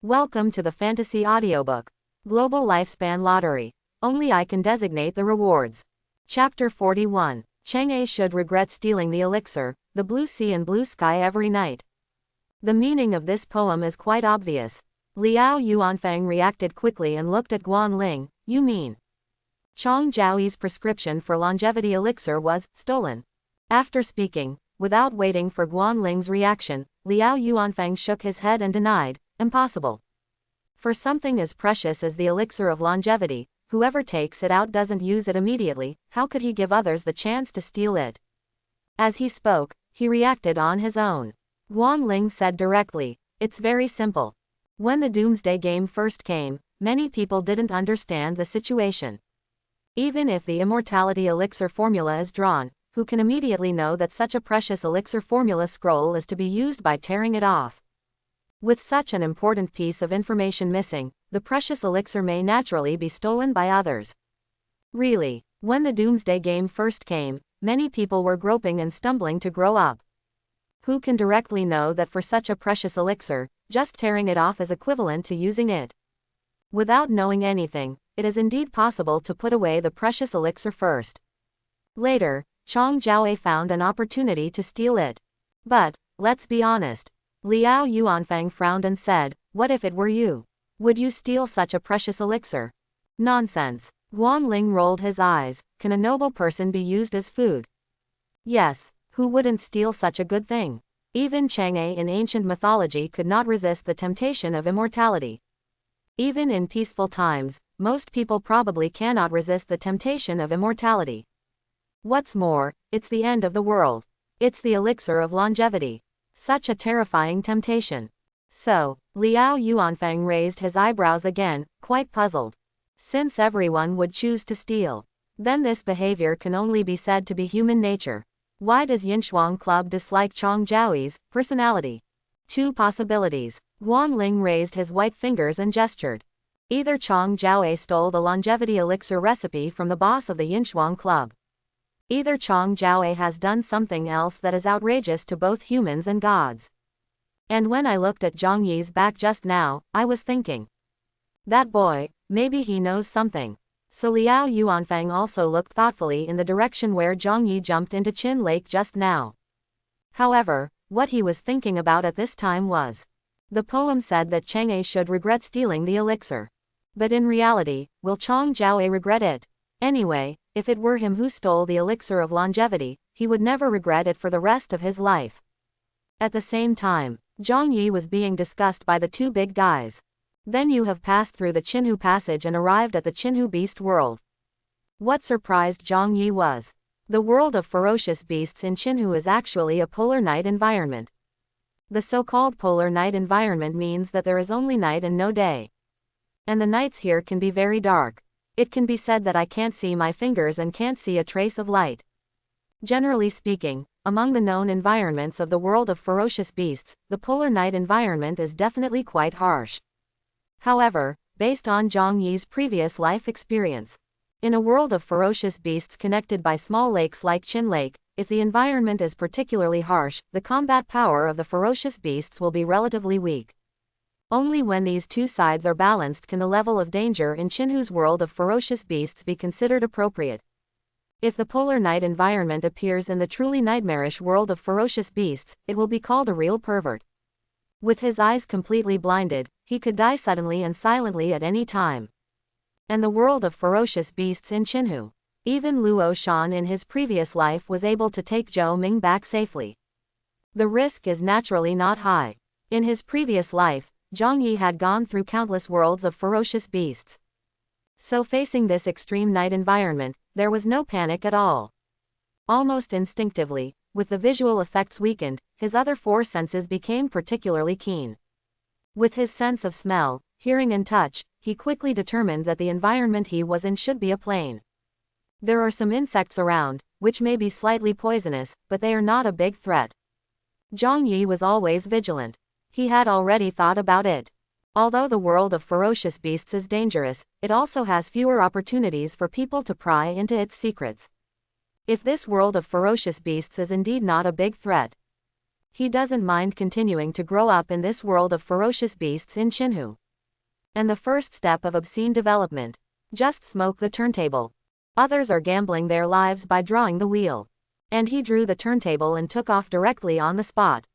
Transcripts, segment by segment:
Welcome to the Fantasy Audiobook. Global Lifespan Lottery. Only I can designate the rewards. Chapter 41. Chang'e should regret stealing the elixir, the blue sea and blue sky every night. The meaning of this poem is quite obvious. Liao Yuanfang reacted quickly and looked at Guan Ling. You mean Chang Zhaoyi's prescription for longevity elixir was stolen? After speaking, without waiting for Guan Ling's reaction, Liao Yuanfang shook his head and denied, impossible. For something as precious as the elixir of longevity, whoever takes it out doesn't use it immediately, how could he give others the chance to steal it? As he spoke, he reacted on his own. Guan Ling said directly, it's very simple. When the Doomsday Game first came, many people didn't understand the situation. Even if the immortality elixir formula is drawn, who can immediately know that such a precious elixir formula scroll is to be used by tearing it off? With such an important piece of information missing, the precious elixir may naturally be stolen by others. Really, when the Doomsday Game first came, many people were groping and stumbling to grow up. Who can directly know that for such a precious elixir, just tearing it off is equivalent to using it? Without knowing anything, it is indeed possible to put away the precious elixir first. Later, Chang Zhaoyi found an opportunity to steal it. But, let's be honest. Liao Yuanfang frowned and said, what if it were you? Would you steal such a precious elixir? Nonsense. Guan Ling rolled his eyes. Can a noble person be used as food? Yes, who wouldn't steal such a good thing? Even Chang'e in ancient mythology could not resist the temptation of immortality. Even in peaceful times, most people probably cannot resist the temptation of immortality. What's more, it's the end of the world. It's the elixir of longevity. Such a terrifying temptation. So, Liao Yuanfang raised his eyebrows again, quite puzzled. Since everyone would choose to steal, then this behavior can only be said to be human nature. Why does Yinshuang Club dislike Chang Zhaoyi's personality? Two possibilities. Guan Ling raised his white fingers and gestured. Either Chang Zhaoyi stole the longevity elixir recipe from the boss of the Yinshuang Club. Either Chang Zhaoyi has done something else that is outrageous to both humans and gods. And when I looked at Zhang Yi's back just now, I was thinking, that boy, maybe he knows something. So Liao Yuanfang also looked thoughtfully in the direction where Zhang Yi jumped into Qin Lake just now. However, what he was thinking about at this time was, the poem said that Chang'e should regret stealing the elixir. But in reality, will Chang Zhaoyi regret it? Anyway, if it were him who stole the elixir of longevity, he would never regret it for the rest of his life. At the same time, Zhang Yi was being discussed by the two big guys. Then you have passed through the Qinhu passage and arrived at the Qinhu beast world. What surprised Zhang Yi was, the world of ferocious beasts in Qinhu is actually a polar night environment. The so-called polar night environment means that there is only night and no day. And the nights here can be very dark. It can be said that I can't see my fingers and can't see a trace of light. Generally speaking, among the known environments of the world of ferocious beasts, the polar night environment is definitely quite harsh. However, based on Zhang Yi's previous life experience, in a world of ferocious beasts connected by small lakes like Qin Lake, if the environment is particularly harsh, the combat power of the ferocious beasts will be relatively weak. Only when these two sides are balanced can the level of danger in Qinhu's world of ferocious beasts be considered appropriate. If the polar night environment appears in the truly nightmarish world of ferocious beasts, it will be called a real pervert. With his eyes completely blinded, he could die suddenly and silently at any time. And the world of ferocious beasts in Qinhu. Even Luo Shan in his previous life was able to take Zhou Ming back safely. The risk is naturally not high. In his previous life, Zhang Yi had gone through countless worlds of ferocious beasts. So facing this extreme night environment, there was no panic at all. Almost instinctively, with the visual effects weakened, his other four senses became particularly keen. With his sense of smell, hearing and touch, he quickly determined that the environment he was in should be a plain. There are some insects around, which may be slightly poisonous, but they are not a big threat. Zhang Yi was always vigilant. He had already thought about it. Although the world of ferocious beasts is dangerous, it also has fewer opportunities for people to pry into its secrets. If this world of ferocious beasts is indeed not a big threat, He doesn't mind continuing to grow up in this world of ferocious beasts in Chinhu. And the first step of obscene development. Just smoke the turntable. Others are gambling their lives by drawing the wheel. And he drew the turntable and took off directly on the spot.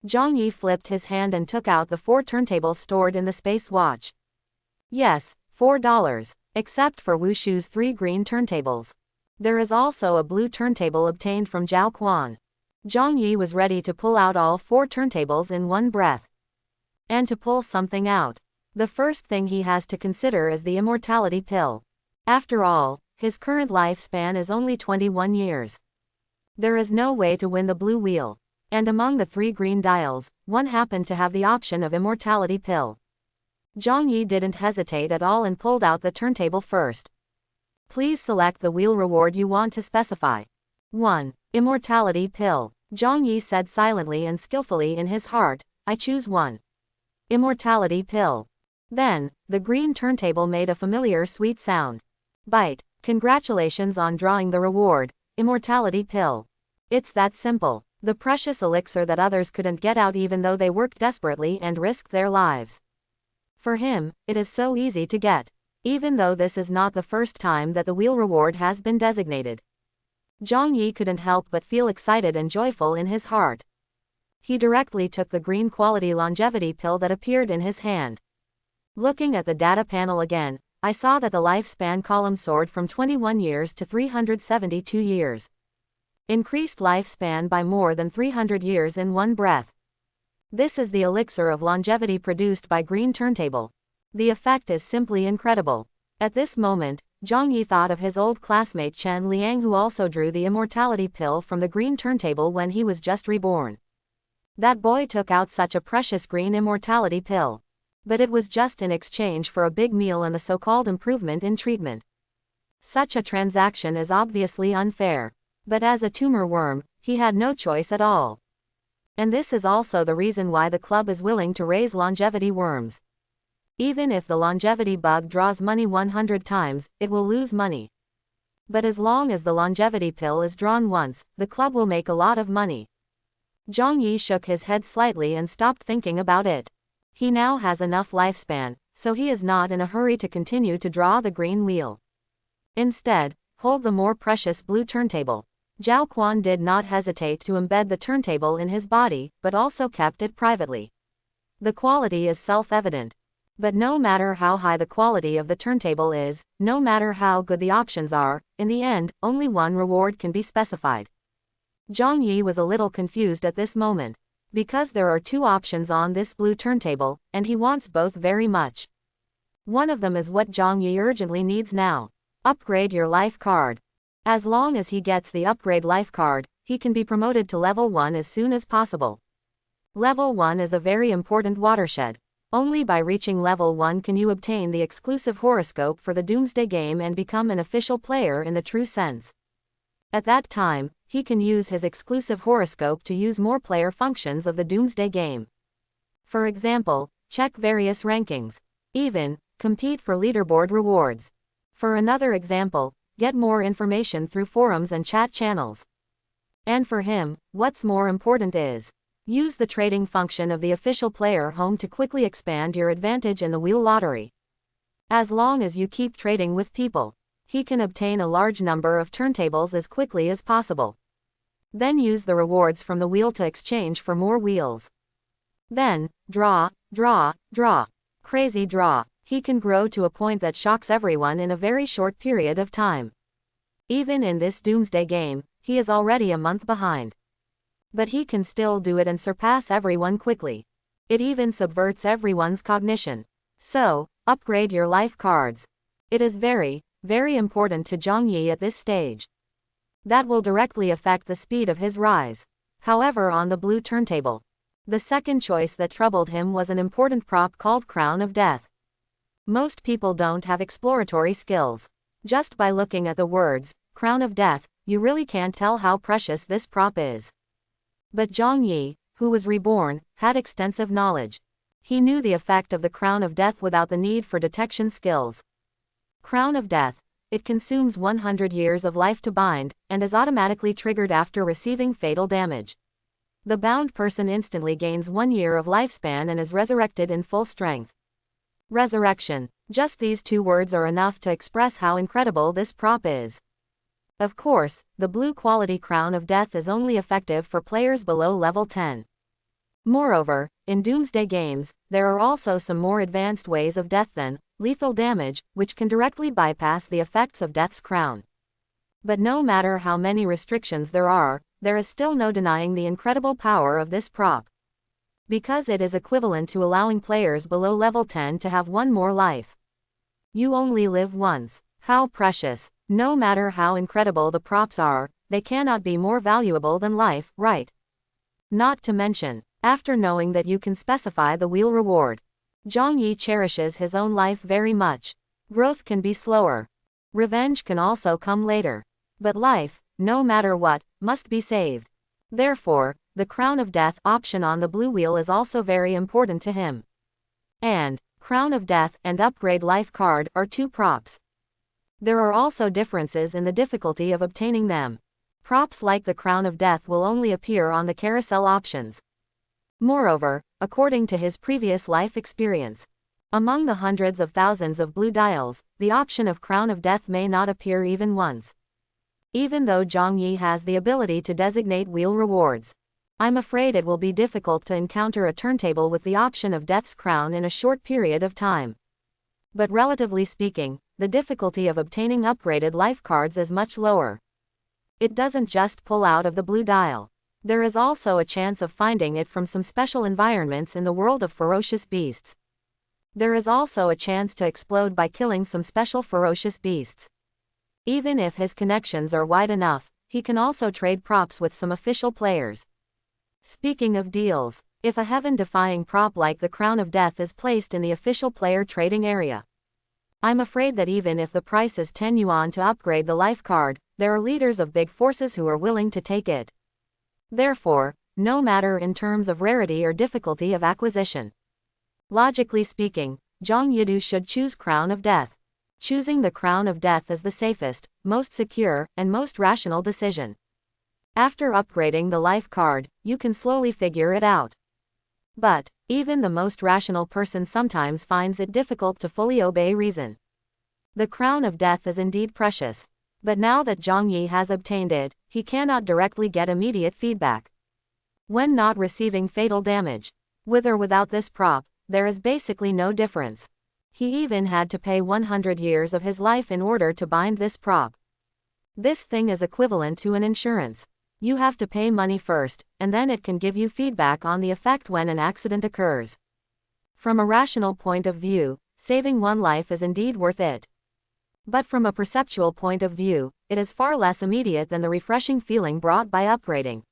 Zhang Yi flipped his hand and took out the 4 turntables stored in the space watch. Yes, $4. Except for Wushu's 3 green turntables. There is also a blue turntable obtained from Zhao Quan. Zhang Yi was ready to pull out all 4 turntables in one breath. And to pull something out, the first thing he has to consider is the immortality pill. After all, his current lifespan is only 21 years. There is no way to win the blue wheel. And among the 3 green dials, one happened to have the option of immortality pill. Zhang Yi didn't hesitate at all and pulled out the turntable first. Please select the wheel reward you want to specify. 1. Immortality pill. Zhang Yi said silently and skillfully in his heart, I choose 1. Immortality pill. Then, the green turntable made a familiar sweet sound. Bite. Congratulations on drawing the reward, immortality pill. It's that simple. The precious elixir that others couldn't get out even though they worked desperately and risked their lives. For him, it is so easy to get. Even though this is not the first time that the wheel reward has been designated. Zhang Yi couldn't help but feel excited and joyful in his heart. He directly took the green quality longevity pill that appeared in his hand. Looking at the data panel again, I saw that the lifespan column soared from 21 years to 372 years. Increased lifespan by more than 300 years in one breath. This is the elixir of longevity produced by green turntable. The effect is simply incredible. At this moment, Zhang Yi thought of his old classmate Chen Liang, who also drew the immortality pill from the green turntable when he was just reborn. That boy took out such a precious green immortality pill. But it was just in exchange for a big meal and the so-called improvement in treatment. Such a transaction is obviously unfair. But as a tumor worm, he had no choice at all. And this is also the reason why the club is willing to raise longevity worms. Even if the longevity bug draws money 100 times, it will lose money. But as long as the longevity pill is drawn once, the club will make a lot of money. Zhang Yi shook his head slightly and stopped thinking about it. He now has enough lifespan, so he is not in a hurry to continue to draw the green wheel. Instead, hold the more precious blue turntable. Zhao Quan did not hesitate to embed the turntable in his body, but also kept it privately. The quality is self-evident. But no matter how high the quality of the turntable is, no matter how good the options are, in the end, only one reward can be specified. Zhang Yi was a little confused at this moment. Because there are 2 options on this blue turntable, and he wants both very much. One of them is what Zhang Yi urgently needs now. Upgrade your life card. As long as he gets the upgrade life card, he can be promoted to level 1 as soon as possible. Level 1 is a very important watershed. Only by reaching level 1 can you obtain the exclusive horoscope for the Doomsday game and become an official player in the true sense. At that time, he can use his exclusive horoscope to use more player functions of the Doomsday game. For example, check various rankings. Even, compete for leaderboard rewards. For another example, get more information through forums and chat channels. And for him, what's more important is, use the trading function of the official player home to quickly expand your advantage in the wheel lottery. As long as you keep trading with people, he can obtain a large number of turntables as quickly as possible. Then use the rewards from the wheel to exchange for more wheels. Then, draw, draw, draw. Crazy draw. He can grow to a point that shocks everyone in a very short period of time. Even in this Doomsday game, he is already a month behind. But he can still do it and surpass everyone quickly. It even subverts everyone's cognition. So, upgrade your life cards. It is very, very important to Zhang Yi at this stage. That will directly affect the speed of his rise. However, on the blue turntable, the second choice that troubled him was an important prop called Crown of Death. Most people don't have exploratory skills. Just by looking at the words, Crown of Death, you really can't tell how precious this prop is. But Zhang Yi, who was reborn, had extensive knowledge. He knew the effect of the Crown of Death without the need for detection skills. Crown of Death. It consumes 100 years of life to bind, and is automatically triggered after receiving fatal damage. The bound person instantly gains 1 year of lifespan and is resurrected in full strength. Resurrection. Just these 2 words are enough to express how incredible this prop is. Of course, the blue quality Crown of Death is only effective for players below level 10. Moreover, in Doomsday games, there are also some more advanced ways of death than lethal damage, which can directly bypass the effects of Death's Crown. But no matter how many restrictions there is still no denying the incredible power of this prop. Because it is equivalent to allowing players below level 10 to have 1 more life. You only live once. How precious. No matter how incredible the props are, they cannot be more valuable than life, right? Not to mention, after knowing that you can specify the wheel reward, Zhang Yi cherishes his own life very much. Growth can be slower. Revenge can also come later. But life, no matter what, must be saved. Therefore, the Crown of Death option on the blue wheel is also very important to him. And Crown of Death and Upgrade Life card are 2 props. There are also differences in the difficulty of obtaining them. Props like the Crown of Death will only appear on the carousel options. Moreover, according to his previous life experience, among the hundreds of thousands of blue dials, the option of Crown of Death may not appear even once. Even though Zhang Yi has the ability to designate wheel rewards, I'm afraid it will be difficult to encounter a turntable with the option of Death's Crown in a short period of time. But relatively speaking, the difficulty of obtaining upgraded life cards is much lower. It doesn't just pull out of the blue dial. There is also a chance of finding it from some special environments in the world of ferocious beasts. There is also a chance to explode by killing some special ferocious beasts. Even if his connections are wide enough, he can also trade props with some official players. Speaking of deals, if a heaven-defying prop like the Crown of Death is placed in the official player trading area, I'm afraid that even if the price is 10 yuan to upgrade the life card, there are leaders of big forces who are willing to take it. Therefore, no matter in terms of rarity or difficulty of acquisition, logically speaking, Zhang Yidu should choose Crown of Death. Choosing the Crown of Death is the safest, most secure, and most rational decision. After upgrading the life card, you can slowly figure it out. But even the most rational person sometimes finds it difficult to fully obey reason. The Crown of Death is indeed precious. But now that Zhang Yi has obtained it, he cannot directly get immediate feedback. When not receiving fatal damage, with or without this prop, there is basically no difference. He even had to pay 100 years of his life in order to bind this prop. This thing is equivalent to an insurance. You have to pay money first, and then it can give you feedback on the effect when an accident occurs. From a rational point of view, saving 1 life is indeed worth it. But from a perceptual point of view, it is far less immediate than the refreshing feeling brought by upgrading.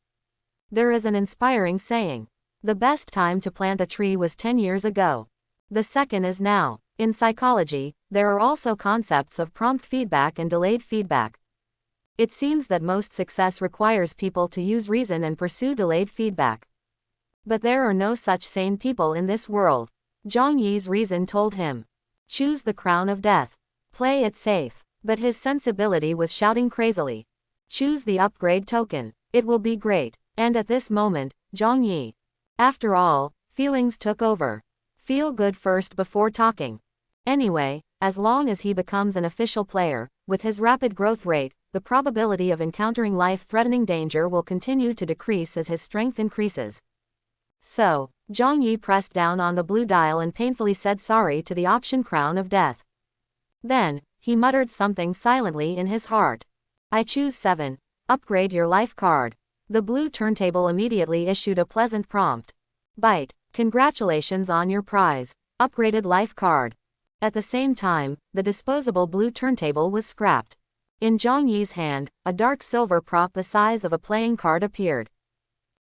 There is an inspiring saying. The best time to plant a tree was 10 years ago. The second is now. In psychology, there are also concepts of prompt feedback and delayed feedback. It seems that most success requires people to use reason and pursue delayed feedback. But there are no such sane people in this world. Zhang Yi's reason told him, choose the Crown of Death. Play it safe. But his sensibility was shouting crazily, choose the upgrade token. It will be great. And at this moment, Zhang Yi. After all, feelings took over. Feel good first before talking. Anyway, as long as he becomes an official player, with his rapid growth rate, the probability of encountering life-threatening danger will continue to decrease as his strength increases. So, Zhang Yi pressed down on the blue dial and painfully said sorry to the option Crown of Death. Then, he muttered something silently in his heart. I choose 7. Upgrade your life card. The blue turntable immediately issued a pleasant prompt. Bite. Congratulations on your prize. Upgraded life card. At the same time, the disposable blue turntable was scrapped. In Zhang Yi's hand, a dark silver prop the size of a playing card appeared.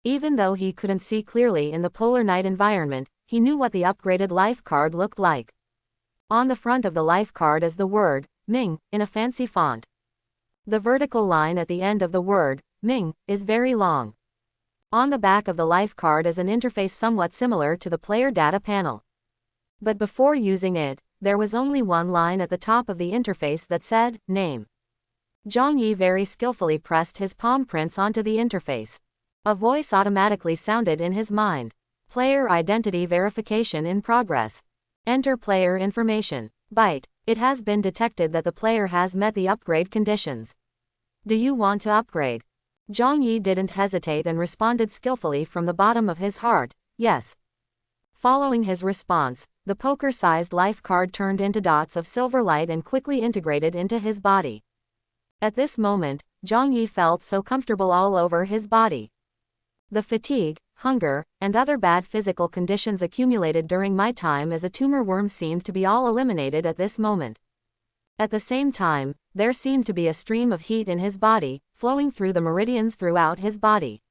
Even though he couldn't see clearly in the polar night environment, he knew what the upgraded life card looked like. On the front of the life card is the word, Ming, in a fancy font. The vertical line at the end of the word, Ming, is very long. On the back of the life card is an interface somewhat similar to the player data panel. But before using it, there was only one line at the top of the interface that said, Name. Zhang Yi very skillfully pressed his palm prints onto the interface. A voice automatically sounded in his mind. Player identity verification in progress. Enter player information. Byte. It has been detected that the player has met the upgrade conditions. Do you want to upgrade? Zhang Yi didn't hesitate and responded skillfully from the bottom of his heart, yes. Following his response, the poker-sized life card turned into dots of silver light and quickly integrated into his body. At this moment, Zhang Yi felt so comfortable all over his body. The fatigue, hunger, and other bad physical conditions accumulated during my time as a tumor worm seemed to be all eliminated at this moment. At the same time, there seemed to be a stream of heat in his body, flowing through the meridians throughout his body.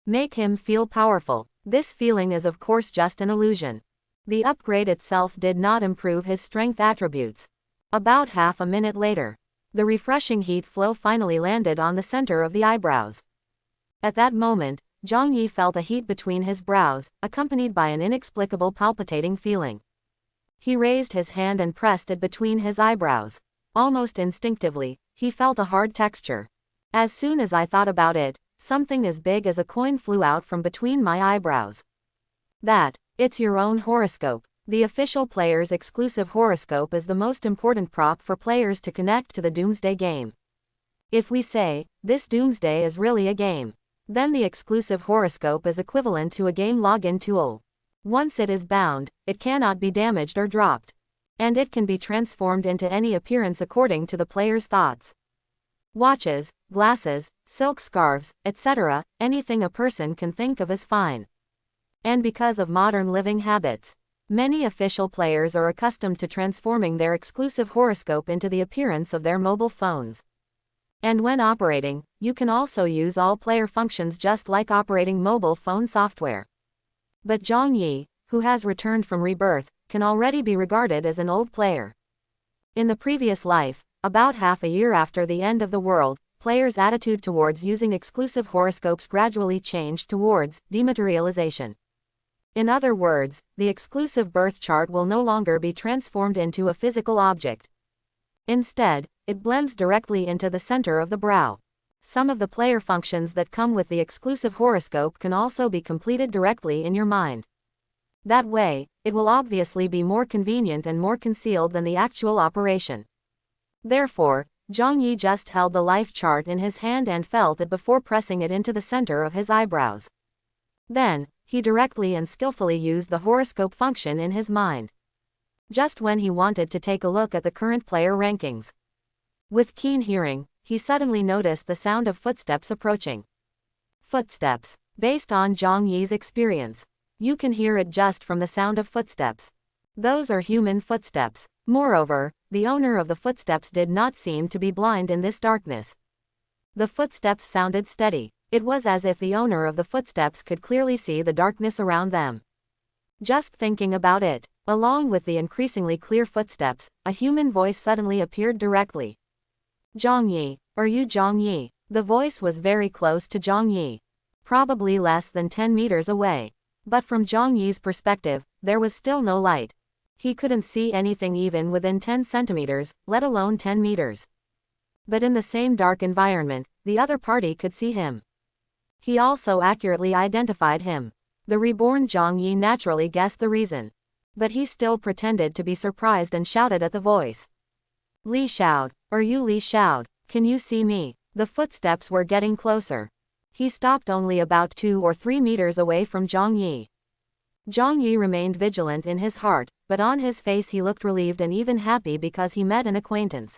Make him feel powerful. This feeling is of course just an illusion. The upgrade itself did not improve his strength attributes. About half a minute later, the refreshing heat flow finally landed on the center of the eyebrows. At that moment, Zhang Yi felt a heat between his brows, accompanied by an inexplicable palpitating feeling. He raised his hand and pressed it between his eyebrows. Almost instinctively, he felt a hard texture. As soon as I thought about it, something as big as a coin flew out from between my eyebrows. It's your own horoscope. The official player's exclusive horoscope is the most important prop for players to connect to the Doomsday game. If we say, this Doomsday is really a game, then the exclusive horoscope is equivalent to a game login tool. Once it is bound, it cannot be damaged or dropped. And it can be transformed into any appearance according to the player's thoughts. Watches, glasses, silk scarves, etc., anything a person can think of is fine. And because of modern living habits, many official players are accustomed to transforming their exclusive horoscope into the appearance of their mobile phones. And when operating, you can also use all player functions just like operating mobile phone software. But Zhang Yi, who has returned from rebirth, can already be regarded as an old player. In the previous life, about half a year after the end of the world, players' attitude towards using exclusive horoscopes gradually changed towards dematerialization. In other words, the exclusive birth chart will no longer be transformed into a physical object. Instead, it blends directly into the center of the brow. Some of the player functions that come with the exclusive horoscope can also be completed directly in your mind. That way, it will obviously be more convenient and more concealed than the actual operation. Therefore, Zhang Yi just held the life chart in his hand and felt it before pressing it into the center of his eyebrows. Then, he directly and skillfully used the horoscope function in his mind. Just when he wanted to take a look at the current player rankings. With keen hearing, he suddenly noticed the sound of footsteps approaching. Footsteps. Based on Zhang Yi's experience, you can hear it just from the sound of footsteps. Those are human footsteps. Moreover, the owner of the footsteps did not seem to be blind in this darkness. The footsteps sounded steady. It was as if the owner of the footsteps could clearly see the darkness around them. Just thinking about it, along with the increasingly clear footsteps, a human voice suddenly appeared directly. Zhang Yi, are you Zhang Yi? The voice was very close to Zhang Yi. Probably less than 10 meters away. But from Zhang Yi's perspective, there was still no light. He couldn't see anything even within 10 centimeters, let alone 10 meters. But in the same dark environment, the other party could see him. He also accurately identified him. The reborn Zhang Yi naturally guessed the reason. But he still pretended to be surprised and shouted at the voice. Li Xiao, are you Li Xiao? Can you see me? The footsteps were getting closer. He stopped only about 2 or 3 meters away from Zhang Yi. Zhang Yi remained vigilant in his heart, but on his face he looked relieved and even happy because he met an acquaintance.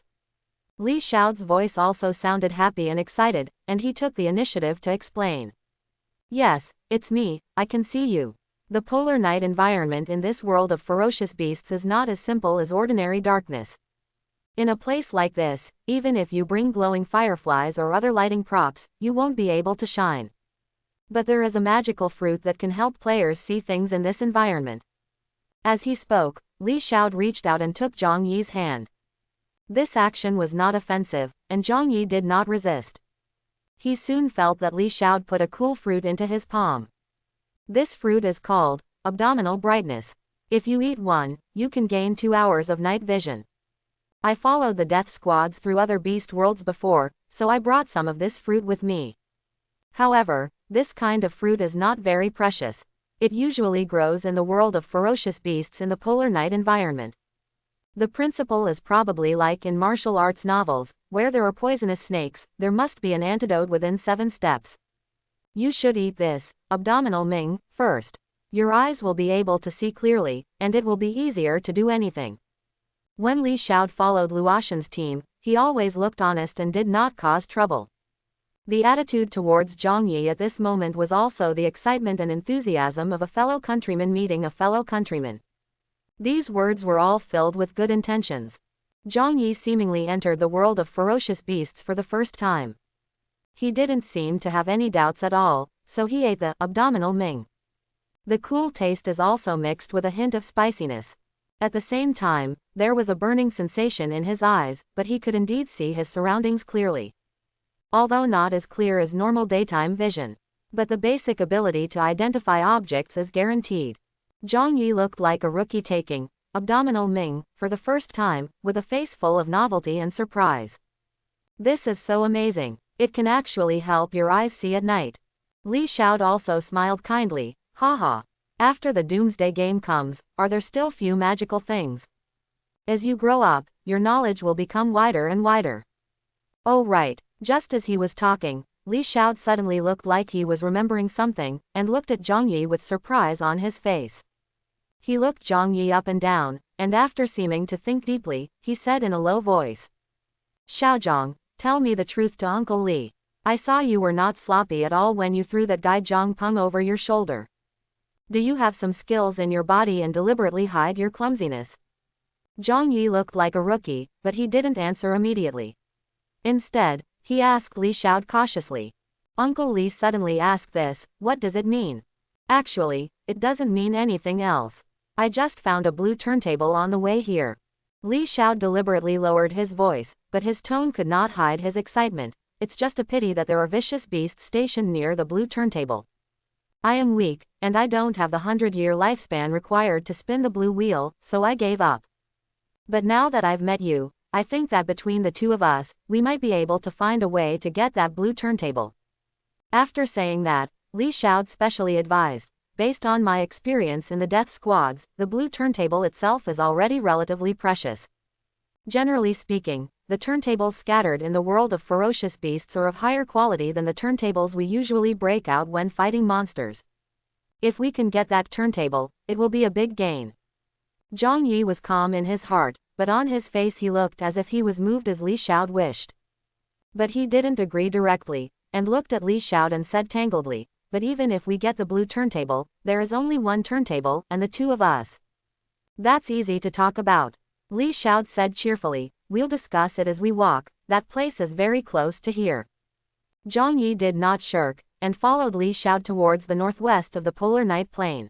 Li Xiao's voice also sounded happy and excited, and he took the initiative to explain. Yes, it's me, I can see you. The polar night environment in this world of ferocious beasts is not as simple as ordinary darkness. In a place like this, even if you bring glowing fireflies or other lighting props, you won't be able to shine. But there is a magical fruit that can help players see things in this environment. As he spoke, Li Xiao reached out and took Zhang Yi's hand. This action was not offensive, and Zhang Yi did not resist. He soon felt that Li Xiao put a cool fruit into his palm. This fruit is called abdominal brightness. If you eat one, you can gain 2 hours of night vision. I followed the death squads through other beast worlds before, so I brought some of this fruit with me. However, This kind of fruit is not very precious. It usually grows in the world of ferocious beasts in the polar night environment. The principle is probably like in martial arts novels, where there are poisonous snakes, there must be an antidote within 7 steps. You should eat this, abdominal Ming, first. Your eyes will be able to see clearly, and it will be easier to do anything. When Li Xiao followed Luotian's team, he always looked honest and did not cause trouble. The attitude towards Zhang Yi at this moment was also the excitement and enthusiasm of a fellow countryman meeting a fellow countryman. These words were all filled with good intentions. Zhang Yi seemingly entered the world of ferocious beasts for the first time. He didn't seem to have any doubts at all, so he ate the abdominal Ming. The cool taste is also mixed with a hint of spiciness. At the same time, there was a burning sensation in his eyes, but he could indeed see his surroundings clearly. Although not as clear as normal daytime vision. But the basic ability to identify objects is guaranteed. Zhang Yi looked like a rookie taking abdominal Ming for the first time, with a face full of novelty and surprise. This is so amazing. It can actually help your eyes see at night. Li Xiao also smiled kindly. Haha. After the doomsday game comes, are there still few magical things? As you grow up, your knowledge will become wider and wider. Oh right. Just as he was talking, Li Xiao suddenly looked like he was remembering something, and looked at Zhang Yi with surprise on his face. He looked Zhang Yi up and down, and after seeming to think deeply, he said in a low voice. Xiaozhang, tell me the truth to Uncle Li. I saw you were not sloppy at all when you threw that guy Zhang Peng over your shoulder. Do you have some skills in your body and deliberately hide your clumsiness? Zhang Yi looked like a rookie, but he didn't answer immediately. Instead, he asked Li Xiao cautiously. Uncle Li suddenly asked this, what does it mean? Actually, it doesn't mean anything else. I just found a blue turntable on the way here. Li Xiao deliberately lowered his voice, but his tone could not hide his excitement. It's just a pity that there are vicious beasts stationed near the blue turntable. I am weak, and I don't have the 100-year lifespan required to spin the blue wheel, so I gave up. But now that I've met you, I think that between the two of us, we might be able to find a way to get that blue turntable. After saying that, Li Xiao specially advised, based on my experience in the death squads, the blue turntable itself is already relatively precious. Generally speaking, the turntables scattered in the world of ferocious beasts are of higher quality than the turntables we usually break out when fighting monsters. If we can get that turntable, it will be a big gain. Zhang Yi was calm in his heart, but on his face he looked as if he was moved as Li Xiao wished. But he didn't agree directly, and looked at Li Xiao and said tangledly, but even if we get the blue turntable, there is only one turntable, and the two of us. That's easy to talk about. Li Xiao said cheerfully, we'll discuss it as we walk, that place is very close to here. Zhang Yi did not shirk, and followed Li Xiao towards the northwest of the polar night plain.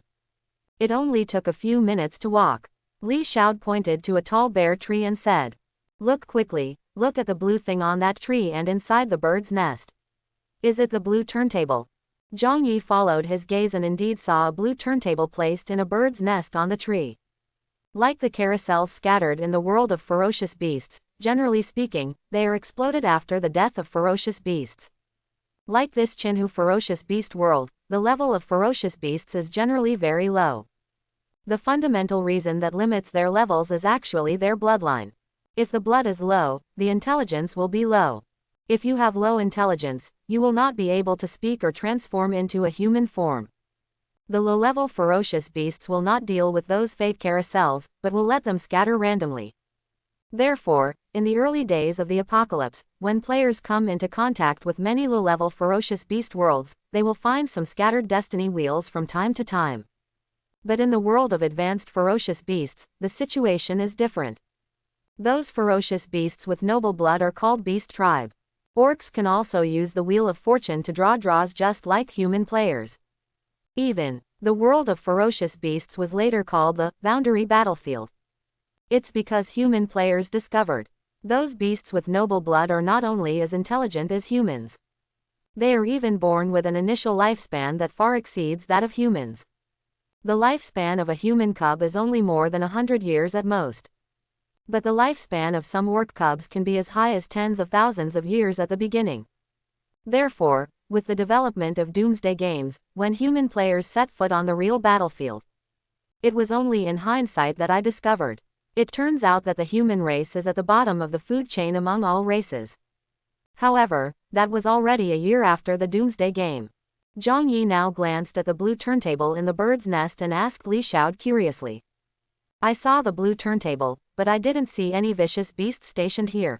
It only took a few minutes to walk. Li Xiao pointed to a tall bare tree and said, look quickly, look at the blue thing on that tree and inside the bird's nest. Is it the blue turntable? Zhang Yi followed his gaze and indeed saw a blue turntable placed in a bird's nest on the tree. Like the carousels scattered in the world of ferocious beasts, generally speaking, they are exploded after the death of ferocious beasts. Like this Qinhu ferocious beast world, the level of ferocious beasts is generally very low. The fundamental reason that limits their levels is actually their bloodline. If the blood is low, the intelligence will be low. If you have low intelligence, you will not be able to speak or transform into a human form. The low-level ferocious beasts will not deal with those fate carousels, but will let them scatter randomly. Therefore, in the early days of the apocalypse, when players come into contact with many low-level ferocious beast worlds, they will find some scattered destiny wheels from time to time. But in the world of advanced ferocious beasts, the situation is different. Those ferocious beasts with noble blood are called beast tribe. Orcs can also use the Wheel of Fortune to draw draws just like human players. Even, the world of ferocious beasts was later called the boundary battlefield. It's because human players discovered those beasts with noble blood are not only as intelligent as humans. They are even born with an initial lifespan that far exceeds that of humans. The lifespan of a human cub is only more than 100 years at most. But the lifespan of some orc cubs can be as high as tens of thousands of years at the beginning. Therefore, with the development of Doomsday games, when human players set foot on the real battlefield. It was only in hindsight that I discovered. It turns out that the human race is at the bottom of the food chain among all races. However, that was already a year after the Doomsday game. Zhang Yi now glanced at the blue turntable in the bird's nest and asked Li Xiao curiously. I saw the blue turntable, but I didn't see any vicious beast stationed here.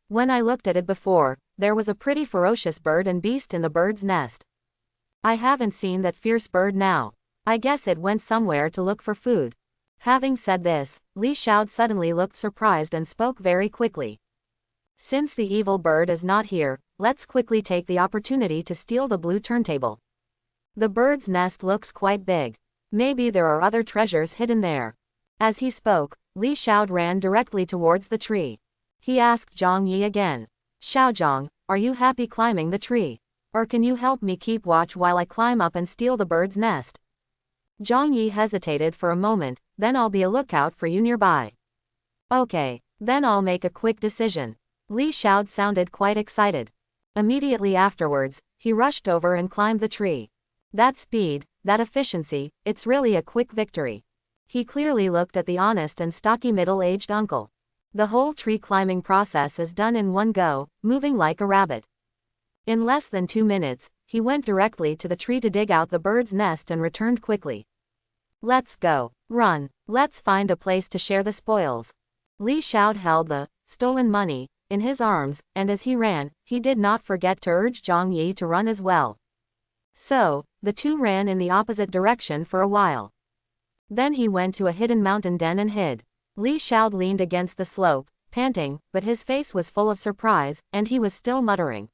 When I looked at it before, there was a pretty ferocious bird and beast in the bird's nest. I haven't seen that fierce bird now. I guess it went somewhere to look for food. Having said this, Li Xiao suddenly looked surprised and spoke very quickly. Since the evil bird is not here, let's quickly take the opportunity to steal the blue turntable. The bird's nest looks quite big. Maybe there are other treasures hidden there. As he spoke, Li Xiao ran directly towards the tree. He asked Zhang Yi again. Xiaozhang, are you happy climbing the tree? Or can you help me keep watch while I climb up and steal the bird's nest? Zhang Yi hesitated for a moment, then I'll be a lookout for you nearby. Okay, then I'll make a quick decision. Li Xiao sounded quite excited. Immediately afterwards, he rushed over and climbed the tree. That speed, that efficiency, it's really a quick victory. He clearly looked at the honest and stocky middle-aged uncle. The whole tree climbing process is done in one go, moving like a rabbit. In less than 2 minutes, he went directly to the tree to dig out the bird's nest and returned quickly. Let's go. Run. Let's find a place to share the spoils. Li Xiao held the stolen money in his arms, and as he ran, he did not forget to urge Zhang Yi to run as well. So, the two ran in the opposite direction for a while. Then he went to a hidden mountain den and hid. Li Xiao leaned against the slope, panting, but his face was full of surprise, and he was still muttering.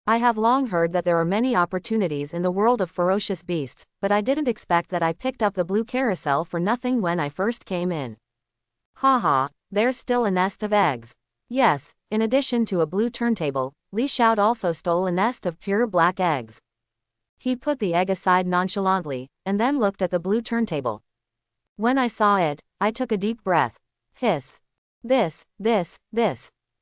I have long heard that there are many opportunities in the world of ferocious beasts, but I didn't expect that I picked up the blue carousel for nothing when I first came in. There's still a nest of eggs. Yes, in addition to a blue turntable, Li Xiao also stole a nest of pure black eggs. He put the egg aside nonchalantly, and then looked at the blue turntable. When I saw it, I took a deep breath. Hiss. This.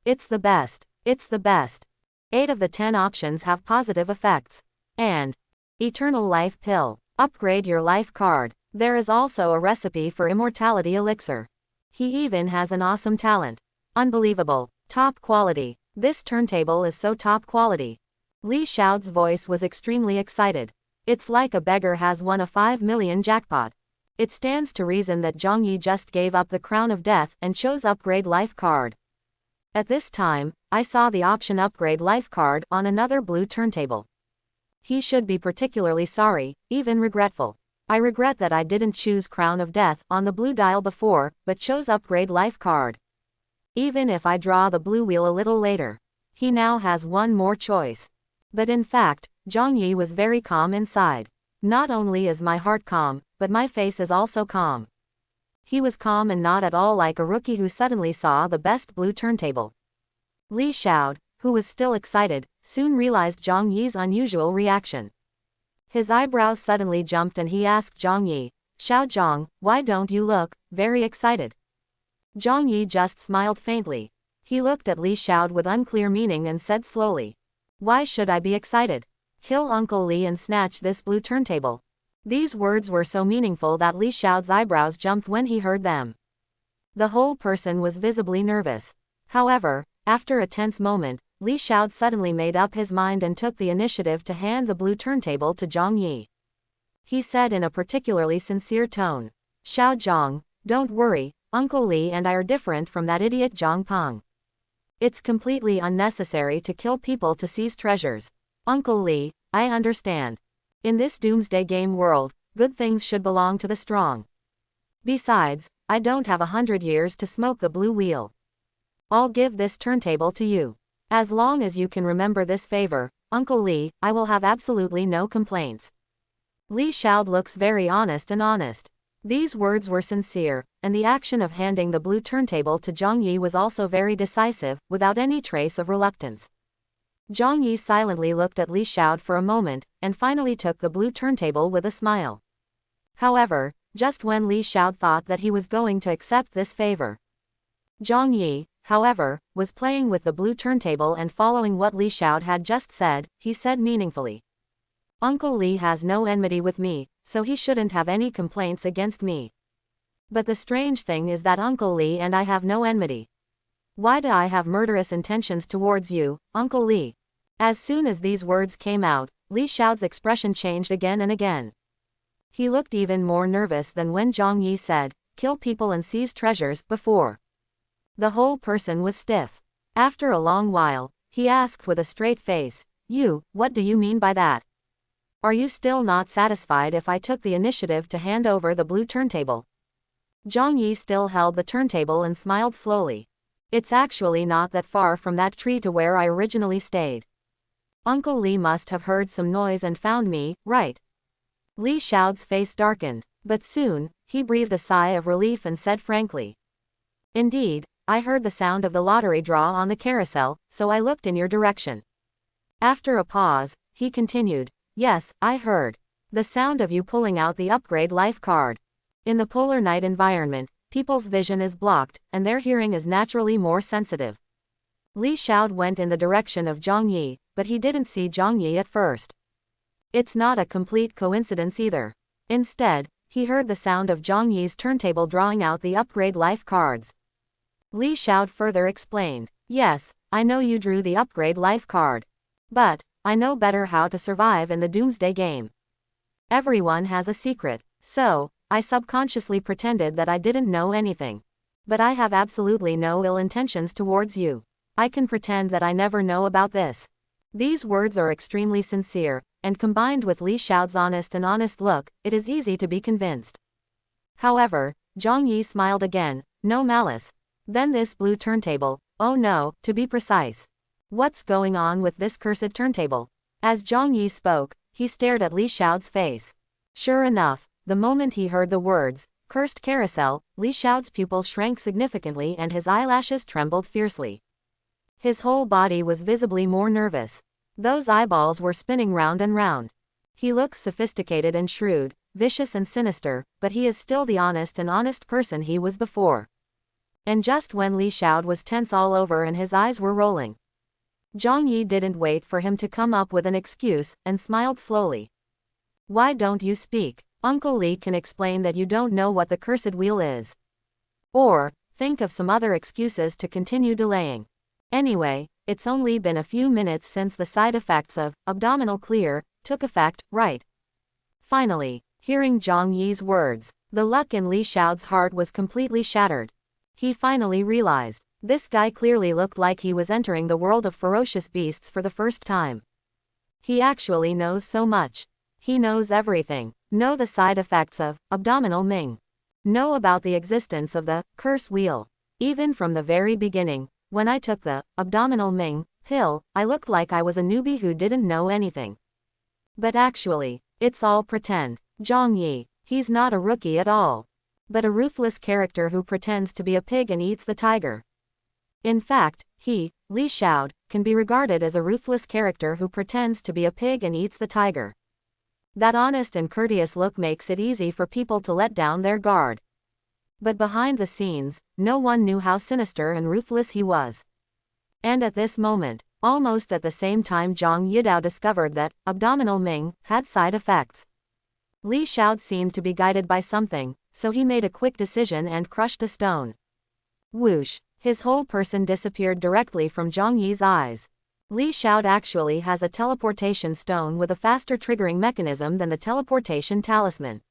It's the best. It's the best. 8 of the 10 options have positive effects. And Eternal Life Pill. Upgrade your life card. There is also a recipe for immortality elixir. He even has an awesome talent. Unbelievable. Top quality. This turntable is so top quality. Li Xiao's voice was extremely excited. It's like a beggar has won a 5 million jackpot. It stands to reason that Zhang Yi just gave up the crown of death and chose upgrade life card. At this time, I saw the option upgrade life card on another blue turntable. He should be particularly sorry, even regretful. I regret that I didn't choose crown of death on the blue dial before, but chose upgrade life card. Even if I draw the blue wheel a little later, he now has one more choice. But in fact, Zhang Yi was very calm inside. Not only is my heart calm, but my face is also calm. He was calm and not at all like a rookie who suddenly saw the best blue turntable. Li Xiao, who was still excited, soon realized Zhang Yi's unusual reaction. His eyebrows suddenly jumped and he asked Zhang Yi, Xiaozhang, why don't you look very excited? Zhang Yi just smiled faintly. He looked at Li Xiao with unclear meaning and said slowly, why should I be excited? Kill Uncle Li and snatch this blue turntable. These words were so meaningful that Li Xiao's eyebrows jumped when he heard them. The whole person was visibly nervous. However, after a tense moment, Li Xiao suddenly made up his mind and took the initiative to hand the blue turntable to Zhang Yi. He said in a particularly sincere tone, Xiaozhang, don't worry, Uncle Li and I are different from that idiot Zhang Peng. It's completely unnecessary to kill people to seize treasures. Uncle Li, I understand. In this Doomsday game world, good things should belong to the strong. Besides, I don't have 100 years to smoke the blue wheel. I'll give this turntable to you. As long as you can remember this favor, Uncle Li, I will have absolutely no complaints. Li Xiao looks very honest and honest. These words were sincere, and the action of handing the blue turntable to Zhang Yi was also very decisive, without any trace of reluctance. Zhang Yi silently looked at Li Xiao for a moment, and finally took the blue turntable with a smile. However, just when Li Xiao thought that he was going to accept this favor, Zhang Yi, however, was playing with the blue turntable and following what Li Xiao had just said. He said meaningfully. Uncle Li has no enmity with me, so he shouldn't have any complaints against me. But the strange thing is that Uncle Li and I have no enmity. Why do I have murderous intentions towards you, Uncle Li? As soon as these words came out, Li Xiao's expression changed again and again. He looked even more nervous than when Zhang Yi said, "Kill people and seize treasures," before. The whole person was stiff. After a long while, he asked with a straight face, "What do you mean by that? Are you still not satisfied if I took the initiative to hand over the blue turntable?" Zhang Yi still held the turntable and smiled slowly. "It's actually not that far from that tree to where I originally stayed. Uncle Li must have heard some noise and found me, right?" Li Xiao's face darkened, but soon, he breathed a sigh of relief and said frankly, "Indeed, I heard the sound of the lottery draw on the carousel, so I looked in your direction." After a pause, he continued, "Yes, I heard the sound of you pulling out the upgrade life card. In the polar night environment, people's vision is blocked, and their hearing is naturally more sensitive." Li Xiao went in the direction of Zhang Yi, but he didn't see Zhang Yi at first. It's not a complete coincidence either. Instead, he heard the sound of Zhang Yi's turntable drawing out the upgrade life cards. Li Xiao further explained, "Yes, I know you drew the upgrade life card. But I know better how to survive in the Doomsday game. Everyone has a secret, so I subconsciously pretended that I didn't know anything. But I have absolutely no ill intentions towards you. I can pretend that I never know about this." These words are extremely sincere, and combined with Li Xiao's honest look, it is easy to be convinced. However, Zhang Yi smiled again, "No malice. Then this blue turntable, oh no, to be precise. What's going on with this cursed turntable?" As Zhang Yi spoke, he stared at Li Xiao's face. Sure enough, the moment he heard the words, "cursed carousel," Li Xiao's pupils shrank significantly and his eyelashes trembled fiercely. His whole body was visibly more nervous. Those eyeballs were spinning round and round. He looks sophisticated and shrewd, vicious and sinister, but he is still the honest person he was before. And just when Li Xiao was tense all over and his eyes were rolling, Zhang Yi didn't wait for him to come up with an excuse, and smiled slowly. "Why don't you speak? Uncle Li can explain that you don't know what the cursed wheel is. Or, think of some other excuses to continue delaying. Anyway, it's only been a few minutes since the side effects of abdominal clear took effect, right?" Finally, hearing Zhang Yi's words, the luck in Li Xiao's heart was completely shattered. He finally realized, this guy clearly looked like he was entering the world of ferocious beasts for the first time. He actually knows so much. He knows everything. Know the side effects of abdominal Ming. Know about the existence of the curse wheel. Even from the very beginning, when I took the abdominal Ming pill, I looked like I was a newbie who didn't know anything. But actually, it's all pretend. Zhang Yi, he's not a rookie at all, but a ruthless character who pretends to be a pig and eats the tiger. In fact, he, Li Xiao, can be regarded as a ruthless character who pretends to be a pig and eats the tiger. That honest and courteous look makes it easy for people to let down their guard. But behind the scenes, no one knew how sinister and ruthless he was. And at this moment, almost at the same time Zhang Yidao discovered that abdominal Ming had side effects. Li Xiao seemed to be guided by something, so he made a quick decision and crushed a stone. Whoosh! His whole person disappeared directly from Zhang Yi's eyes. Li Xiao actually has a teleportation stone with a faster triggering mechanism than the teleportation talisman.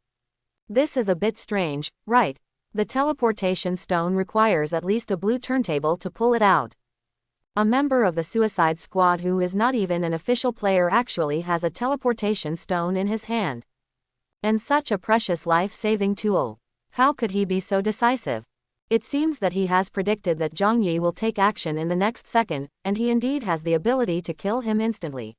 This is a bit strange, right? The teleportation stone requires at least a blue turntable to pull it out. A member of the Suicide Squad who is not even an official player actually has a teleportation stone in his hand. And such a precious life-saving tool. How could he be so decisive? It seems that he has predicted that Zhang Yi will take action in the next second, and he indeed has the ability to kill him instantly.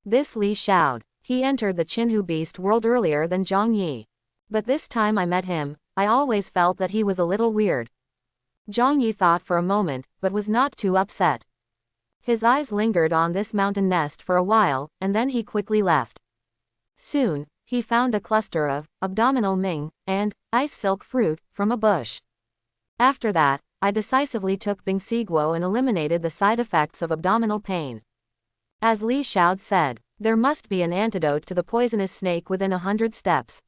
This Li Xiao, he entered the Qinhu Beast world earlier than Zhang Yi. But this time I met him, I always felt that he was a little weird. Zhang Yi thought for a moment, but was not too upset. His eyes lingered on this mountain nest for a while, and then he quickly left. Soon, he found a cluster of abdominal Ming and ice silk fruit from a bush. After that, I decisively took Bing Siguo and eliminated the side effects of abdominal pain. As Li Xiao said, there must be an antidote to the poisonous snake within 100 steps.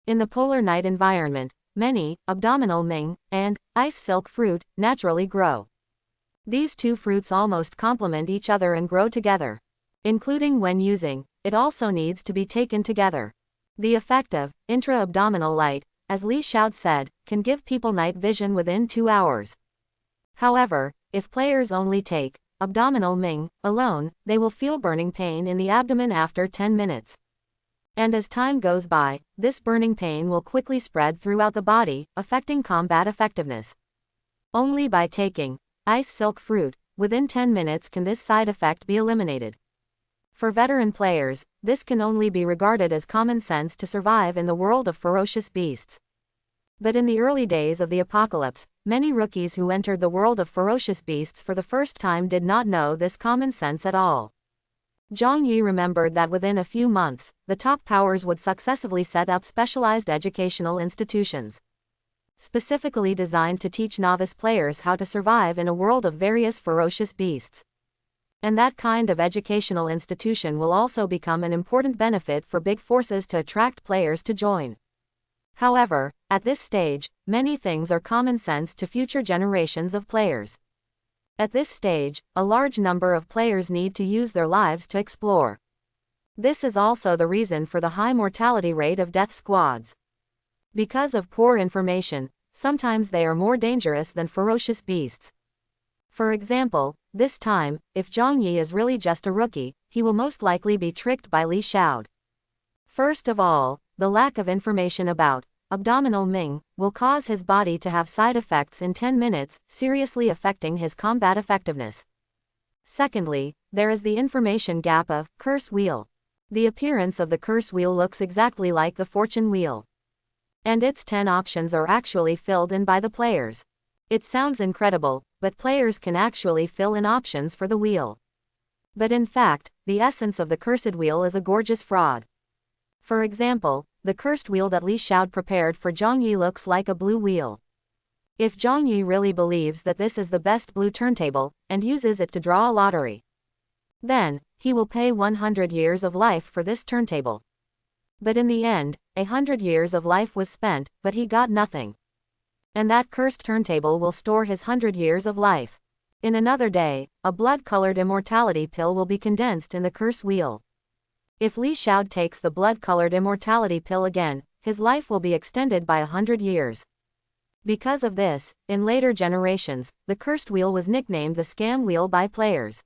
In the polar night environment, many, abdominal Ming, and ice silk fruit, naturally grow. These two fruits almost complement each other and grow together. Including when using, it also needs to be taken together. The effect of intra-abdominal light, as Li Xiao said, can give people night vision within 2 hours. However, if players only take abdominal Ming alone, they will feel burning pain in the abdomen after 10 minutes. And as time goes by, this burning pain will quickly spread throughout the body, affecting combat effectiveness. Only by taking ice silk fruit, within 10 minutes can this side effect be eliminated. For veteran players, this can only be regarded as common sense to survive in the world of ferocious beasts. But in the early days of the apocalypse, many rookies who entered the world of ferocious beasts for the first time did not know this common sense at all. Zhang Yi remembered that within a few months, the top powers would successively set up specialized educational institutions, specifically designed to teach novice players how to survive in a world of various ferocious beasts. And that kind of educational institution will also become an important benefit for big forces to attract players to join. However, at this stage, many things are common sense to future generations of players. At this stage, a large number of players need to use their lives to explore. This is also the reason for the high mortality rate of death squads. Because of poor information, sometimes they are more dangerous than ferocious beasts. For example, this time, if Zhang Yi is really just a rookie, he will most likely be tricked by Li Xiao. First of all, the lack of information about abdominal Ming will cause his body to have side effects in 10 minutes, seriously affecting his combat effectiveness. Secondly, there is the information gap of curse wheel. The appearance of the curse wheel looks exactly like the fortune wheel. And its 10 options are actually filled in by the players. It sounds incredible, but players can actually fill in options for the wheel. But in fact, the essence of the cursed wheel is a gorgeous fraud. For example, the cursed wheel that Li Xiao prepared for Zhang Yi looks like a blue wheel. If Zhang Yi really believes that this is the best blue turntable, and uses it to draw a lottery, then he will pay 100 years of life for this turntable. But in the end, 100 years of life was spent, but he got nothing. And that cursed turntable will store his 100 years of life. In another day, a blood-colored immortality pill will be condensed in the curse wheel. If Li Xiao takes the blood-colored immortality pill again, his life will be extended by 100 years. Because of this, in later generations, the cursed wheel was nicknamed the scam wheel by players.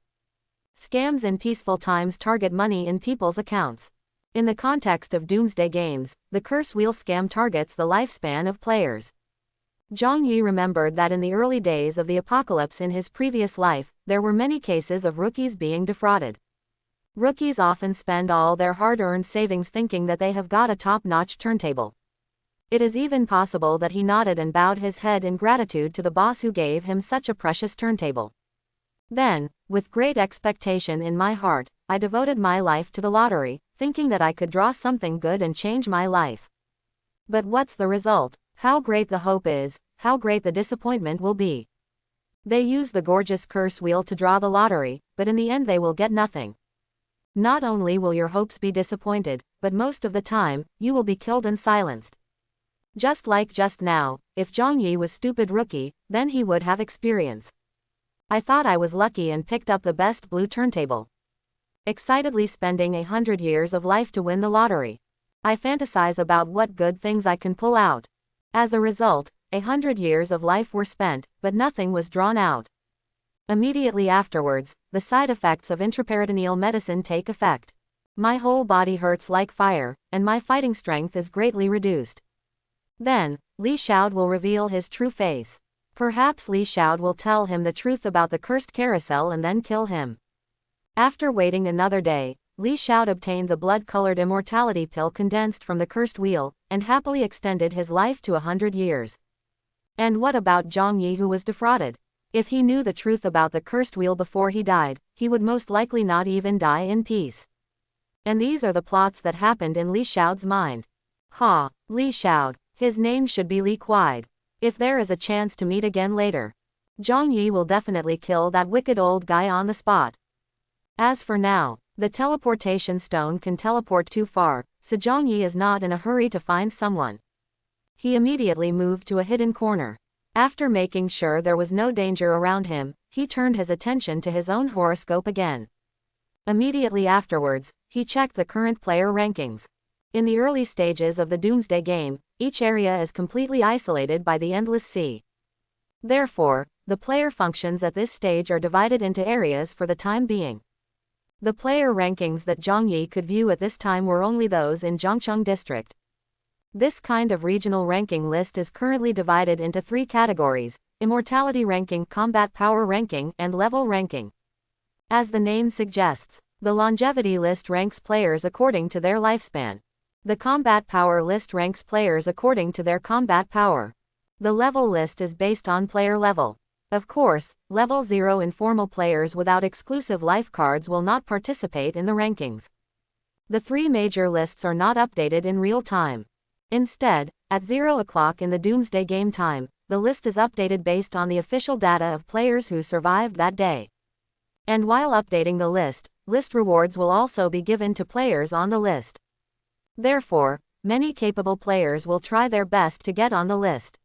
Scams in peaceful times target money in people's accounts. In the context of doomsday games, the curse wheel scam targets the lifespan of players. Zhang Yi remembered that in the early days of the apocalypse in his previous life, there were many cases of rookies being defrauded. Rookies often spend all their hard-earned savings thinking that they have got a top-notch turntable. It is even possible that he nodded and bowed his head in gratitude to the boss who gave him such a precious turntable. Then, with great expectation in my heart, I devoted my life to the lottery, thinking that I could draw something good and change my life. But what's the result? How great the hope is, how great the disappointment will be. They use the gorgeous curse wheel to draw the lottery, but in the end they will get nothing. Not only will your hopes be disappointed, but most of the time, you will be killed and silenced. Just like just now, if Zhang Yi was stupid rookie, then he would have experience. I thought I was lucky and picked up the best blue turntable. Excitedly spending 100 years of life to win the lottery. I fantasize about what good things I can pull out. As a result, 100 years of life were spent, but nothing was drawn out. Immediately afterwards, the side effects of intraperitoneal medicine take effect. My whole body hurts like fire, and my fighting strength is greatly reduced. Then, Li Xiao will reveal his true face. Perhaps Li Xiao will tell him the truth about the cursed carousel and then kill him. After waiting another day, Li Xiao obtained the blood-colored immortality pill condensed from the cursed wheel, and happily extended his life to 100 years. And what about Zhang Yi who was defrauded? If he knew the truth about the cursed wheel before he died, he would most likely not even die in peace. And these are the plots that happened in Li Xiao's mind. Li Xiao, his name should be Li Kuaid. If there is a chance to meet again later, Zhang Yi will definitely kill that wicked old guy on the spot. As for now, the teleportation stone can teleport too far, so Zhang Yi is not in a hurry to find someone. He immediately moved to a hidden corner. After making sure there was no danger around him, he turned his attention to his own horoscope again. Immediately afterwards, he checked the current player rankings. In the early stages of the Doomsday game, each area is completely isolated by the Endless Sea. Therefore, the player functions at this stage are divided into areas for the time being. The player rankings that Zhang Yi could view at this time were only those in Zhangcheng district. This kind of regional ranking list is currently divided into 3 categories: immortality ranking, combat power ranking, and level ranking. As the name suggests, the longevity list ranks players according to their lifespan. The combat power list ranks players according to their combat power. The level list is based on player level. Of course, level 0 informal players without exclusive life cards will not participate in the rankings. The 3 major lists are not updated in real time. Instead, at 0 o'clock in the Doomsday game time, the list is updated based on the official data of players who survived that day. And while updating the list rewards will also be given to players on the list. Therefore, many capable players will try their best to get on the list.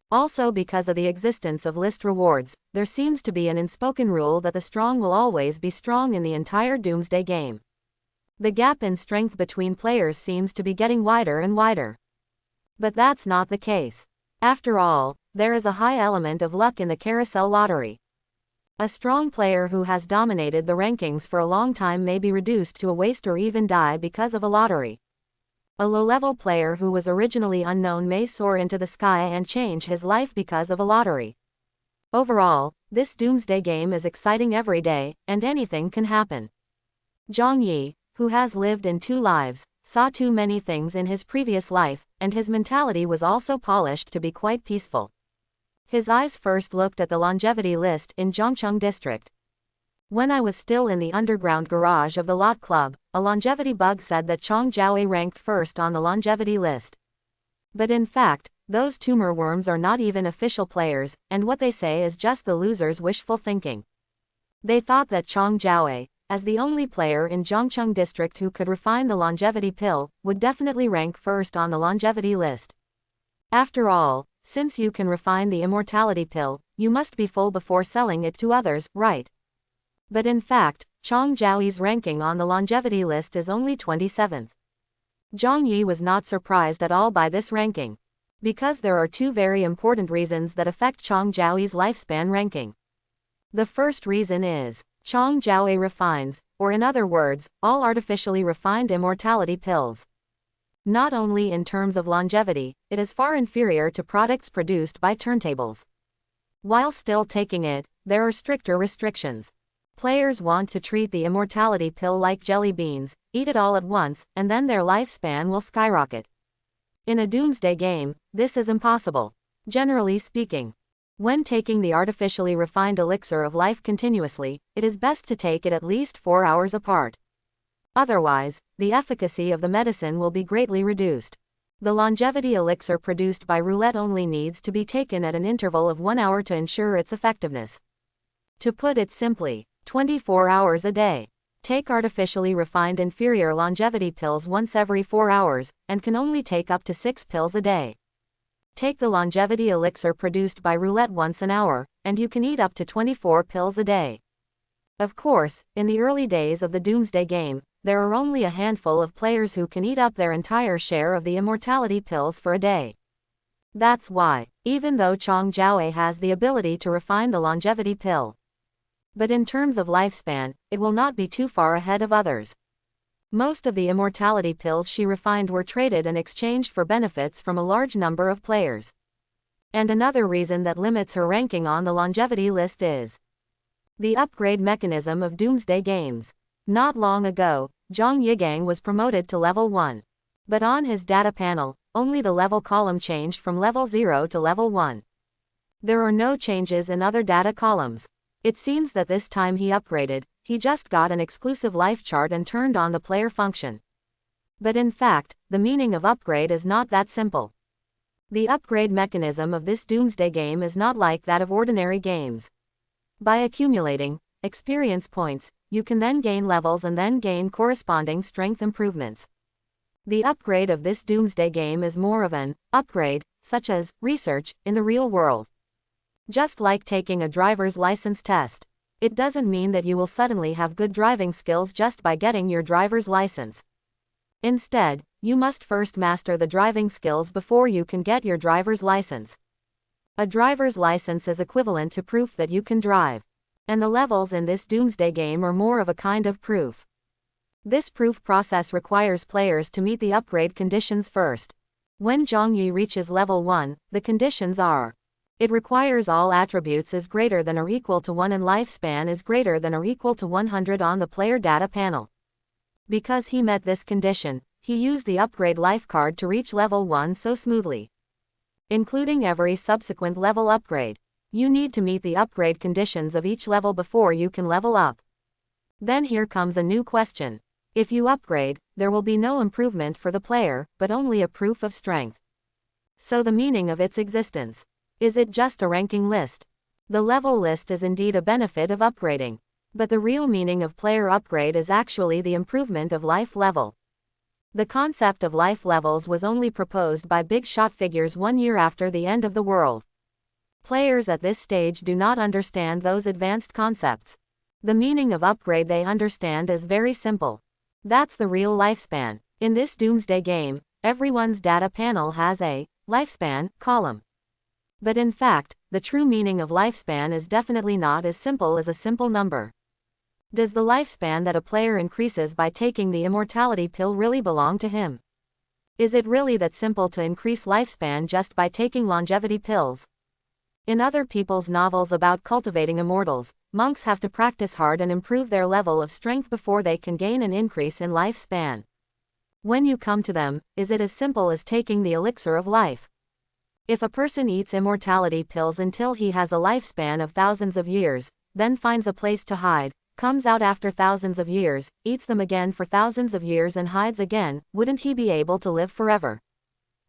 Also, because of the existence of list rewards, there seems to be an unspoken rule that the strong will always be strong in the entire Doomsday game. The gap in strength between players seems to be getting wider and wider. But that's not the case. After all, there is a high element of luck in the carousel lottery. A strong player who has dominated the rankings for a long time may be reduced to a waste or even die because of a lottery. A low-level player who was originally unknown may soar into the sky and change his life because of a lottery. Overall, this Doomsday game is exciting every day, and anything can happen. Zhang Yi, who has lived in 2 lives, saw too many things in his previous life, and his mentality was also polished to be quite peaceful. His eyes first looked at the longevity list in Zhangcheng district. When I was still in the underground garage of the Lot Club, a longevity bug said that Chong Jiaowei ranked first on the longevity list. But in fact, those tumor worms are not even official players, and what they say is just the loser's wishful thinking. They thought that Chong Jiaowei, as the only player in Zhangcheng district who could refine the longevity pill, would definitely rank first on the longevity list. After all, since you can refine the immortality pill, you must be full before selling it to others, right? But in fact, Chong Jiaowei's ranking on the longevity list is only 27th. Zhang Yi was not surprised at all by this ranking. Because there are 2 very important reasons that affect Chong Jiaowei's lifespan ranking. The first reason is, Chong Jiaowei refines, or in other words, all artificially refined immortality pills. Not only in terms of longevity, it is far inferior to products produced by turntables. While still taking it, there are stricter restrictions. Players want to treat the immortality pill like jelly beans, eat it all at once, and then their lifespan will skyrocket. In a Doomsday game, this is impossible. Generally speaking, when taking the artificially refined elixir of life continuously, it is best to take it at least 4 hours apart. Otherwise, the efficacy of the medicine will be greatly reduced. The longevity elixir produced by roulette only needs to be taken at an interval of 1 hour to ensure its effectiveness. To put it simply, 24 hours a day. Take artificially refined inferior longevity pills once every 4 hours, and can only take up to 6 pills a day. Take the longevity elixir produced by roulette once an hour, and you can eat up to 24 pills a day. Of course, in the early days of the Doomsday game, there are only a handful of players who can eat up their entire share of the immortality pills for a day. That's why, even though Chong Jiaowei has the ability to refine the longevity pill, but in terms of lifespan, it will not be too far ahead of others. Most of the immortality pills she refined were traded and exchanged for benefits from a large number of players. And another reason that limits her ranking on the longevity list is the upgrade mechanism of Doomsday games. Not long ago, Zhang Yigang was promoted to level 1. But on his data panel, only the level column changed from level 0 to level 1. There are no changes in other data columns. It seems that this time he upgraded, he just got an exclusive life chart and turned on the player function. But in fact, the meaning of upgrade is not that simple. The upgrade mechanism of this Doomsday game is not like that of ordinary games. By accumulating experience points, you can then gain levels and then gain corresponding strength improvements. The upgrade of this Doomsday game is more of an upgrade, such as research, in the real world. Just like taking a driver's license test. It doesn't mean that you will suddenly have good driving skills just by getting your driver's license. Instead, you must first master the driving skills before you can get your driver's license. A driver's license is equivalent to proof that you can drive. And the levels in this Doomsday game are more of a kind of proof. This proof process requires players to meet the upgrade conditions first. When Zhongyi reaches level 1, the conditions are: it requires all attributes is greater than or equal to 1 and lifespan is greater than or equal to 100 on the player data panel. Because he met this condition, he used the upgrade life card to reach level 1 so smoothly. Including every subsequent level upgrade. You need to meet the upgrade conditions of each level before you can level up. Then here comes a new question. If you upgrade, there will be no improvement for the player, but only a proof of strength. So the meaning of its existence. Is it just a ranking list? The level list is indeed a benefit of upgrading. But the real meaning of player upgrade is actually the improvement of life level. The concept of life levels was only proposed by big shot figures 1 year after the end of the world. Players at this stage do not understand those advanced concepts. The meaning of upgrade they understand is very simple. That's the real lifespan. In this Doomsday game, everyone's data panel has a lifespan column. But in fact, the true meaning of lifespan is definitely not as simple as a simple number. Does the lifespan that a player increases by taking the immortality pill really belong to him? Is it really that simple to increase lifespan just by taking longevity pills? In other people's novels about cultivating immortals, monks have to practice hard and improve their level of strength before they can gain an increase in lifespan. When you come to them, is it as simple as taking the elixir of life? If a person eats immortality pills until he has a lifespan of thousands of years, then finds a place to hide, comes out after thousands of years, eats them again for thousands of years and hides again, wouldn't he be able to live forever?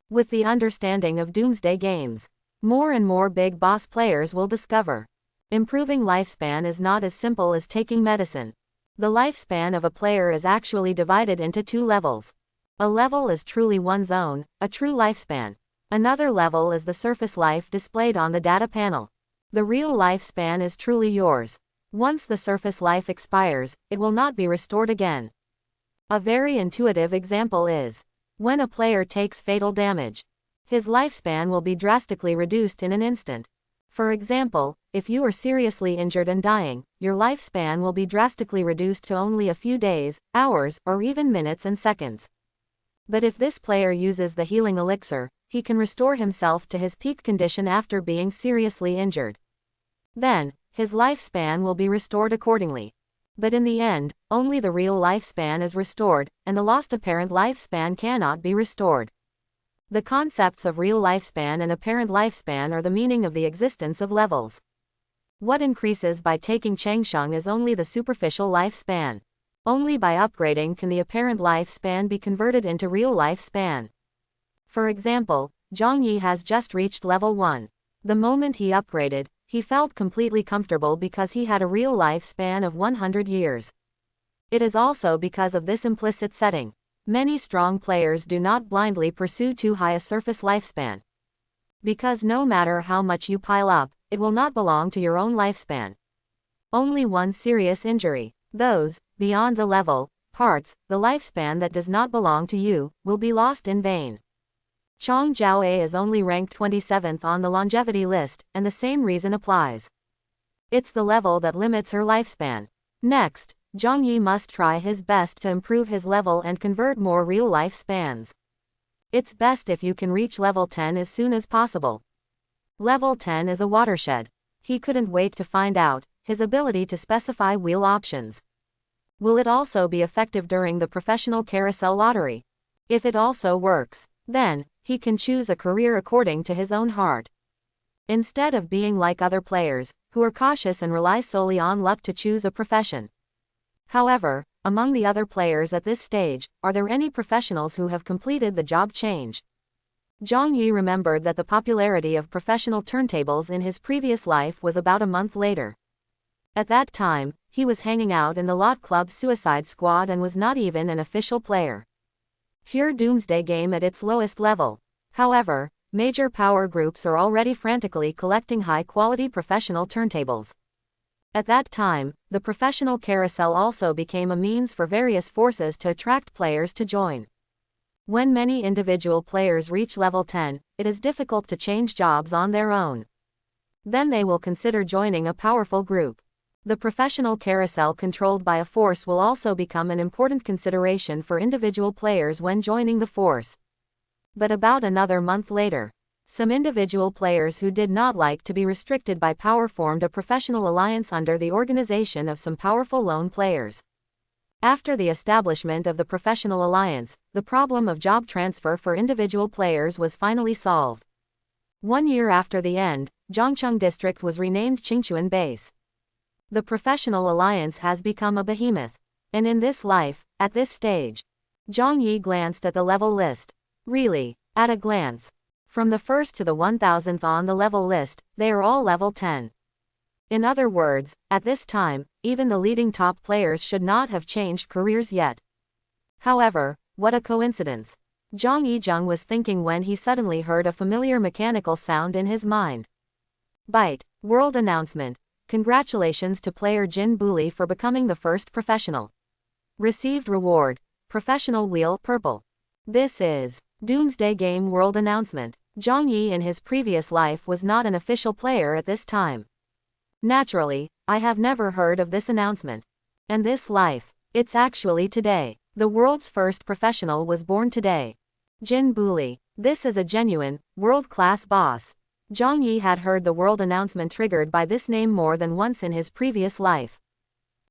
With the understanding of Doomsday games, more and more big boss players will discover improving lifespan is not as simple as taking medicine. The lifespan of a player is actually divided into 2 levels. A level is truly one's own, a true lifespan. Another level is the surface life displayed on the data panel. The real lifespan is truly yours. Once the surface life expires, it will not be restored again. A very intuitive example is when a player takes fatal damage. His lifespan will be drastically reduced in an instant. For example, if you are seriously injured and dying, your lifespan will be drastically reduced to only a few days, hours, or even minutes and seconds. But if this player uses the healing elixir, he can restore himself to his peak condition after being seriously injured. Then, his lifespan will be restored accordingly. But in the end, only the real lifespan is restored, and the lost apparent lifespan cannot be restored. The concepts of real lifespan and apparent lifespan are the meaning of the existence of levels. What increases by taking Changsheng is only the superficial lifespan. Only by upgrading can the apparent lifespan be converted into real lifespan. For example, Zhongyi has just reached level 1. The moment he upgraded, he felt completely comfortable because he had a real lifespan of 100 years. It is also because of this implicit setting. Many strong players do not blindly pursue too high a surface lifespan. Because no matter how much you pile up, it will not belong to your own lifespan. Only one serious injury, those, beyond the level, parts, the lifespan that does not belong to you, will be lost in vain. Chong Jiaoe is only ranked 27th on the longevity list, and the same reason applies. It's the level that limits her lifespan. Next, Zhongyi must try his best to improve his level and convert more real life spans. It's best if you can reach level 10 as soon as possible. Level 10 is a watershed. He couldn't wait to find out his ability to specify wheel options. Will it also be effective during the professional carousel lottery? If it also works, then he can choose a career according to his own heart. Instead of being like other players, who are cautious and rely solely on luck to choose a profession. However, among the other players at this stage, are there any professionals who have completed the job change? Zhang Yi remembered that the popularity of professional turntables in his previous life was about a month later. At that time, he was hanging out in the Lot Club Suicide Squad and was not even an official player. Pure doomsday game at its lowest level. However, major power groups are already frantically collecting high-quality professional turntables. At that time, the professional carousel also became a means for various forces to attract players to join. When many individual players reach level 10, it is difficult to change jobs on their own. Then they will consider joining a powerful group. The professional carousel controlled by a force will also become an important consideration for individual players when joining the force. But about another month later, some individual players who did not like to be restricted by power formed a professional alliance under the organization of some powerful lone players. After the establishment of the professional alliance, the problem of job transfer for individual players was finally solved. 1 year after the end, Zhangcheng District was renamed Qingchuan Base. The professional alliance has become a behemoth. And in this life, at this stage, Zhang Yi glanced at the level list. Really, at a glance. From the 1st to the 1000th on the level list, they are all level 10. In other words, at this time, even the leading top players should not have changed careers yet. However, what a coincidence. Zhang Yizheng was thinking when he suddenly heard a familiar mechanical sound in his mind. Byte. World announcement. Congratulations to player Jin Buli for becoming the first professional. Received reward. Professional wheel purple. This is Doomsday Game World announcement. Zhang Yi in his previous life was not an official player at this time. Naturally, I have never heard of this announcement. And this life, it's actually today. The world's first professional was born today. Jin Buli. This is a genuine, world-class boss. Zhang Yi had heard the world announcement triggered by this name more than once in his previous life.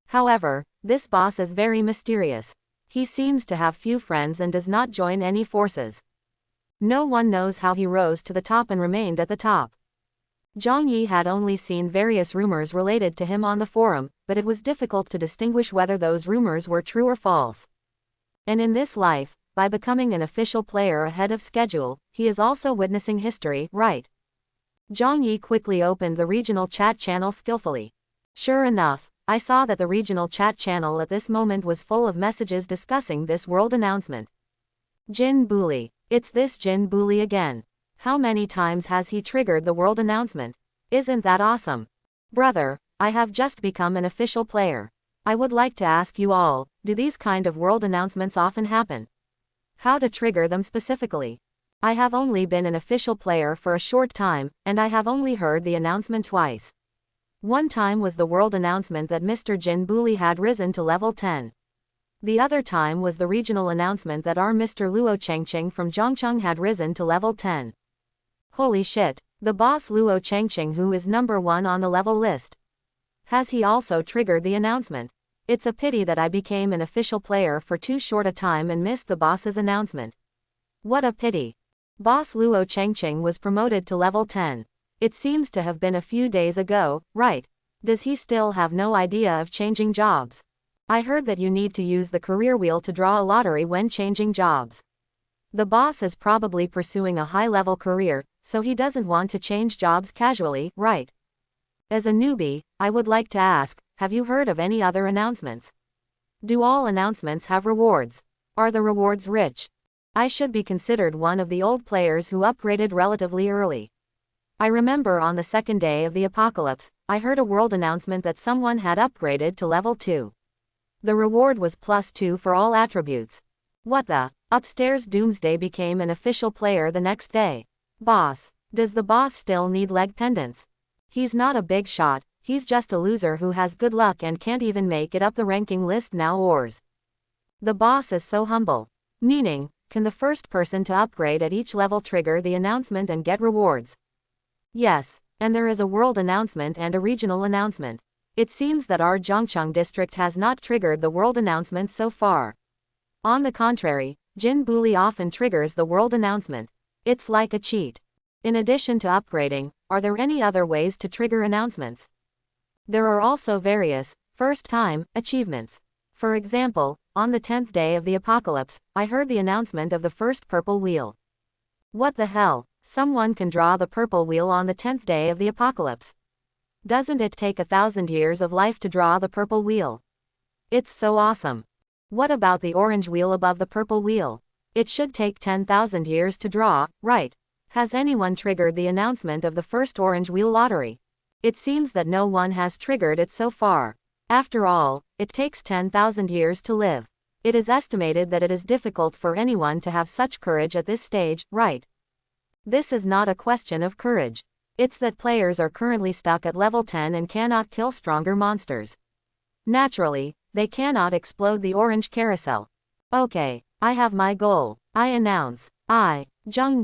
However, this boss is very mysterious. He seems to have few friends and does not join any forces. No one knows how he rose to the top and remained at the top. Zhang Yi had only seen various rumors related to him on the forum, but it was difficult to distinguish whether those rumors were true or false. And in this life, by becoming an official player ahead of schedule, he is also witnessing history, right? Zhang Yi quickly opened the regional chat channel skillfully. Sure enough, I saw that the regional chat channel at this moment was full of messages discussing this world announcement. Jin Buli. It's this Jin Buli again. How many times has he triggered the world announcement? Isn't that awesome? Brother, I have just become an official player. I would like to ask you all, do these kind of world announcements often happen? How to trigger them specifically? I have only been an official player for a short time, and I have only heard the announcement twice. One time was the world announcement that Mr. Jin Buli had risen to level 10. The other time was the regional announcement that our Mr. Luo Chengqing from Zhangcheng had risen to level 10. Holy shit, the boss Luo Chengqing who is number 1 on the level list. Has he also triggered the announcement? It's a pity that I became an official player for too short a time and missed the boss's announcement. What a pity. Boss Luo Chengqing was promoted to level 10. It seems to have been a few days ago, right? Does he still have no idea of changing jobs? I heard that you need to use the career wheel to draw a lottery when changing jobs. The boss is probably pursuing a high-level career, so he doesn't want to change jobs casually, right? As a newbie, I would like to ask, have you heard of any other announcements? Do all announcements have rewards? Are the rewards rich? I should be considered one of the old players who upgraded relatively early. I remember on the second day of the apocalypse, I heard a world announcement that someone had upgraded to level 2. The reward was +2 for all attributes. What the? Upstairs Doomsday became an official player the next day. Boss. Does the boss still need leg pendants? He's not a big shot, he's just a loser who has good luck and can't even make it up the ranking list now ors. The boss is so humble. Meaning, can the first person to upgrade at each level trigger the announcement and get rewards? Yes, and there is a world announcement and a regional announcement. It seems that our Zhangcheng district has not triggered the world announcement so far. On the contrary, Jin Buli often triggers the world announcement. It's like a cheat. In addition to upgrading, are there any other ways to trigger announcements? There are also various, first-time, achievements. For example, on the 10th day of the apocalypse, I heard the announcement of the first purple wheel. What the hell? Someone can draw the purple wheel on the 10th day of the apocalypse. Doesn't it take 1,000 years of life to draw the purple wheel? It's so awesome. What about the orange wheel above the purple wheel? It should take 10,000 years to draw, right? Has anyone triggered the announcement of the first orange wheel lottery? It seems that no one has triggered it so far. After all, it takes 10,000 years to live. It is estimated that it is difficult for anyone to have such courage at this stage, right? This is not a question of courage. It's that players are currently stuck at level 10 and cannot kill stronger monsters. Naturally, they cannot explode the orange carousel. Okay, I have my goal. I announce. Zheng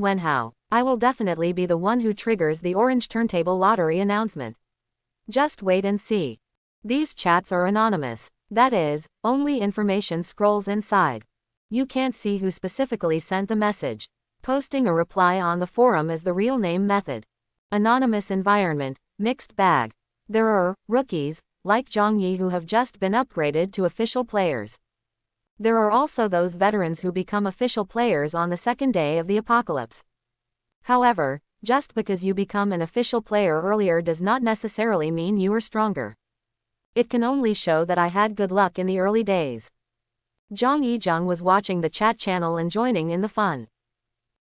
Wenhao. I will definitely be the one who triggers the orange turntable lottery announcement. Just wait and see. These chats are anonymous. That is, only information scrolls inside. You can't see who specifically sent the message. Posting a reply on the forum is the real name method. Anonymous environment, mixed bag. There are rookies, like Zhang Yi, who have just been upgraded to official players. There are also those veterans who become official players on the second day of the apocalypse. However, just because you become an official player earlier does not necessarily mean you are stronger. It can only show that I had good luck in the early days. Zhang Yizheng was watching the chat channel and joining in the fun.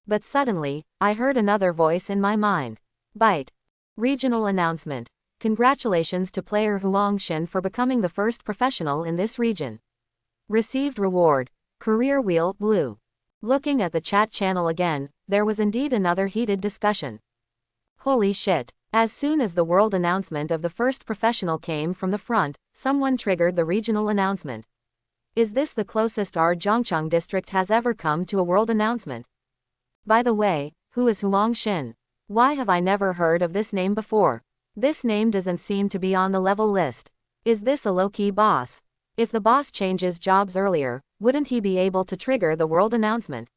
But suddenly, I heard another voice in my mind. Byte. Regional announcement. Congratulations to player Huang Xin for becoming the first professional in this region. Received reward. Career wheel, blue. Looking at the chat channel again, there was indeed another heated discussion. Holy shit. As soon as the world announcement of the first professional came from the front, someone triggered the regional announcement. Is this the closest our Zhongcheng district has ever come to a world announcement? By the way, who is Huang Xin? Why have I never heard of this name before? This name doesn't seem to be on the level list. Is this a low-key boss? If the boss changes jobs earlier, wouldn't he be able to trigger the world announcement?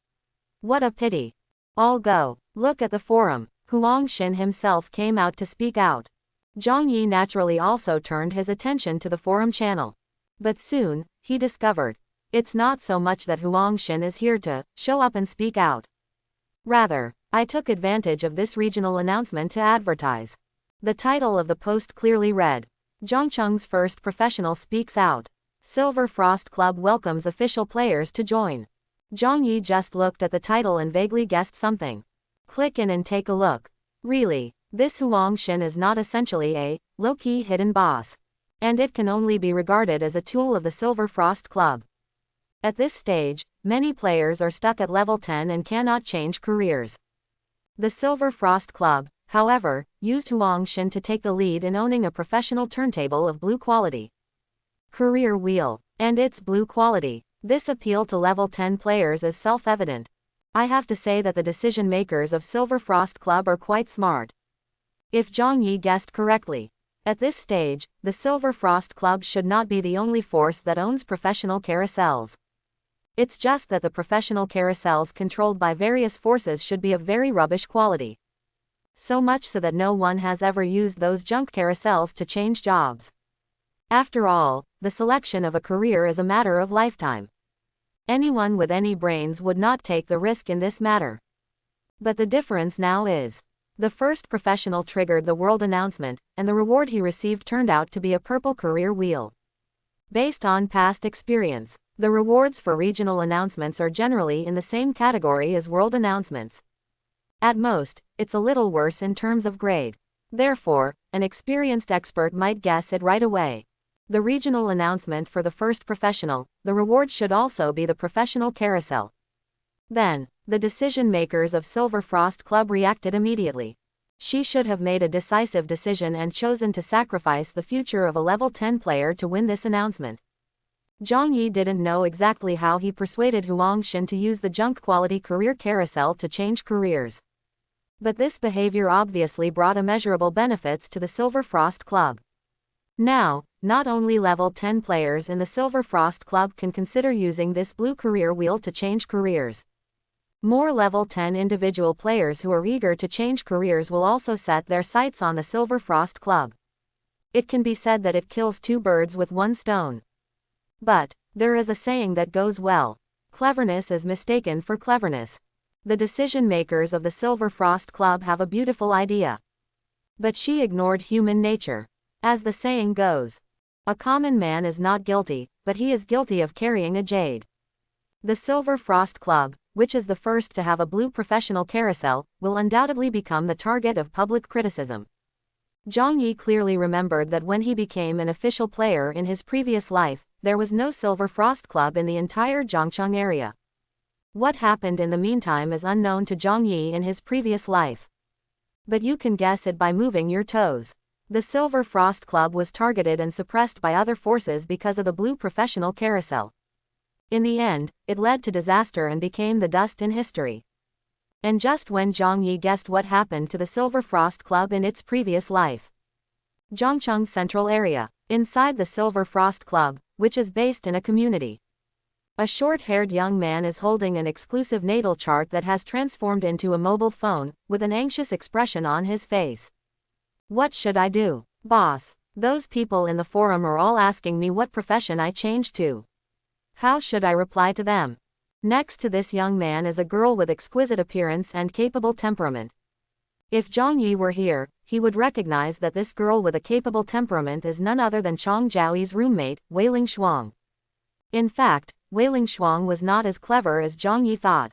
What a pity. All go. Look at the forum. Huang Xin himself came out to speak out. Zhang Yi naturally also turned his attention to the forum channel. But soon, he discovered. It's not so much that Huang Xin is here to show up and speak out. Rather, I took advantage of this regional announcement to advertise. The title of the post clearly read, Zhongcheng's first professional speaks out. Silver Frost Club welcomes official players to join. Zhang Yi just looked at the title and vaguely guessed something. Click in and take a look. Really, this Huang Xin is not essentially a low-key hidden boss. And it can only be regarded as a tool of the Silver Frost Club. At this stage, many players are stuck at level 10 and cannot change careers. The Silver Frost Club, however, used Huang Xin to take the lead in owning a professional turntable of blue quality. Career wheel. And its blue quality. This appeal to level 10 players is self-evident. I have to say that the decision makers of Silver Frost Club are quite smart. If Zhang Yi guessed correctly, at this stage, the Silver Frost Club should not be the only force that owns professional carousels. It's just that the professional carousels controlled by various forces should be of very rubbish quality. So much so that no one has ever used those junk carousels to change jobs. After all, the selection of a career is a matter of lifetime. Anyone with any brains would not take the risk in this matter. But the difference now is, the first professional triggered the world announcement, and the reward he received turned out to be a purple career wheel. Based on past experience, the rewards for regional announcements are generally in the same category as world announcements. At most, it's a little worse in terms of grade. Therefore, an experienced expert might guess it right away. The regional announcement for the first professional, the reward should also be the professional carousel. Then, the decision makers of Silver Frost Club reacted immediately. She should have made a decisive decision and chosen to sacrifice the future of a level 10 player to win this announcement. Zhang Yi didn't know exactly how he persuaded Huang Xin to use the junk quality career carousel to change careers. But this behavior obviously brought immeasurable benefits to the Silver Frost Club. Now, not only level 10 players in the Silver Frost Club can consider using this blue career wheel to change careers. More level 10 individual players who are eager to change careers will also set their sights on the Silver Frost Club. It can be said that it kills two birds with one stone. But, there is a saying that goes well. Cleverness is mistaken for cleverness. The decision makers of the Silver Frost Club have a beautiful idea. But she ignored human nature. As the saying goes, a common man is not guilty, but he is guilty of carrying a jade. The Silver Frost Club, which is the first to have a blue professional carousel, will undoubtedly become the target of public criticism. Zhang Yi clearly remembered that when he became an official player in his previous life, there was no Silver Frost Club in the entire Zhangcheng area. What happened in the meantime is unknown to Zhang Yi in his previous life. But you can guess it by moving your toes. The Silver Frost Club was targeted and suppressed by other forces because of the blue professional carousel. In the end, it led to disaster and became the dust in history. And just when Zhang Yi guessed what happened to the Silver Frost Club in its previous life. Zhangcheng Central Area, inside the Silver Frost Club, which is based in a community. A short-haired young man is holding an exclusive natal chart that has transformed into a mobile phone, with an anxious expression on his face. What should I do, boss? Those people in the forum are all asking me what profession I changed to. How should I reply to them? Next to this young man is a girl with exquisite appearance and capable temperament. If Zhang Yi were here, he would recognize that this girl with a capable temperament is none other than Chang Zhaoyi's roommate, Weiling Shuang. In fact, Weiling Shuang was not as clever as Zhang Yi thought.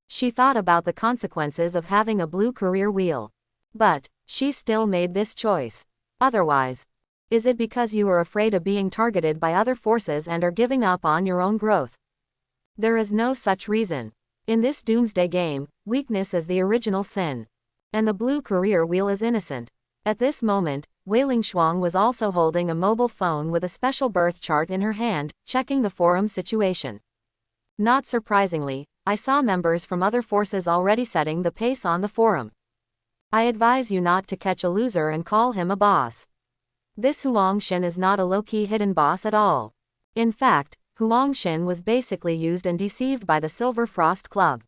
She thought about the consequences of having a blue career wheel. But she still made this choice. Otherwise, is it because you are afraid of being targeted by other forces and are giving up on your own growth? There is no such reason. In this doomsday game, weakness is the original sin. And the blue career wheel is innocent. At this moment, Weiling Shuang was also holding a mobile phone with a special birth chart in her hand, checking the forum situation. Not surprisingly, I saw members from other forces already setting the pace on the forum. I advise you not to catch a loser and call him a boss. This Huang Xin is not a low-key hidden boss at all. In fact, Huang Xin was basically used and deceived by the Silver Frost Club.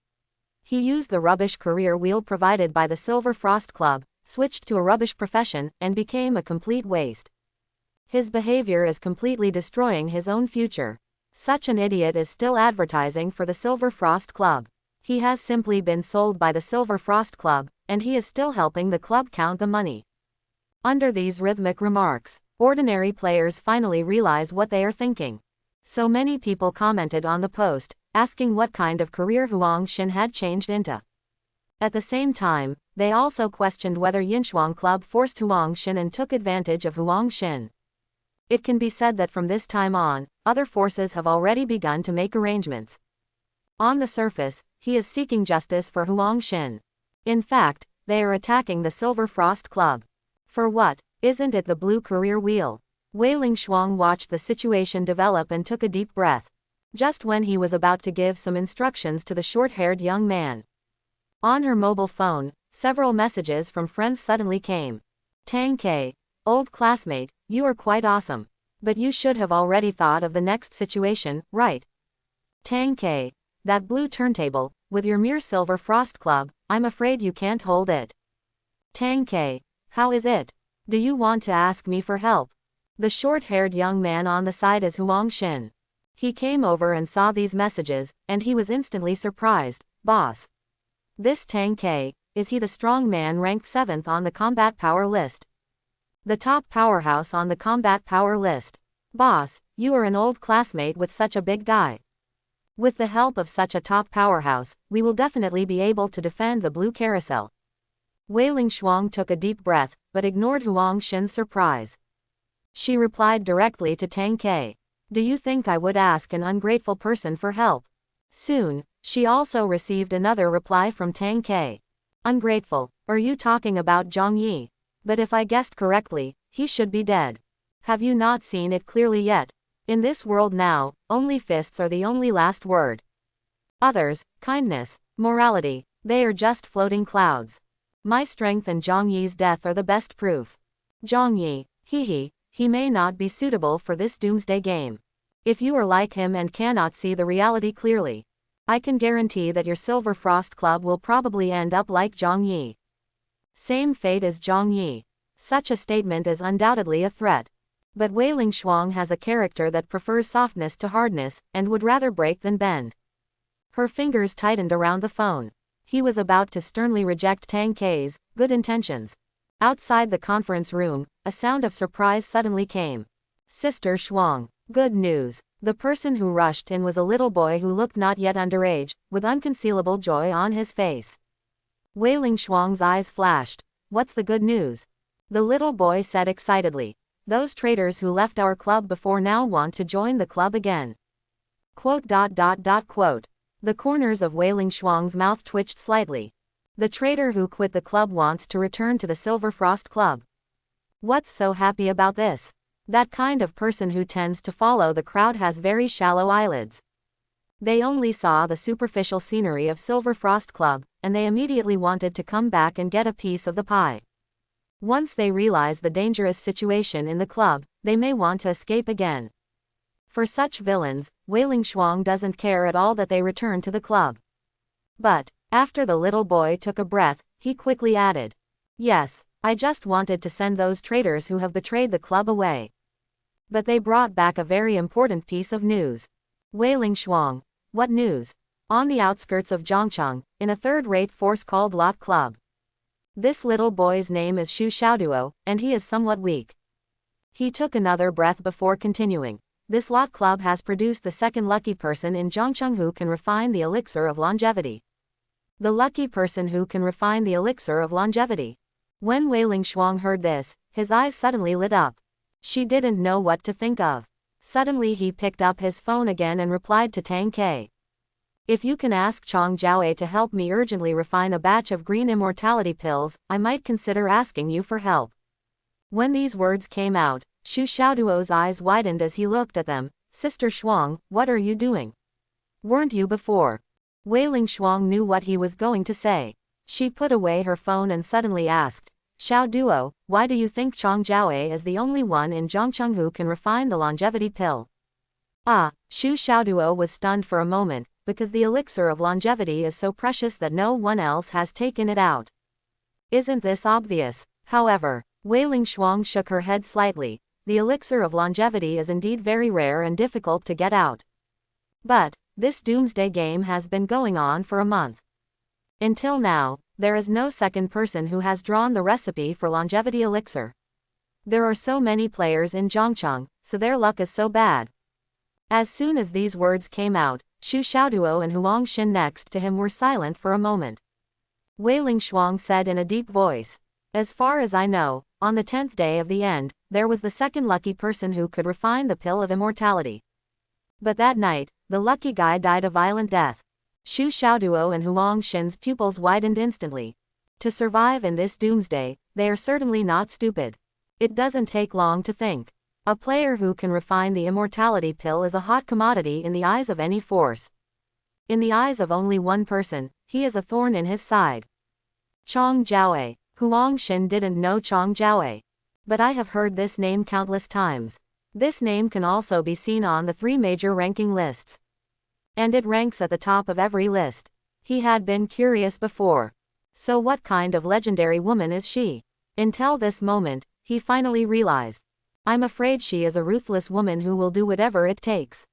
He used the rubbish career wheel provided by the Silver Frost Club, switched to a rubbish profession, and became a complete waste. His behavior is completely destroying his own future. Such an idiot is still advertising for the Silver Frost Club. He has simply been sold by the Silver Frost Club, and he is still helping the club count the money. Under these rhythmic remarks, ordinary players finally realize what they are thinking. So many people commented on the post, asking what kind of career Huang Xin had changed into. At the same time, they also questioned whether Yinshuang Club forced Huang Xin and took advantage of Huang Xin. It can be said that from this time on, other forces have already begun to make arrangements. On the surface, he is seeking justice for Huang Xin. In fact, they are attacking the Silver Frost Club. For what? Isn't it the blue career wheel? Weiling Shuang watched the situation develop and took a deep breath. Just when he was about to give some instructions to the short-haired young man. On her mobile phone, several messages from friends suddenly came. Tang K, old classmate, you are quite awesome. But you should have already thought of the next situation, right? Tang K, that blue turntable, with your mere Silver Frost Club, I'm afraid you can't hold it. Tang K, how is it? Do you want to ask me for help? The short-haired young man on the side is Huang Xin. He came over and saw these messages, and he was instantly surprised. Boss. This Tang K, is he the strong man ranked 7th on the combat power list? The top powerhouse on the combat power list. Boss, you are an old classmate with such a big guy. With the help of such a top powerhouse, we will definitely be able to defend the blue carousel. Weiling Shuang took a deep breath, but ignored Huang Xin's surprise. She replied directly to Tang K. Do you think I would ask an ungrateful person for help? Soon, she also received another reply from Tang K. Ungrateful, are you talking about Zhang Yi? But if I guessed correctly, he should be dead. Have you not seen it clearly yet? In this world now, only fists are the only last word. Others, kindness, morality, they are just floating clouds. My strength and Zhang Yi's death are the best proof. Zhang Yi, he may not be suitable for this doomsday game. If you are like him and cannot see the reality clearly, I can guarantee that your Silver Frost Club will probably end up like Zhang Yi. Same fate as Zhang Yi. Such a statement is undoubtedly a threat. But Weiling Shuang has a character that prefers softness to hardness, and would rather break than bend. Her fingers tightened around the phone. He was about to sternly reject Tang Kei's good intentions. Outside the conference room, a sound of surprise suddenly came. Sister Shuang. Good news. The person who rushed in was a little boy who looked not yet underage, with unconcealable joy on his face. Wailing Shuang's eyes flashed. Quote the good news? The little boy said excitedly. Those traitors who left our club before now want to join the club again. Quote. The corners of Wailing Shuang's mouth twitched slightly. The traitor who quit the club wants to return to the Silver Frost Club. What's so happy about this? That kind of person who tends to follow the crowd has very shallow eyelids. They only saw the superficial scenery of Silver Frost Club, and they immediately wanted to come back and get a piece of the pie. Once they realize the dangerous situation in the club, they may want to escape again. For such villains, Wailing Shuang doesn't care at all that they return to the club. But, after the little boy took a breath, he quickly added, yes, I just wanted to send those traitors who have betrayed the club away. But they brought back a very important piece of news. Wailing Shuang. What news? On the outskirts of Zhongcheng, in a third-rate force called Lot Club. This little boy's name is Xu Xiaoduo, and he is somewhat weak. He took another breath before continuing. This Lot Club has produced the second lucky person in Zhongcheng who can refine the elixir of longevity. The lucky person who can refine the elixir of longevity. When Wailing Shuang heard this, his eyes suddenly lit up. She didn't know what to think of. Suddenly he picked up his phone again and replied to Tang Kei. If you can ask Chang Jiaowei to help me urgently refine a batch of green immortality pills, I might consider asking you for help. When these words came out, Xu Xiaoduo's eyes widened as he looked at them. Sister Shuang, what are you doing? Weren't you before? Wailing Shuang knew what he was going to say. She put away her phone and suddenly asked, Xiaoduo, why do you think Chang Jiaowei is the only one in Zhongcheng who can refine the longevity pill? Xu Xiaoduo was stunned for a moment, because the elixir of longevity is so precious that no one else has taken it out. Isn't this obvious? However, Wailing Shuang shook her head slightly. The elixir of longevity is indeed very rare and difficult to get out. But, this doomsday game has been going on for a month. Until now, there is no second person who has drawn the recipe for longevity elixir. There are so many players in Zhongcheng, so their luck is so bad. As soon as these words came out, Xu Xiaoduo and Huang Xin next to him were silent for a moment. Wailing Shuang said in a deep voice, as far as I know, on the 10th day of the end, there was the second lucky person who could refine the pill of immortality. But that night, the lucky guy died a violent death. Xu Xiaoduo and Huang Xin's pupils widened instantly. To survive in this doomsday, they are certainly not stupid. It doesn't take long to think. A player who can refine the immortality pill is a hot commodity in the eyes of any force. In the eyes of only one person, he is a thorn in his side. Chang Jiaowei. Huang Xin didn't know Chang Jiaowei. But I have heard this name countless times. This name can also be seen on the 3 major ranking lists. And it ranks at the top of every list. He had been curious before. So what kind of legendary woman is she? Until this moment, he finally realized. I'm afraid she is a ruthless woman who will do whatever it takes.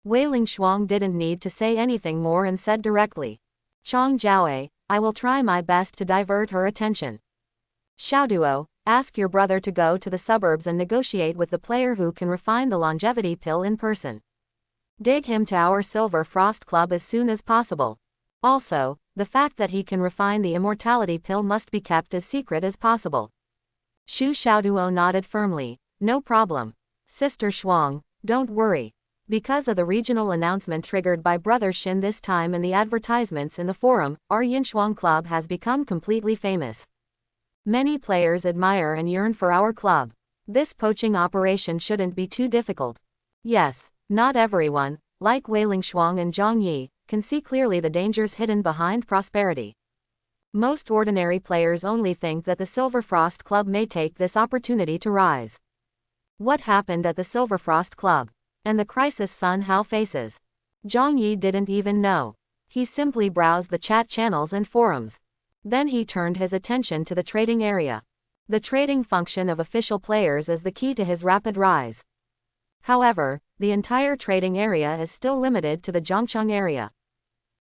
Wailing Shuang didn't need to say anything more and said directly. Chang Jiaowei, I will try my best to divert her attention. Xiaoduo, ask your brother to go to the suburbs and negotiate with the player who can refine the longevity pill in person. Dig him to our Silver Frost Club as soon as possible. Also, the fact that he can refine the immortality pill must be kept as secret as possible. Xu Xiaoduo nodded firmly. No problem. Sister Shuang, don't worry. Because of the regional announcement triggered by Brother Xin this time and the advertisements in the forum, our Yinshuang Club has become completely famous. Many players admire and yearn for our club. This poaching operation shouldn't be too difficult. Yes, not everyone, like Wailing Shuang and Zhang Yi, can see clearly the dangers hidden behind prosperity. Most ordinary players only think that the Silver Frost Club may take this opportunity to rise. What happened at the Silver Frost Club? And the crisis Sun Hao faces. Zhang Yi didn't even know. He simply browsed the chat channels and forums. Then he turned his attention to the trading area. The trading function of official players is the key to his rapid rise. However, the entire trading area is still limited to the Zhongcheng area.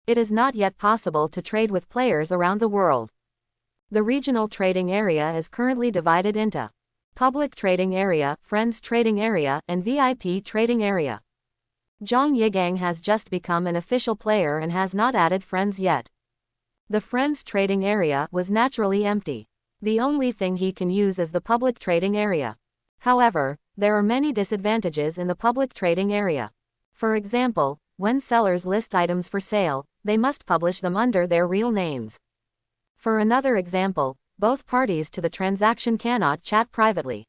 It is not yet possible to trade with players around the world. The regional trading area is currently divided into public trading area, friends trading area, and VIP trading area. Zhang Yigang has just become an official player and has not added friends yet. The friends trading area was naturally empty. The only thing he can use is the public trading area. However, there are many disadvantages in the public trading area. For example, when sellers list items for sale, they must publish them under their real names. For another example, both parties to the transaction cannot chat privately.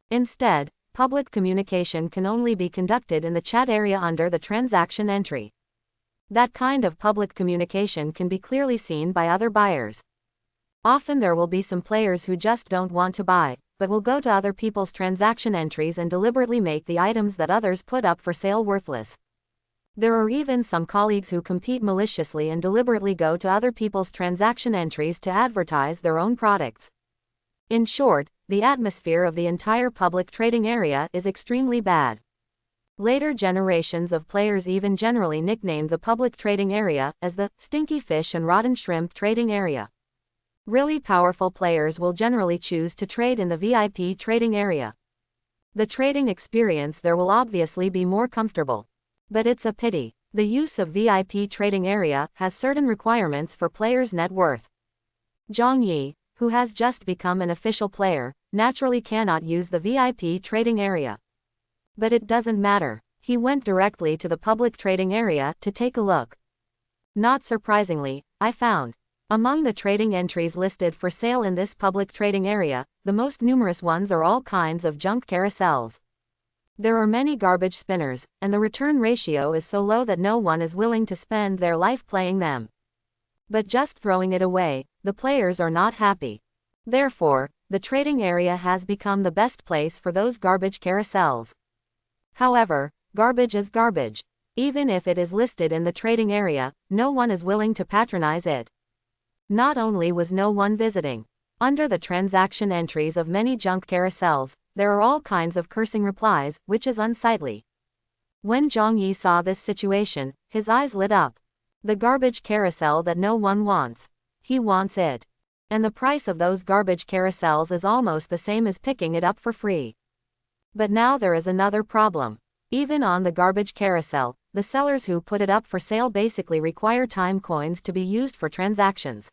Instead, public communication can only be conducted in the chat area under the transaction entry. That kind of public communication can be clearly seen by other buyers. Often there will be some players who just don't want to buy, but will go to other people's transaction entries and deliberately make the items that others put up for sale worthless. There are even some colleagues who compete maliciously and deliberately go to other people's transaction entries to advertise their own products. In short, the atmosphere of the entire public trading area is extremely bad. Later generations of players even generally nicknamed the public trading area as the stinky fish and rotten shrimp trading area. Really powerful players will generally choose to trade in the VIP trading area. The trading experience there will obviously be more comfortable. But it's a pity. The use of VIP trading area has certain requirements for players' net worth. Zhang Yi, who has just become an official player, naturally cannot use the VIP trading area. But it doesn't matter. He went directly to the public trading area to take a look. Not surprisingly, I found, among the trading entries listed for sale in this public trading area, the most numerous ones are all kinds of junk carousels. There are many garbage spinners, and the return ratio is so low that no one is willing to spend their life playing them. But just throwing it away, the players are not happy. Therefore, the trading area has become the best place for those garbage carousels. However, garbage is garbage. Even if it is listed in the trading area, no one is willing to patronize it. Not only was no one visiting. Under the transaction entries of many junk carousels, there are all kinds of cursing replies, which is unsightly. When Zhang Yi saw this situation, his eyes lit up. The garbage carousel that no one wants. He wants it. And the price of those garbage carousels is almost the same as picking it up for free. But now there is another problem. Even on the garbage carousel, the sellers who put it up for sale basically require time coins to be used for transactions.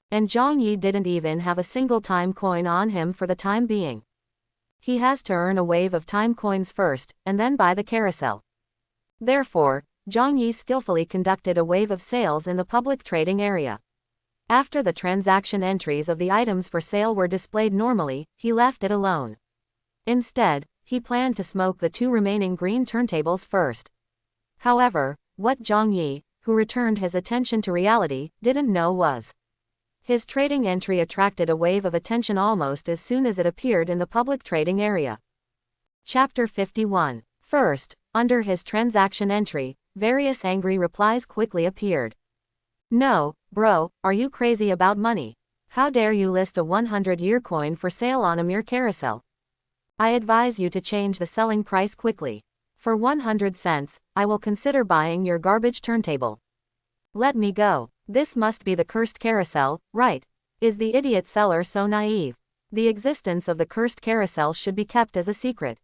And Zhang Yi didn't even have a single time coin on him for the time being. He has to earn a wave of time coins first, and then buy the carousel. Therefore, Zhang Yi skillfully conducted a wave of sales in the public trading area. After the transaction entries of the items for sale were displayed normally, he left it alone. Instead, he planned to smoke the two remaining green turntables first. However, what Zhang Yi, who returned his attention to reality, didn't know was his trading entry attracted a wave of attention almost as soon as it appeared in the public trading area. Chapter 51. First, under his transaction entry, various angry replies quickly appeared. No, bro, are you crazy about money? How dare you list a 100-year coin for sale on a mere carousel? I advise you to change the selling price quickly. For 100 cents, I will consider buying your garbage turntable. Let me go. This must be the cursed carousel, right? Is the idiot seller so naive? The existence of the cursed carousel should be kept as a secret.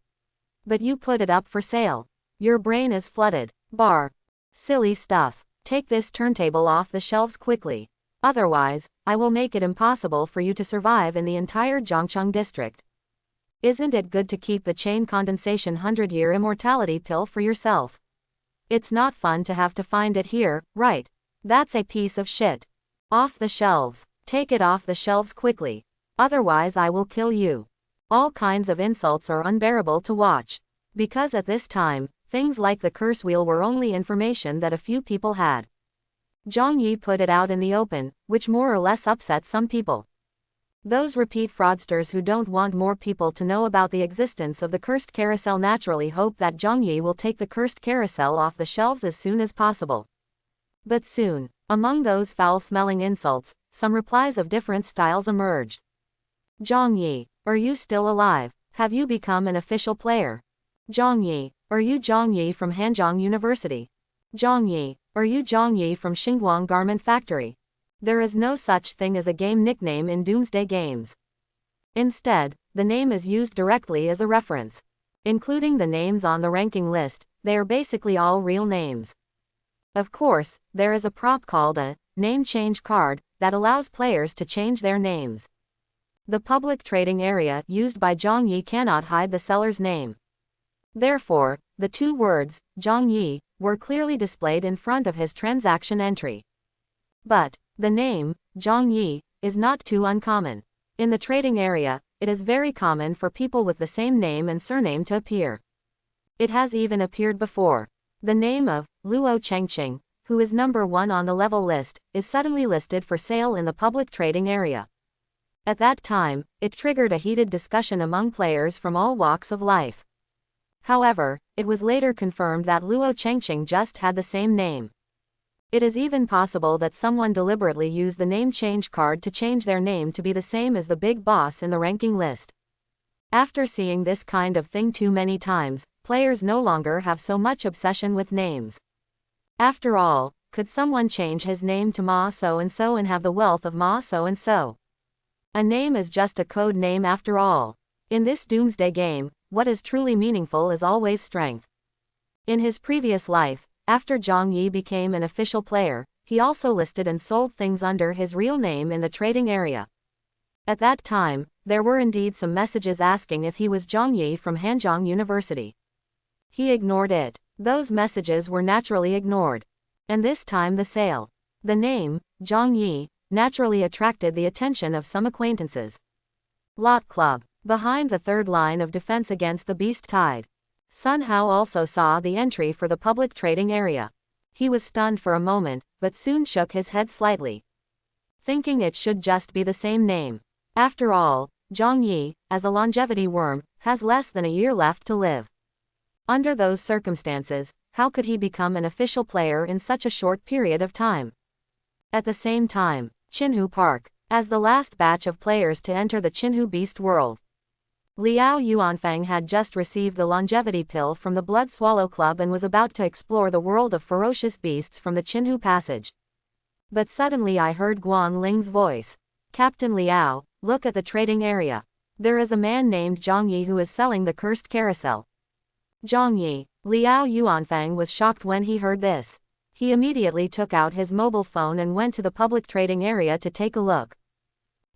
But you put it up for sale. Your brain is flooded. Bar. Silly stuff. Take this turntable off the shelves quickly. Otherwise, I will make it impossible for you to survive in the entire Zhangcheng district. Isn't it good to keep the chain condensation 100-year immortality pill for yourself? It's not fun to have to find it here, right? That's a piece of shit. Off the shelves. Take it off the shelves quickly. Otherwise I will kill you. All kinds of insults are unbearable to watch. Because at this time, things like the curse wheel were only information that a few people had. Zhang Yi put it out in the open, which more or less upset some people. Those repeat fraudsters who don't want more people to know about the existence of the cursed carousel naturally hope that Zhang Yi will take the cursed carousel off the shelves as soon as possible. But soon, among those foul-smelling insults, some replies of different styles emerged. Zhang Yi, are you still alive? Have you become an official player? Zhang Yi, are you Zhang Yi from Hanzhong University? Zhang Yi, Are you Zhang Yi from Xinguang Garment Factory? There is no such thing as a game nickname in Doomsday Games. Instead, the name is used directly as a reference. Including the names on the ranking list, they are basically all real names. Of course, there is a prop called a name change card that allows players to change their names. The public trading area used by Zhang Yi cannot hide the seller's name. Therefore, the two words, Zhang Yi, were clearly displayed in front of his transaction entry. But the name, Zhang Yi, is not too uncommon. In the trading area, it is very common for people with the same name and surname to appear. It has even appeared before. The name of Luo Chengqing, who is number 1 on the level list, is suddenly listed for sale in the public trading area. At that time, it triggered a heated discussion among players from all walks of life. However, it was later confirmed that Luo Chengqing just had the same name. It is even possible that someone deliberately used the name change card to change their name to be the same as the big boss in the ranking list. After seeing this kind of thing too many times, players no longer have so much obsession with names. After all, could someone change his name to Ma so-and-so and have the wealth of Ma so-and-so? A name is just a code name after all. In this Doomsday game, what is truly meaningful is always strength. In his previous life, after Zhang Yi became an official player, he also listed and sold things under his real name in the trading area. At that time, there were indeed some messages asking if he was Zhang Yi from Hanjiang University. He ignored it. Those messages were naturally ignored. And this time the sale. The name, Zhang Yi, naturally attracted the attention of some acquaintances. Lot Club. Behind the third line of defense against the beast tide. Sun Hao also saw the entry for the public trading area. He was stunned for a moment, but soon shook his head slightly, thinking it should just be the same name. After all, Zhang Yi, as a longevity worm, has less than a year left to live. Under those circumstances, how could he become an official player in such a short period of time? At the same time, Qinhu Park, as the last batch of players to enter the Qinhu Beast world, Liao Yuanfang had just received the longevity pill from the Blood Swallow Club and was about to explore the world of ferocious beasts from the Qinhu Passage. But suddenly I heard Guan Ling's voice. Captain Liao, look at the trading area. There is a man named Zhang Yi who is selling the cursed carousel. Zhang Yi. Liao Yuanfang was shocked when he heard this. He immediately took out his mobile phone and went to the public trading area to take a look.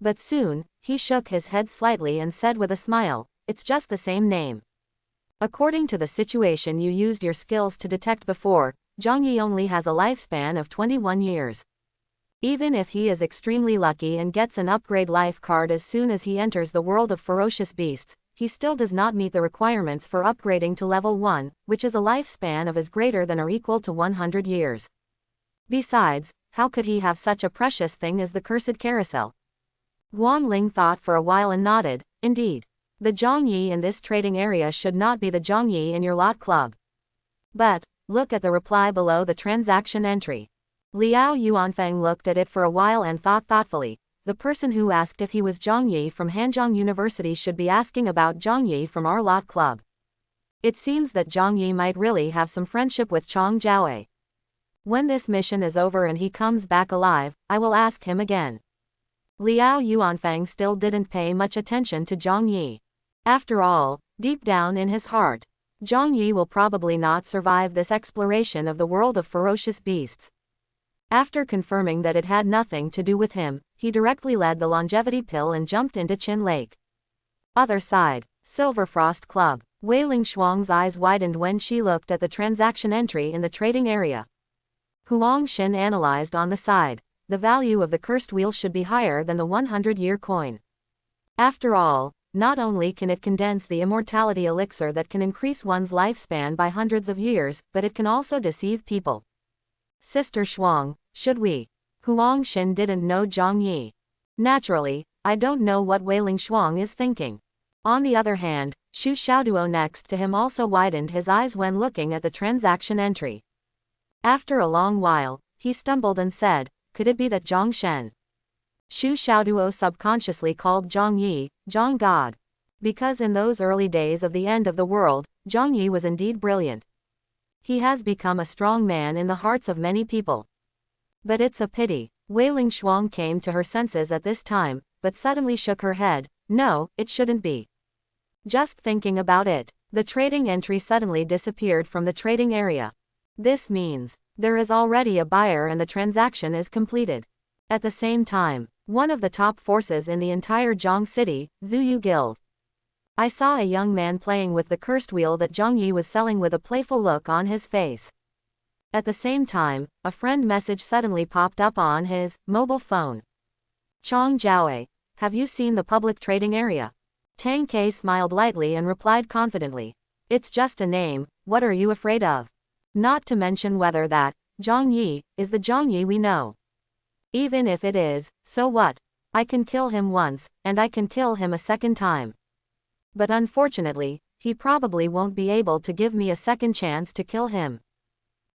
But soon, he shook his head slightly and said with a smile, it's just the same name. According to the situation you used your skills to detect before, Zhang Yi only has a lifespan of 21 years. Even if he is extremely lucky and gets an upgrade life card as soon as he enters the world of ferocious beasts, he still does not meet the requirements for upgrading to level 1, which is a lifespan of as greater than or equal to 100 years. Besides, how could he have such a precious thing as the cursed carousel? Guan Ling thought for a while and nodded. Indeed. The Zhang Yi in this trading area should not be the Zhang Yi in your lot club. But, look at the reply below the transaction entry. Liao Yuanfang looked at it for a while and thought thoughtfully. The person who asked if he was Zhang Yi from Hanjiang University should be asking about Zhang Yi from our lot club. It seems that Zhang Yi might really have some friendship with Chong Jiaowei. When this mission is over and he comes back alive, I will ask him again. Liao Yuanfang still didn't pay much attention to Zhang Yi. After all, deep down in his heart, Zhang Yi will probably not survive this exploration of the world of ferocious beasts. After confirming that it had nothing to do with him, he directly led the longevity pill and jumped into Qin Lake. Other side, Silverfrost Club. Wailing Shuang's eyes widened when she looked at the transaction entry in the trading area. Huang Xin analyzed on the side. The value of the cursed wheel should be higher than the 100-year coin. After all, not only can it condense the immortality elixir that can increase one's lifespan by hundreds of years, but it can also deceive people. Sister Shuang, should we? Huang Xin didn't know Zhang Yi. Naturally, I don't know what Wailing Shuang is thinking. On the other hand, Xu Xiaoduo next to him also widened his eyes when looking at the transaction entry. After a long while, he stumbled and said, could it be that Zhang Shen? Xu Xiaoduo subconsciously called Zhang Yi, Zhang God. Because in those early days of the end of the world, Zhang Yi was indeed brilliant. He has become a strong man in the hearts of many people. But it's a pity. Wei Ling Shuang came to her senses at this time, but suddenly shook her head. No, it shouldn't be. Just thinking about it, the trading entry suddenly disappeared from the trading area. This means there is already a buyer and the transaction is completed. At the same time, one of the top forces in the entire Zhang city, Zuyu Guild. I saw a young man playing with the cursed wheel that Zhang Yi was selling with a playful look on his face. At the same time, a friend message suddenly popped up on his mobile phone. Chong Jiaowei, have you seen the public trading area? Tang Ke smiled lightly and replied confidently. It's just a name, what are you afraid of? Not to mention whether that Zhang Yi is the Zhang Yi we know. Even if it is, so what? I can kill him once, and I can kill him a second time. But unfortunately, he probably won't be able to give me a second chance to kill him.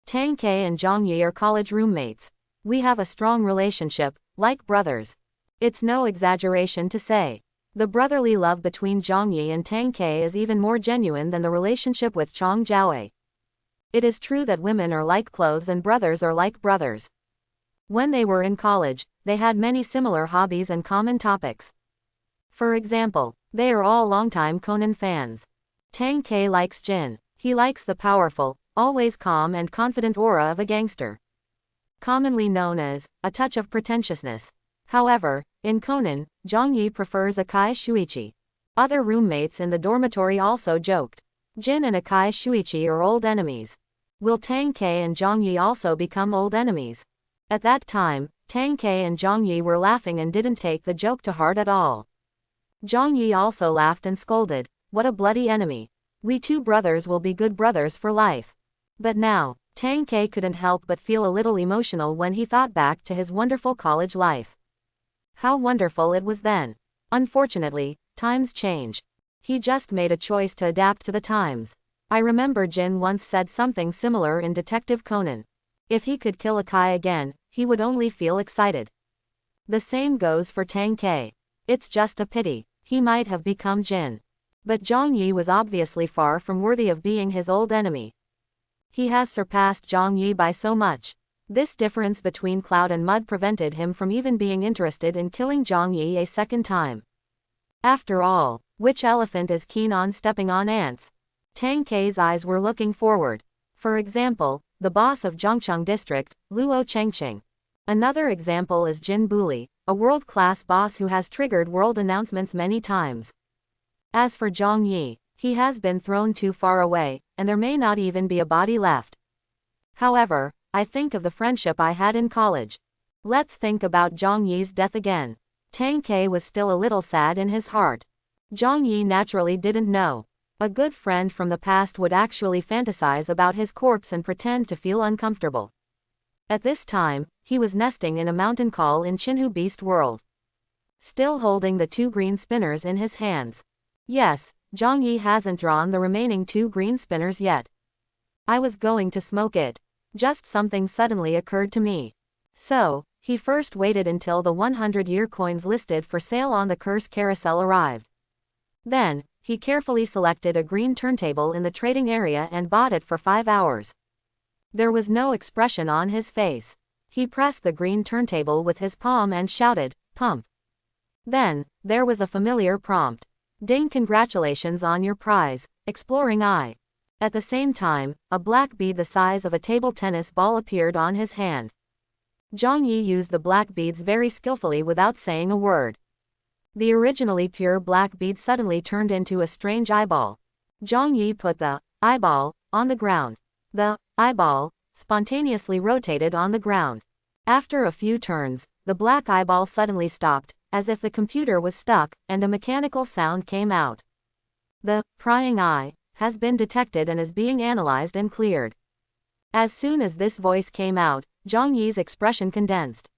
Tang Ke and Zhang Yi are college roommates. We have a strong relationship, like brothers. It's no exaggeration to say. The brotherly love between Zhang Yi and Tang Ke is even more genuine than the relationship with Chong Jiaowei. It is true that women are like clothes and brothers are like brothers. When they were in college, they had many similar hobbies and common topics. For example, they are all longtime Conan fans. Tang Ke likes Jin. He likes the powerful, always calm and confident aura of a gangster. Commonly known as a touch of pretentiousness. However, in Conan, Zhang Yi prefers Akai Shuichi. Other roommates in the dormitory also joked. Jin and Akai Shuichi are old enemies. Will Tang Ke and Zhang Yi also become old enemies? At that time, Tang Ke and Zhang Yi were laughing and didn't take the joke to heart at all. Zhang Yi also laughed and scolded. What a bloody enemy. We two brothers will be good brothers for life. But now, Tang Ke couldn't help but feel a little emotional when he thought back to his wonderful college life. How wonderful it was then. Unfortunately, times change. He just made a choice to adapt to the times. I remember Jin once said something similar in Detective Conan. If he could kill Akai again, he would only feel excited. The same goes for Tang Ke. It's just a pity. He might have become Jin. But Zhang Yi was obviously far from worthy of being his old enemy. He has surpassed Zhang Yi by so much. This difference between cloud and mud prevented him from even being interested in killing Zhang Yi a second time. After all, which elephant is keen on stepping on ants? Tang Ke's eyes were looking forward. For example, the boss of Zhongcheng district, Luo Chengqing. Another example is Jin Buli, a world-class boss who has triggered world announcements many times. As for Zhang Yi, he has been thrown too far away, and there may not even be a body left. However, I think of the friendship I had in college. Let's think about Zhang Yi's death again. Tang Ke was still a little sad in his heart. Zhang Yi naturally didn't know. A good friend from the past would actually fantasize about his corpse and pretend to feel uncomfortable. At this time, he was nesting in a mountain call in Qinhu Beast World. Still holding the 2 green spinners in his hands. Yes, Zhang Yi hasn't drawn the remaining 2 green spinners yet. I was going to smoke it. Just something suddenly occurred to me. So, he first waited until the 100-year coins listed for sale on the curse carousel arrived. Then, he carefully selected a green turntable in the trading area and bought it for 5 hours. There was no expression on his face. He pressed the green turntable with his palm and shouted, "Pump." Then, there was a familiar prompt. "Ding, congratulations on your prize, Exploring Eye." At the same time, a black bead the size of a table tennis ball appeared on his hand. Zhang Yi used the black beads very skillfully without saying a word. The originally pure black bead suddenly turned into a strange eyeball. Zhang Yi put the eyeball on the ground. The eyeball spontaneously rotated on the ground. After a few turns, the black eyeball suddenly stopped, as if the computer was stuck, and a mechanical sound came out. The prying eye has been detected and is being analyzed and cleared. As soon as this voice came out, Zhang Yi's expression condensed.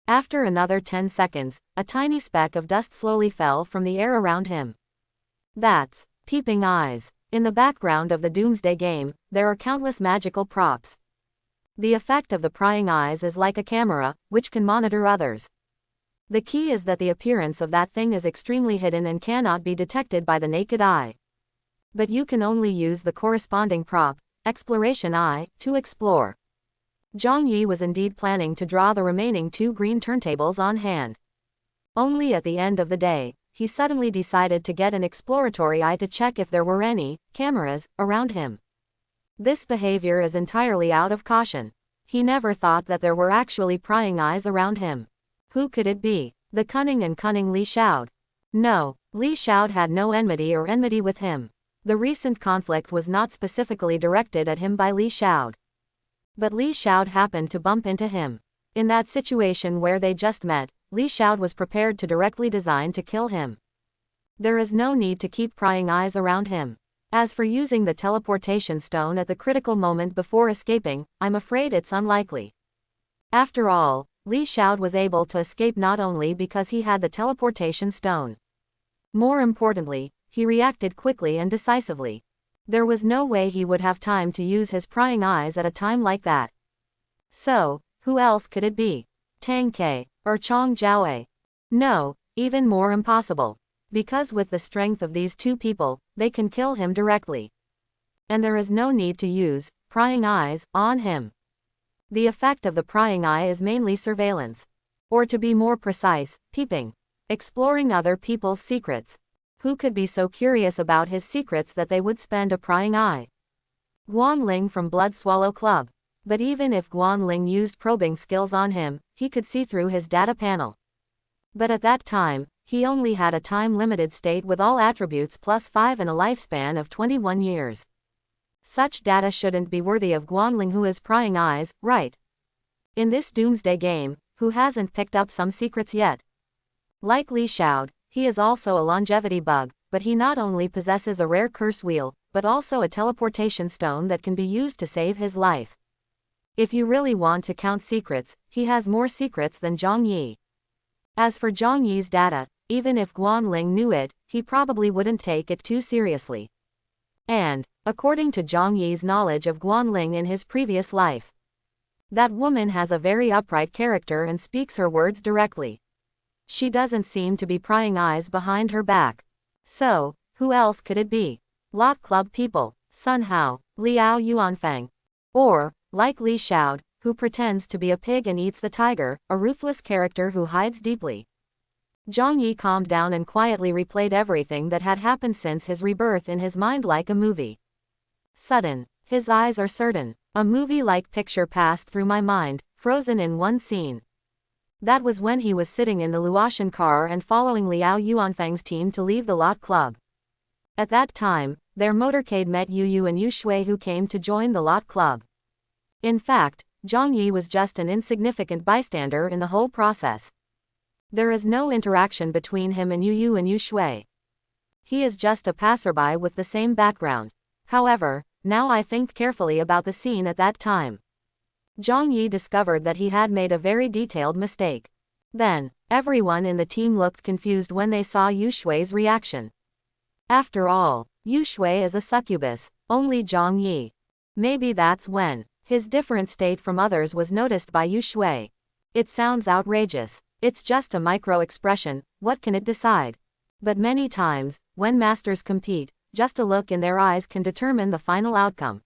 After another 10 seconds, a tiny speck of dust slowly fell from the air around him. That's peeping eyes. In the background of the Doomsday game, there are countless magical props. The effect of the prying eyes is like a camera, which can monitor others. The key is that the appearance of that thing is extremely hidden and cannot be detected by the naked eye. But you can only use the corresponding prop, exploration eye, to explore. Zhang Yi was indeed planning to draw the remaining 2 green turntables on hand. Only at the end of the day, he suddenly decided to get an exploratory eye to check if there were any cameras around him. This behavior is entirely out of caution. He never thought that there were actually prying eyes around him. Who could it be? The cunning Li Xiao. No, Li Xiao had no enmity with him. The recent conflict was not specifically directed at him by Li Xiao. But Li Xiao happened to bump into him. In that situation where they just met, Li Xiao was prepared to directly design to kill him. There is no need to keep prying eyes around him. As for using the teleportation stone at the critical moment before escaping, I'm afraid it's unlikely. After all, Li Xiao was able to escape not only because he had the teleportation stone. More importantly, he reacted quickly and decisively. There was no way he would have time to use his prying eyes at a time like that. So, who else could it be? Tang Ke, or Chong Jiaowei? No, even more impossible. Because with the strength of these 2 people, they can kill him directly. And there is no need to use prying eyes on him. The effect of the prying eye is mainly surveillance. Or to be more precise, peeping. Exploring other people's secrets. Who could be so curious about his secrets that they would spend a prying eye? Guanling from Blood Swallow Club. But even if Guanling used probing skills on him, he could see through his data panel. But at that time, he only had a time-limited state with all attributes +5 and a lifespan of 21 years. Such data shouldn't be worthy of Guanling, who has prying eyes, right? In this doomsday game, who hasn't picked up some secrets yet? Like Li Xiao, he is also a longevity bug, but he not only possesses a rare curse wheel, but also a teleportation stone that can be used to save his life. If you really want to count secrets, he has more secrets than Zhang Yi. As for Zhang Yi's data, even if Guanling knew it, he probably wouldn't take it too seriously. And, according to Zhang Yi's knowledge of Guanling in his previous life, that woman has a very upright character and speaks her words directly. She doesn't seem to be prying eyes behind her back. So, who else could it be? Lot Club people, Sun Hao, Liao Yuanfang. Or, like Li Xiao, who pretends to be a pig and eats the tiger, a ruthless character who hides deeply. Zhang Yi calmed down and quietly replayed everything that had happened since his rebirth in his mind like a movie. Sudden, his eyes are certain. A movie-like picture passed through my mind, frozen in one scene. That was when he was sitting in the Luotian car and following Liao Yuanfang's team to leave the Lot Club. At that time, their motorcade met Yu Yu and Yu Shui, who came to join the Lot Club. In fact, Zhang Yi was just an insignificant bystander in the whole process. There is no interaction between him and Yu Yu and Yu Shui. He is just a passerby with the same background. However, now I think carefully about the scene at that time. Zhang Yi discovered that he had made a very detailed mistake. Then, everyone in the team looked confused when they saw Yu Shui's reaction. After all, Yu Shui is a succubus, only Zhang Yi. Maybe that's when his different state from others was noticed by Yu Shui. It sounds outrageous. It's just a micro-expression, what can it decide? But many times, when masters compete, just a look in their eyes can determine the final outcome.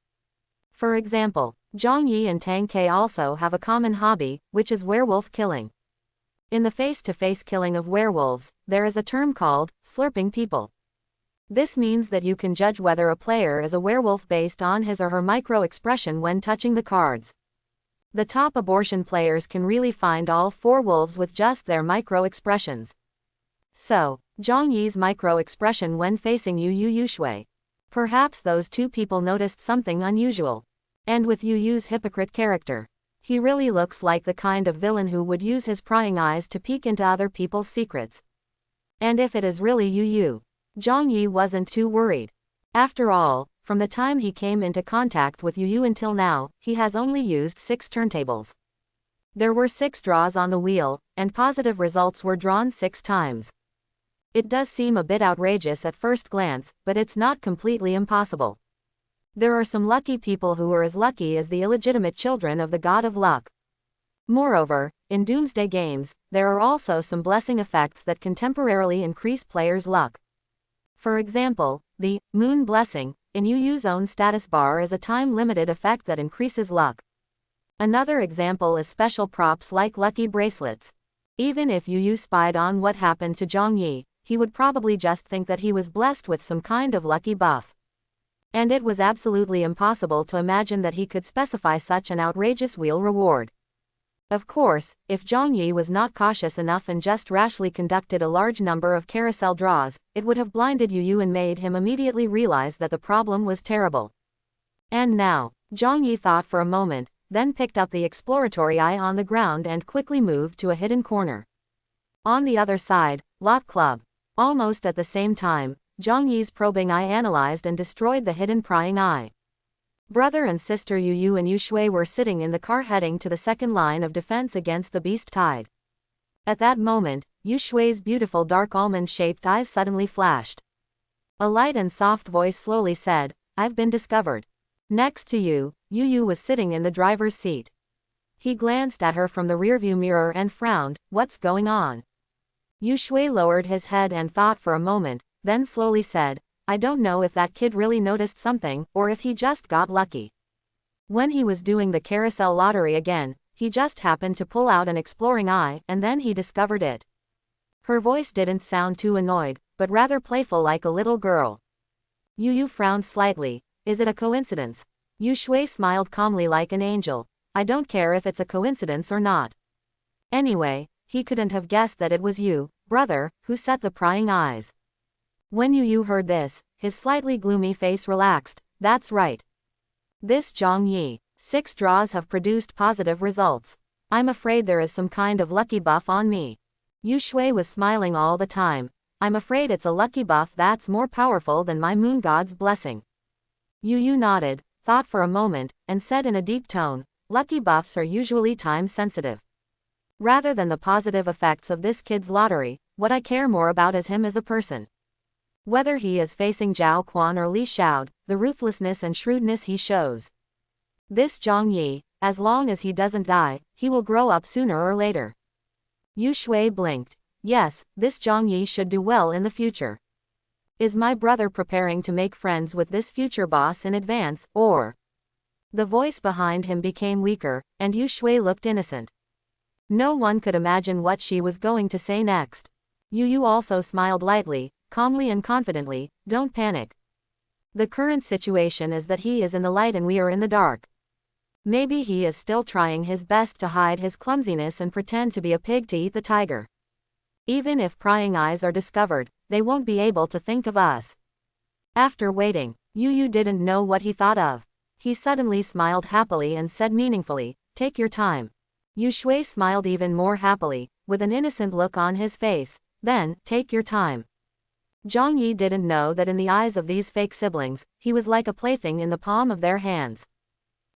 For example, Zhang Yi and Tang Ke also have a common hobby, which is werewolf killing. In the face-to-face killing of werewolves, there is a term called slurping people. This means that you can judge whether a player is a werewolf based on his or her micro-expression when touching the cards. The top abortion players can really find all 4 wolves with just their micro-expressions. So, Zhang Yi's micro-expression when facing Yu Shui. Perhaps those 2 people noticed something unusual. And with Yu Yu's hypocrite character, he really looks like the kind of villain who would use his prying eyes to peek into other people's secrets. And if it is really Yu Yu, Zhang Yi wasn't too worried. After all, from the time he came into contact with Yu Yu until now, he has only used 6 turntables. There were 6 draws on the wheel, and positive results were drawn 6 times. It does seem a bit outrageous at first glance, but it's not completely impossible. There are some lucky people who are as lucky as the illegitimate children of the god of luck. Moreover, in Doomsday games, there are also some blessing effects that can temporarily increase players' luck. For example, the moon blessing in Yu's own status bar is a time-limited effect that increases luck. Another example is special props like lucky bracelets. Even if Yu spied on what happened to Zhongyi, he would probably just think that he was blessed with some kind of lucky buff. And it was absolutely impossible to imagine that he could specify such an outrageous wheel reward. Of course, if Zhongyi was not cautious enough and just rashly conducted a large number of carousel draws, it would have blinded Yu and made him immediately realize that the problem was terrible. And now, Zhongyi thought for a moment, then picked up the exploratory eye on the ground and quickly moved to a hidden corner. On the other side, Lot Club. Almost at the same time, Zhongyi's probing eye analyzed and destroyed the hidden prying eye. Brother and sister Yu and Yu Shui were sitting in the car heading to the second line of defense against the beast tide. At that moment, Yu Shui's beautiful dark almond-shaped eyes suddenly flashed. A light and soft voice slowly said, "I've been discovered." Next to Yu was sitting in the driver's seat. He glanced at her from the rearview mirror and frowned. "What's going on?" Yu Shui lowered his head and thought for a moment, then slowly said, "I don't know if that kid really noticed something, or if he just got lucky. When he was doing the carousel lottery again, he just happened to pull out an exploring eye, and then he discovered it." Her voice didn't sound too annoyed, but rather playful like a little girl. Yu frowned slightly. "Is it a coincidence?" Yu Shui smiled calmly like an angel. "I don't care if it's a coincidence or not. Anyway, he couldn't have guessed that it was you, brother, who set the prying eyes." When Yu heard this, his slightly gloomy face relaxed. "That's right. This Zhongyi. 6 draws have produced positive results. I'm afraid there is some kind of lucky buff on me." Yu Shui was smiling all the time. "I'm afraid it's a lucky buff that's more powerful than my moon god's blessing." Yu nodded, thought for a moment, and said in a deep tone, "Lucky buffs are usually time-sensitive. Rather than the positive effects of this kid's lottery, what I care more about is him as a person. Whether he is facing Zhao Quan or Li Xiaod, the ruthlessness and shrewdness he shows. This Zhongyi, as long as he doesn't die, he will grow up sooner or later." Yu Shui blinked. "Yes, this Zhongyi should do well in the future. Is my brother preparing to make friends with this future boss in advance, or?" The voice behind him became weaker, and Yu Shui looked innocent. No one could imagine what she was going to say next. Yu also smiled lightly, calmly and confidently. "Don't panic. The current situation is that he is in the light and we are in the dark. Maybe he is still trying his best to hide his clumsiness and pretend to be a pig to eat the tiger. Even if prying eyes are discovered, they won't be able to think of us." After waiting, Yu didn't know what he thought of. He suddenly smiled happily and said meaningfully, "Take your time." Yu Shui smiled even more happily, with an innocent look on his face. Then, "Take your time." Zhongyi didn't know that in the eyes of these fake siblings, he was like a plaything in the palm of their hands.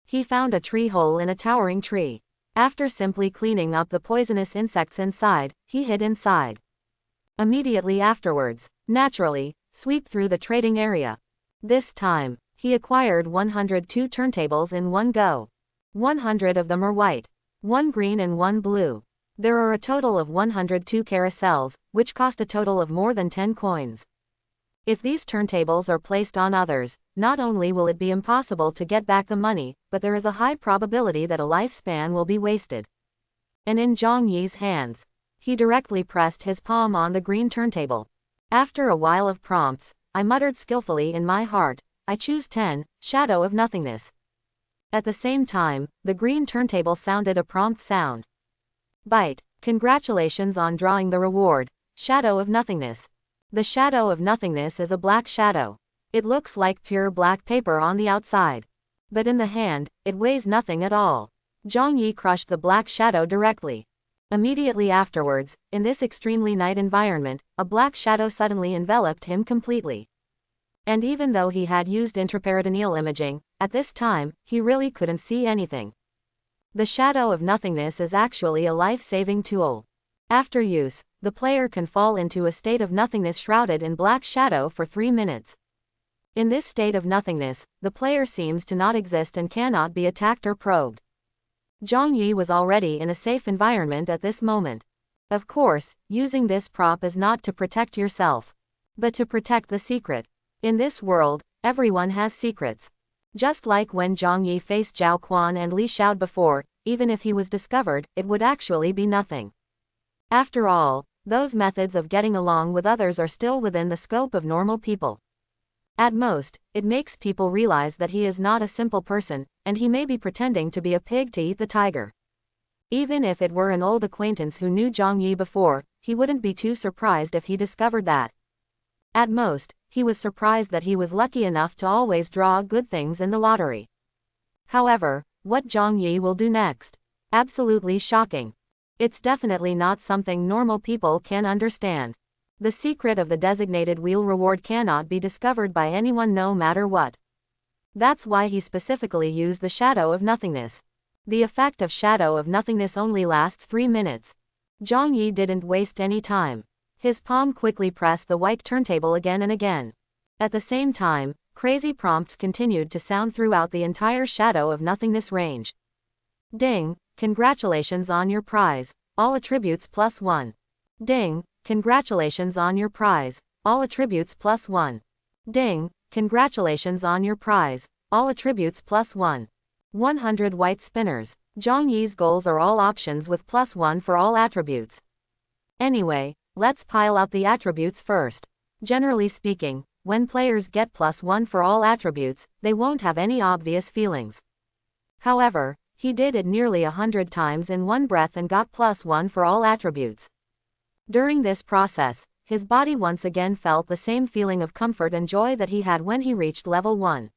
He found a tree hole in a towering tree. After simply cleaning up the poisonous insects inside, he hid inside. Immediately afterwards, naturally, sweep through the trading area. This time, he acquired 102 turntables in one go. 100 of them are white, 1 green and 1 blue. There are a total of 102 carousels, which cost a total of more than 10 coins. If these turntables are placed on others, not only will it be impossible to get back the money, but there is a high probability that a lifespan will be wasted. And in Zhongyi's hands, he directly pressed his palm on the green turntable. After a while of prompts, I muttered skillfully in my heart, "I choose 10, Shadow of Nothingness." At the same time, the green turntable sounded a prompt sound. "Bite. Congratulations on drawing the reward, Shadow of Nothingness." The Shadow of Nothingness is a black shadow. It looks like pure black paper on the outside. But in the hand, it weighs nothing at all. Zhongyi crushed the black shadow directly. Immediately afterwards, in this extremely night environment, a black shadow suddenly enveloped him completely. And even though he had used intraperitoneal imaging, at this time, he really couldn't see anything. The Shadow of Nothingness is actually a life-saving tool. After use, the player can fall into a state of nothingness shrouded in black shadow for 3 minutes. In this state of nothingness, the player seems to not exist and cannot be attacked or probed. Zhongyi was already in a safe environment at this moment. Of course, using this prop is not to protect yourself, but to protect the secret. In this world, Everyone has secrets. Just like when Zhang Yi faced Zhao Quan and Li Xiao before, even if he was discovered, it would actually be nothing. After all, those methods of getting along with others are still within the scope of normal people. At most, it makes people realize that he is not a simple person, and he may be pretending to be a pig to eat the tiger. Even if it were an old acquaintance who knew Zhang Yi before, he wouldn't be too surprised if he discovered that. At most, he was surprised that he was lucky enough to always draw good things in the lottery. However, what Zhang Yi will do next? Absolutely shocking. It's definitely not something normal people can understand. The secret of the designated wheel reward cannot be discovered by anyone no matter what. That's why he specifically used the shadow of nothingness. The effect of shadow of nothingness only lasts 3 minutes. Zhang Yi didn't waste any time. His palm quickly pressed the white turntable again and again. At the same time, crazy prompts continued to sound throughout the entire shadow of nothingness range. Ding, congratulations on your prize, all attributes +1. Ding, congratulations on your prize, all attributes +1. Ding, congratulations on your prize, all attributes +1. 100 white spinners. Zhang Yi's goals are all options with +1 for all attributes. Anyway, let's pile up the attributes first. Generally speaking, when players get +1 for all attributes, they won't have any obvious feelings. However, he did it nearly 100 times in one breath and got +1 for all attributes. During this process, his body once again felt the same feeling of comfort and joy that he had when he reached level 1.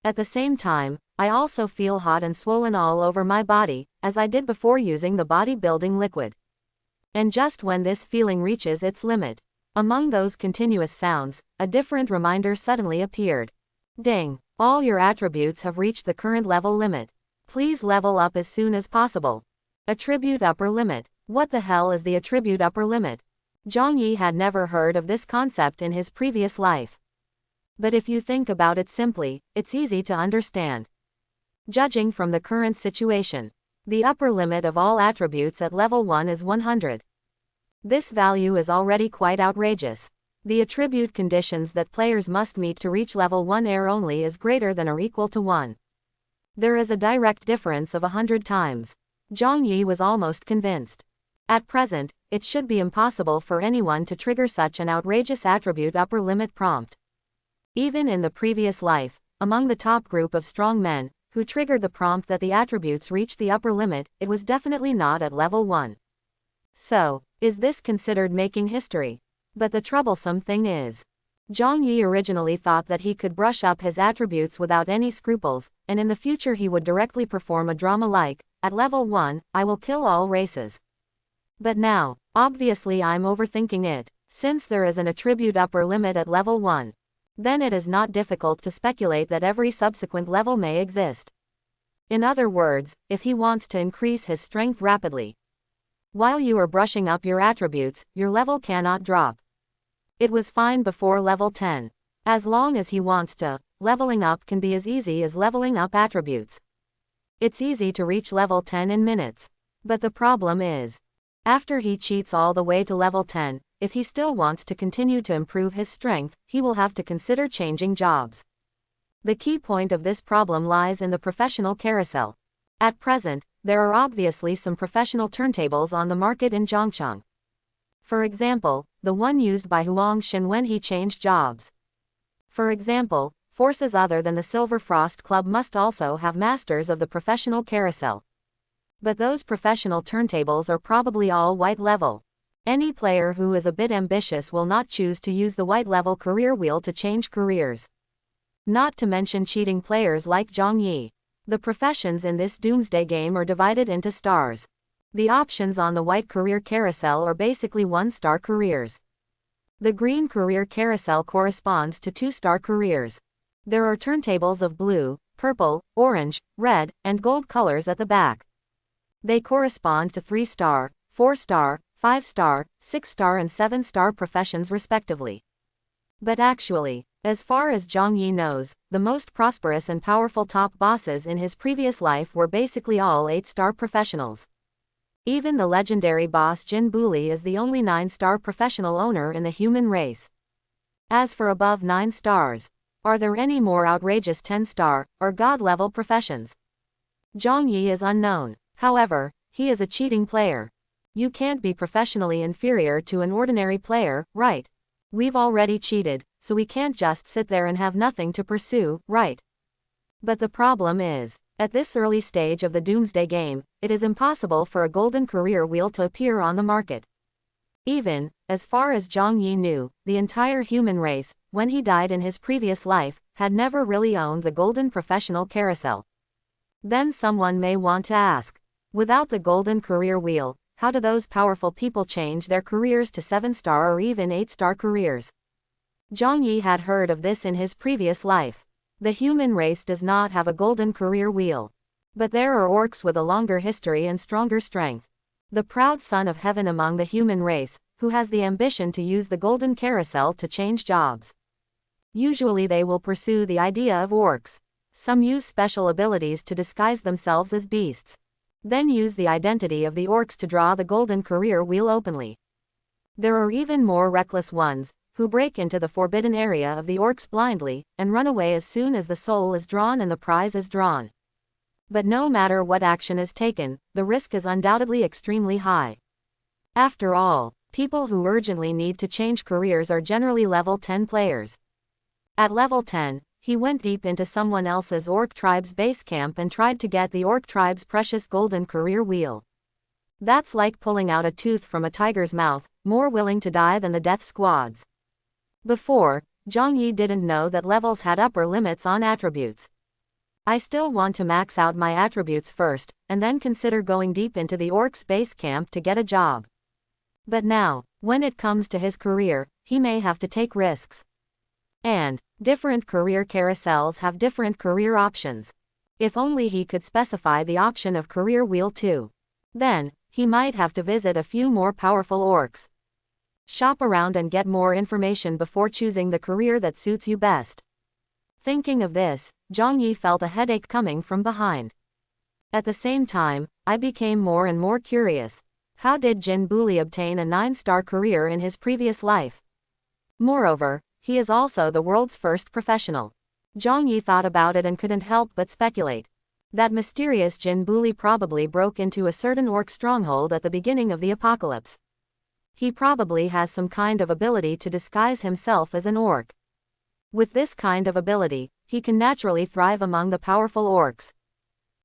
At the same time, I also feel hot and swollen all over my body, as I did before using the bodybuilding liquid. And just when this feeling reaches its limit, among those continuous sounds, a different reminder suddenly appeared. Ding! All your attributes have reached the current level limit. Please level up as soon as possible. Attribute upper limit. What the hell is the attribute upper limit? Zhang Yi had never heard of this concept in his previous life. But if you think about it simply, it's easy to understand. Judging from the current situation, the upper limit of all attributes at level 1 is 100. This value is already quite outrageous. The attribute conditions that players must meet to reach level 1 air only is greater than or equal to 1. There is a direct difference of 100 times. Zhang Yi was almost convinced. At present, it should be impossible for anyone to trigger such an outrageous attribute upper limit prompt. Even in the previous life, among the top group of strong men, who triggered the prompt that the attributes reached the upper limit, it was definitely not at level 1. So, is this considered making history? But the troublesome thing is, Zhang Yi originally thought that he could brush up his attributes without any scruples, and in the future he would directly perform a drama like, at level 1, I will kill all races. But now, obviously I'm overthinking it, since there is an attribute upper limit at level 1. Then it is not difficult to speculate that every subsequent level may exist. In other words, if he wants to increase his strength rapidly, while you are brushing up your attributes, your level cannot drop. It was fine before level 10. As long as he wants to, leveling up can be as easy as leveling up attributes. It's easy to reach level 10 in minutes. But the problem is, after he cheats all the way to level 10, if he still wants to continue to improve his strength, he will have to consider changing jobs. The key point of this problem lies in the professional carousel. At present, there are obviously some professional turntables on the market in Zhongcheng. For example, the one used by Huang Xin when he changed jobs. For example, forces other than the Silver Frost Club must also have masters of the professional carousel. But those professional turntables are probably all white level. Any player who is a bit ambitious will not choose to use the white level career wheel to change careers. Not to mention cheating players like Zhang Yi. The professions in this doomsday game are divided into stars. The options on the white career carousel are basically 1-star careers. The green career carousel corresponds to 2-star careers. There are turntables of blue, purple, orange, red, and gold colors at the back. They correspond to 3-star, 4-star, 5-star, 6-star and 7-star professions respectively. But actually, as far as Zhang Yi knows, the most prosperous and powerful top bosses in his previous life were basically all 8-star professionals. Even the legendary boss Jin Buli is the only 9-star professional owner in the human race. As for above 9 stars, Are there any more outrageous 10-star, or God-level professions? Zhang Yi is unknown. However, he is a cheating player. You can't be professionally inferior to an ordinary player, right? We've already cheated, so we can't just sit there and have nothing to pursue, right? But the problem is, at this early stage of the Doomsday game, it is impossible for a golden career wheel to appear on the market. Even, as far as Zhang Yi knew, the entire human race, when he died in his previous life, had never really owned the golden professional carousel. Then someone may want to ask, without the golden career wheel, how do those powerful people change their careers to 7-star or even 8-star careers? Zhang Yi had heard of this in his previous life. The human race does not have a golden career wheel. But there are orcs with a longer history and stronger strength. The proud son of heaven among the human race, who has the ambition to use the golden carousel to change jobs. Usually they will pursue the idea of orcs. Some use special abilities to disguise themselves as beasts. Then use the identity of the orcs to draw the golden career wheel openly. There are even more reckless ones, who break into the forbidden area of the orcs blindly, and run away as soon as the soul is drawn and the prize is drawn. But no matter what action is taken, the risk is undoubtedly extremely high. After all, people who urgently need to change careers are generally level 10 players. At level 10, he went deep into someone else's orc tribe's base camp and tried to get the orc tribe's precious golden career wheel. That's like pulling out a tooth from a tiger's mouth, more willing to die than the death squads. Before, Zhang Yi didn't know that levels had upper limits on attributes. I still want to max out my attributes first, and then consider going deep into the orc's base camp to get a job. But now, when it comes to his career, he may have to take risks. And, different career carousels have different career options. If only he could specify the option of career wheel too. Then, he might have to visit a few more powerful orcs. Shop around and get more information before choosing the career that suits you best. Thinking of this, Zhang Yi felt a headache coming from behind. At the same time, I became more and more curious. How did Jin Buli obtain a 9-star career in his previous life? Moreover, he is also the world's first professional. Zhang Yi thought about it and couldn't help but speculate. That mysterious Jin Buli probably broke into a certain orc stronghold at the beginning of the apocalypse. He probably has some kind of ability to disguise himself as an orc. With this kind of ability, he can naturally thrive among the powerful orcs.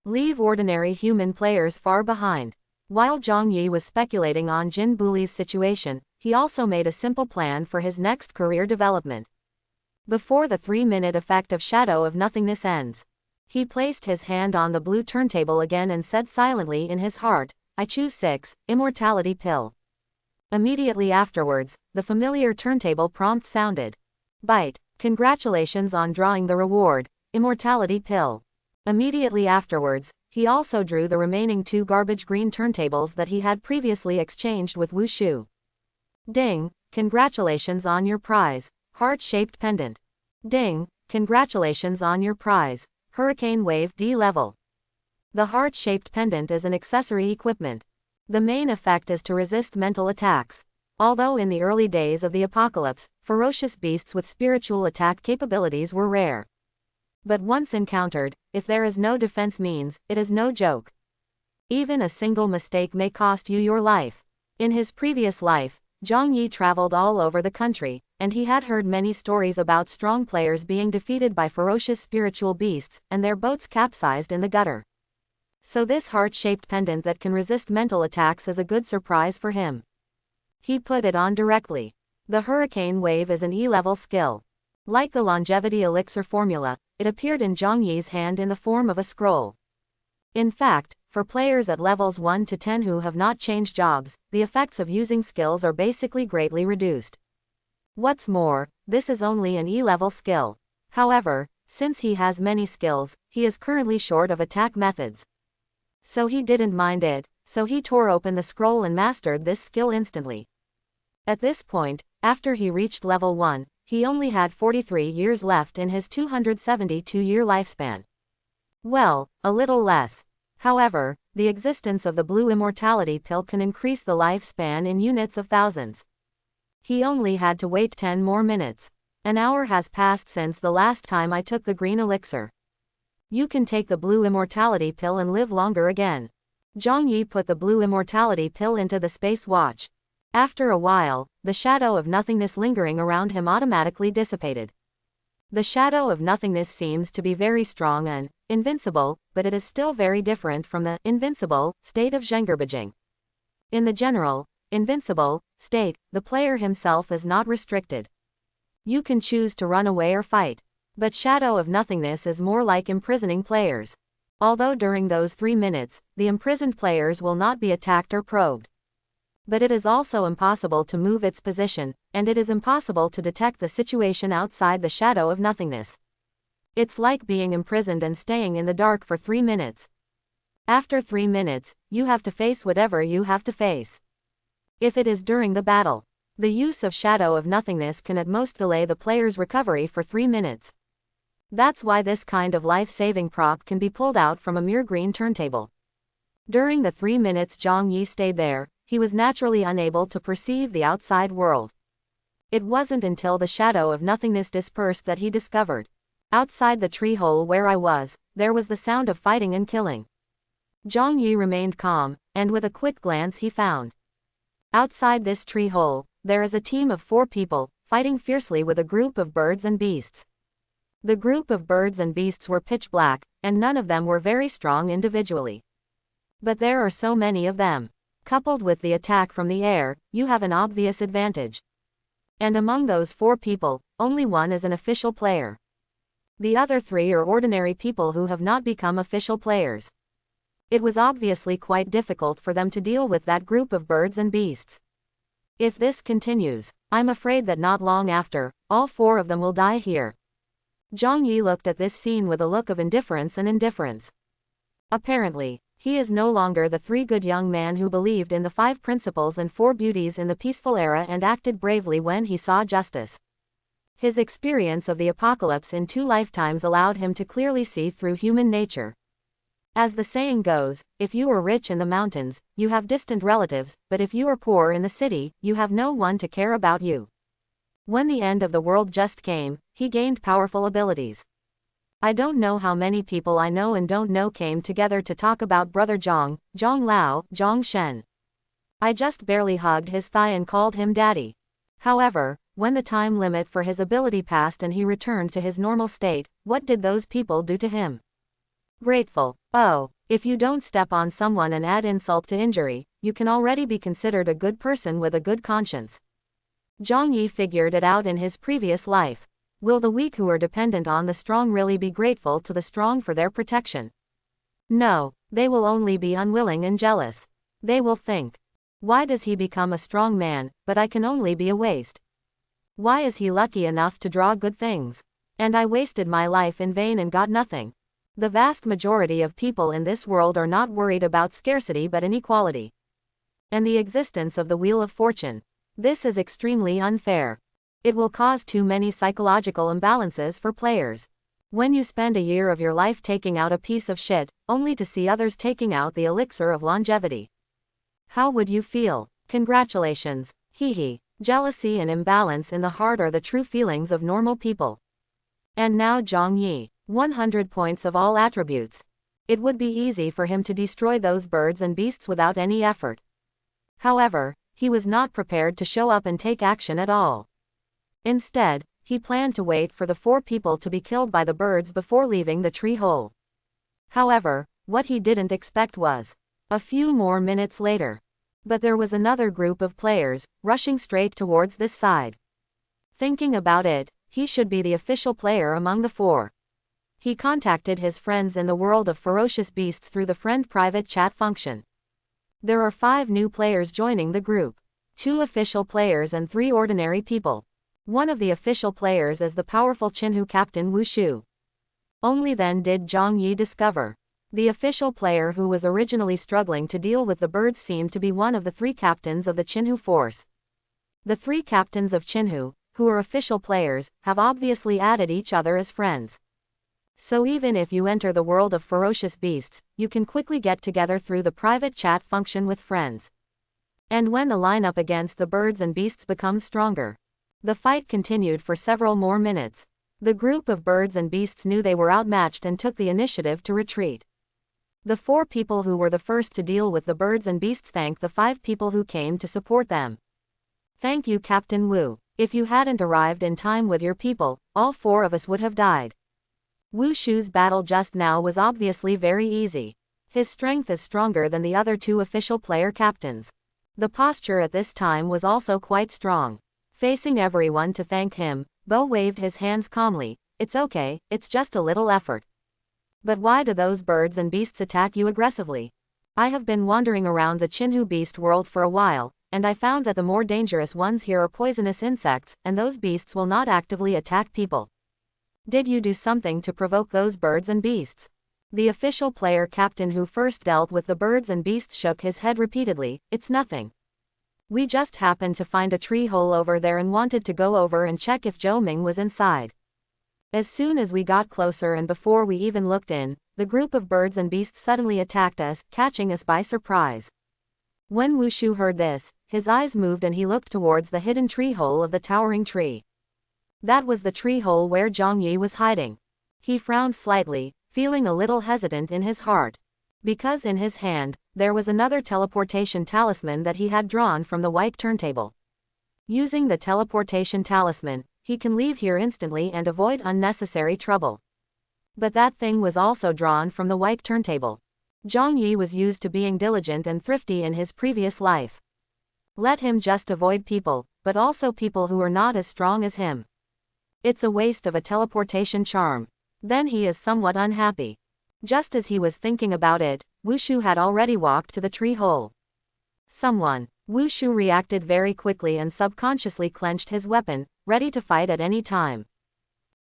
Leave ordinary human players far behind. While Zhang Yi was speculating on Jin Buli's situation, he also made a simple plan for his next career development. Before the 3-minute effect of Shadow of Nothingness ends, he placed his hand on the blue turntable again and said silently in his heart, I choose 6, Immortality Pill. Immediately afterwards, the familiar turntable prompt sounded. Bite. Congratulations on drawing the reward, Immortality Pill. Immediately afterwards, he also drew the remaining 2 garbage green turntables that he had previously exchanged with Wu Shu. Ding, congratulations on your prize, heart-shaped pendant. Ding, congratulations on your prize, Hurricane Wave D level. The heart-shaped pendant is an accessory equipment. The main effect is to resist mental attacks. Although in the early days of the apocalypse, ferocious beasts with spiritual attack capabilities were rare. But once encountered, if there is no defense means, it is no joke. Even a single mistake may cost you your life. In his previous life, Zhang Yi traveled all over the country, and he had heard many stories about strong players being defeated by ferocious spiritual beasts, and their boats capsized in the gutter. So this heart-shaped pendant that can resist mental attacks is a good surprise for him. He put it on directly. The Hurricane Wave is an E-level skill. Like the longevity elixir formula, it appeared in Zhang Yi's hand in the form of a scroll. In fact, for players at levels 1 to 10 who have not changed jobs, the effects of using skills are basically greatly reduced. What's more, this is only an E-level skill. However, since he has many skills, he is currently short of attack methods. So he didn't mind it, so he tore open the scroll and mastered this skill instantly. At this point, after he reached level 1, he only had 43 years left in his 272-year lifespan. Well, a little less. However, the existence of the blue immortality pill can increase the lifespan in units of thousands. He only had to wait 10 more minutes. An hour has passed since the last time I took the green elixir. You can take the blue immortality pill and live longer again. Zhang Yi put the blue immortality pill into the space watch. After a while, the shadow of nothingness lingering around him automatically dissipated. The shadow of nothingness seems to be very strong and invincible, but it is still very different from the invincible state of Zhengerbijing. In the general, invincible state, the player himself is not restricted. You can choose to run away or fight. But shadow of nothingness is more like imprisoning players. Although during those 3 minutes, the imprisoned players will not be attacked or probed. But it is also impossible to move its position, and it is impossible to detect the situation outside the shadow of nothingness. It's like being imprisoned and staying in the dark for 3 minutes. After 3 minutes, you have to face whatever you have to face. If it is during the battle, the use of shadow of nothingness can at most delay the player's recovery for 3 minutes. That's why this kind of life-saving prop can be pulled out from a mere green turntable. During the 3 minutes Zhang Yi stayed there, he was naturally unable to perceive the outside world. It wasn't until the shadow of nothingness dispersed that he discovered. Outside the tree hole where I was, there was the sound of fighting and killing. Zhang Yi remained calm, and with a quick glance he found. Outside this tree hole, there is a team of 4 people, fighting fiercely with a group of birds and beasts. The group of birds and beasts were pitch black, and none of them were very strong individually. But there are so many of them. Coupled with the attack from the air, you have an obvious advantage. And among those 4 people, only one is an official player. The other 3 are ordinary people who have not become official players. It was obviously quite difficult for them to deal with that group of birds and beasts. If this continues, I'm afraid that not long after, all 4 of them will die here. Zhang Yi looked at this scene with a look of indifference and indifference. Apparently, he is no longer the 3 good young man who believed in the 5 principles and 4 beauties in the peaceful era and acted bravely when he saw justice. His experience of the apocalypse in 2 lifetimes allowed him to clearly see through human nature. As the saying goes, if you are rich in the mountains, you have distant relatives, but if you are poor in the city, you have no one to care about you. When the end of the world just came, he gained powerful abilities. I don't know how many people I know and don't know came together to talk about Brother Zhang, Zhang Lao, Zhang Shen. I just barely hugged his thigh and called him Daddy. However, when the time limit for his ability passed and he returned to his normal state, what did those people do to him? Grateful. Oh, if you don't step on someone and add insult to injury, you can already be considered a good person with a good conscience. Zhang Yi figured it out in his previous life. Will the weak who are dependent on the strong really be grateful to the strong for their protection? No, they will only be unwilling and jealous. They will think, why does he become a strong man, but I can only be a waste? Why is he lucky enough to draw good things? And I wasted my life in vain and got nothing. The vast majority of people in this world are not worried about scarcity but inequality. And the existence of the Wheel of Fortune. This is extremely unfair. It will cause too many psychological imbalances for players. When you spend a year of your life taking out a piece of shit, only to see others taking out the elixir of longevity. How would you feel? Congratulations. Hee. Jealousy and imbalance in the heart are the true feelings of normal people. And now Zhang Yi. 100 points of all attributes. It would be easy for him to destroy those birds and beasts without any effort. However, he was not prepared to show up and take action at all. Instead, he planned to wait for the 4 people to be killed by the birds before leaving the tree hole. However, what he didn't expect was a few more minutes later. But there was another group of players, rushing straight towards this side. Thinking about it, he should be the official player among the 4. He contacted his friends in the world of ferocious beasts through the friend private chat function. There are 5 new players joining the group. 2 official players and 3 ordinary people. One of the official players is the powerful Qinhu captain Wu Shu. Only then did Zhang Yi discover. The official player who was originally struggling to deal with the birds seemed to be one of the 3 captains of the Qinhu force. The 3 captains of Qinhu, who are official players, have obviously added each other as friends. So even if you enter the world of ferocious beasts, you can quickly get together through the private chat function with friends. And when the lineup against the birds and beasts becomes stronger, The fight continued for several more minutes. The group of birds and beasts knew they were outmatched and took the initiative to retreat. The 4 people who were the first to deal with the birds and beasts thanked the 5 people who came to support them. "Thank you, Captain Wu. If you hadn't arrived in time with your people, all 4 of us would have died." Wu Shu's battle just now was obviously very easy. His strength is stronger than the other 2 official player captains. The posture at this time was also quite strong. Facing everyone to thank him, Bo waved his hands calmly. "It's okay, it's just a little effort." "But why do those birds and beasts attack you aggressively?" "I have been wandering around the Chinhu beast world for a while, and I found that the more dangerous ones here are poisonous insects, and those beasts will not actively attack people." "Did you do something to provoke those birds and beasts?" The official player captain who first dealt with the birds and beasts shook his head repeatedly. "It's nothing. We just happened to find a tree hole over there and wanted to go over and check if Zhou Ming was inside. As soon as we got closer and before we even looked in, the group of birds and beasts suddenly attacked us, catching us by surprise." When Wu Shu heard this, his eyes moved and he looked towards the hidden tree hole of the towering tree. That was the tree hole where Zhang Yi was hiding. He frowned slightly, feeling a little hesitant in his heart. Because in his hand, there was another teleportation talisman that he had drawn from the white turntable. Using the teleportation talisman, he can leave here instantly and avoid unnecessary trouble. But that thing was also drawn from the white turntable. Zhang Yi was used to being diligent and thrifty in his previous life. Let him just avoid people, but also people who are not as strong as him. It's a waste of a teleportation charm. Then he is somewhat unhappy. Just as he was thinking about it, Wu Shu had already walked to the tree hole. "Someone." Wu Shu reacted very quickly and subconsciously clenched his weapon, ready to fight at any time.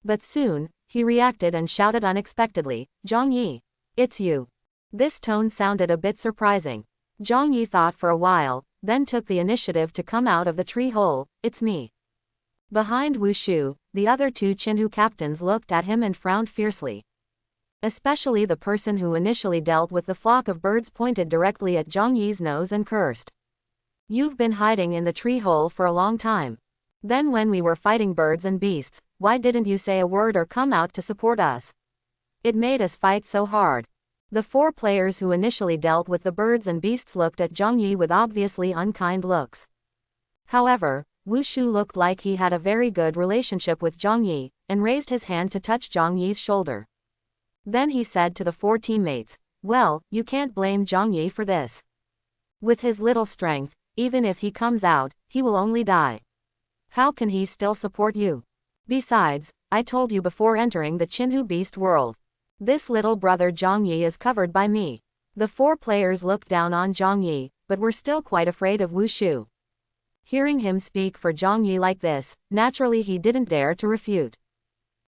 But soon, he reacted and shouted unexpectedly, "Zhang Yi. It's you." This tone sounded a bit surprising. Zhang Yi thought for a while, then took the initiative to come out of the tree hole. "It's me." Behind Wu Shu, the other 2 Chinhu captains looked at him and frowned fiercely. Especially the person who initially dealt with the flock of birds pointed directly at Zhang Yi's nose and cursed. "You've been hiding in the tree hole for a long time. Then when we were fighting birds and beasts, why didn't you say a word or come out to support us? It made us fight so hard." The 4 players who initially dealt with the birds and beasts looked at Zhang Yi with obviously unkind looks. However, Wu Shu looked like he had a very good relationship with Zhang Yi, and raised his hand to touch Zhang Yi's shoulder. Then he said to the 4 teammates, "Well, you can't blame Zhang Yi for this. With his little strength, even if he comes out, he will only die. How can he still support you? Besides, I told you before entering the Chinhu beast world. This little brother Zhang Yi is covered by me." The 4 players looked down on Zhang Yi, but were still quite afraid of Wu Shu. Hearing him speak for Zhang Yi like this, naturally he didn't dare to refute.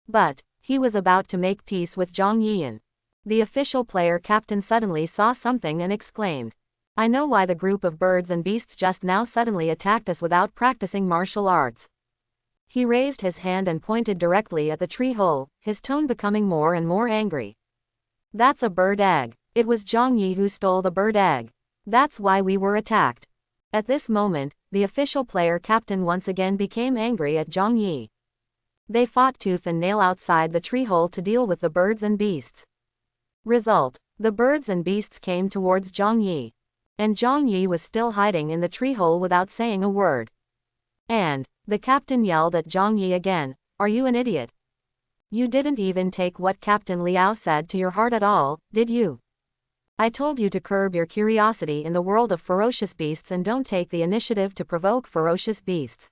But he was about to make peace with Zhang Yi. The official player captain suddenly saw something and exclaimed, "I know why the group of birds and beasts just now suddenly attacked us without practicing martial arts." He raised his hand and pointed directly at the tree hole, his tone becoming more and more angry. "That's a bird egg. It was Zhang Yi who stole the bird egg. That's why we were attacked." At this moment, the official player captain once again became angry at Zhang Yi. They fought tooth and nail outside the tree hole to deal with the birds and beasts. Result: the birds and beasts came towards Zhang Yi. And Zhang Yi was still hiding in the tree hole without saying a word. And the captain yelled at Zhang Yi again, "Are you an idiot? You didn't even take what Captain Liao said to your heart at all, did you? I told you to curb your curiosity in the world of ferocious beasts and don't take the initiative to provoke ferocious beasts.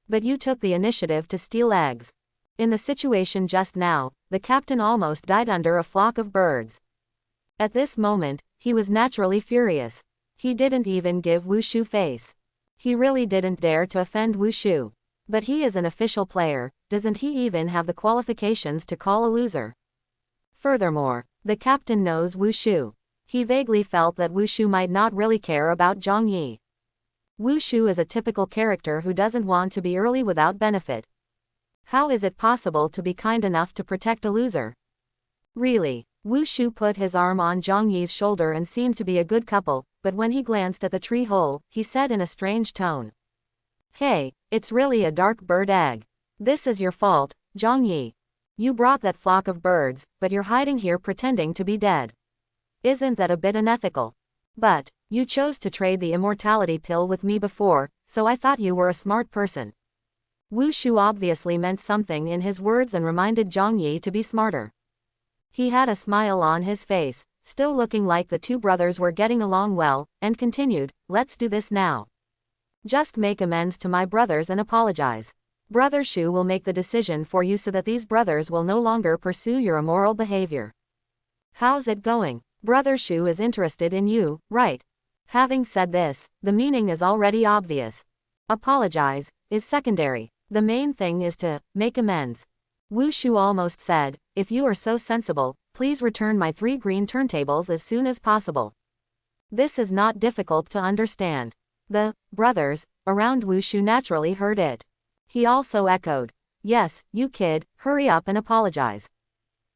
But you took the initiative to steal eggs." In the situation just now, the captain almost died under a flock of birds. At this moment, he was naturally furious. He didn't even give Wu Shu face. He really didn't dare to offend Wu Shu. But he is an official player, doesn't he even have the qualifications to call a loser? Furthermore, the captain knows Wu Shu. He vaguely felt that Wu Shu might not really care about Zhang Yi. Wu Shu is a typical character who doesn't want to be early without benefit. How is it possible to be kind enough to protect a loser? Really? Wu Shu put his arm on Zhang Yi's shoulder and seemed to be a good couple, but when he glanced at the tree hole, he said in a strange tone, "Hey, It's really a dark bird egg. This is your fault, Zhang Yi. You brought that flock of birds, but you're hiding here pretending to be dead. Isn't that a bit unethical? But, you chose to trade the immortality pill with me before, so I thought you were a smart person. Wu Shu obviously meant something in his words and reminded Zhang Yi to be smarter. He had a smile on his face, still looking like the two brothers were getting along well, and continued, let's do this now. Just make amends to my brothers and apologize. Brother Shu will make the decision for you so that these brothers will no longer pursue your immoral behavior. How's it going? Brother Shu is interested in you, right? Having said this, the meaning is already obvious. Apologize is secondary. The main thing is to make amends. Wu Shu almost said, if you are so sensible, please return my 3 green turntables as soon as possible. This is not difficult to understand. The brothers around Wu Shu naturally heard it. He also echoed, yes, you kid, hurry up and apologize.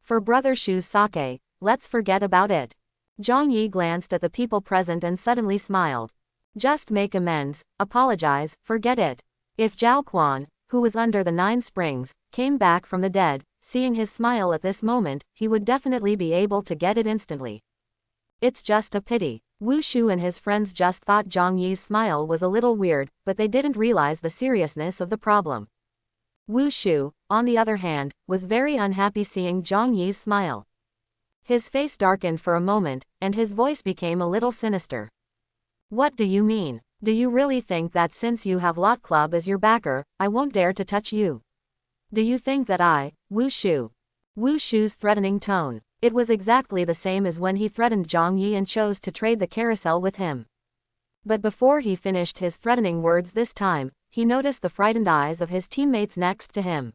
For Brother Shu's sake, let's forget about it. Zhang Yi glanced at the people present and suddenly smiled. Just make amends, apologize, forget it. If Zhao Quan, who was under the 9 springs, came back from the dead, seeing his smile at this moment, he would definitely be able to get it instantly. It's just a pity. Wu Shu and his friends just thought Zhang Yi's smile was a little weird, but they didn't realize the seriousness of the problem. Wu Shu, on the other hand, was very unhappy seeing Zhang Yi's smile. His face darkened for a moment, and his voice became a little sinister. What do you mean? Do you really think that since you have Lot Club as your backer, I won't dare to touch you? Do you think that I, Wu Shu? Wu Shu's threatening tone. It was exactly the same as when he threatened Zhang Yi and chose to trade the carousel with him. But before he finished his threatening words this time, he noticed the frightened eyes of his teammates next to him.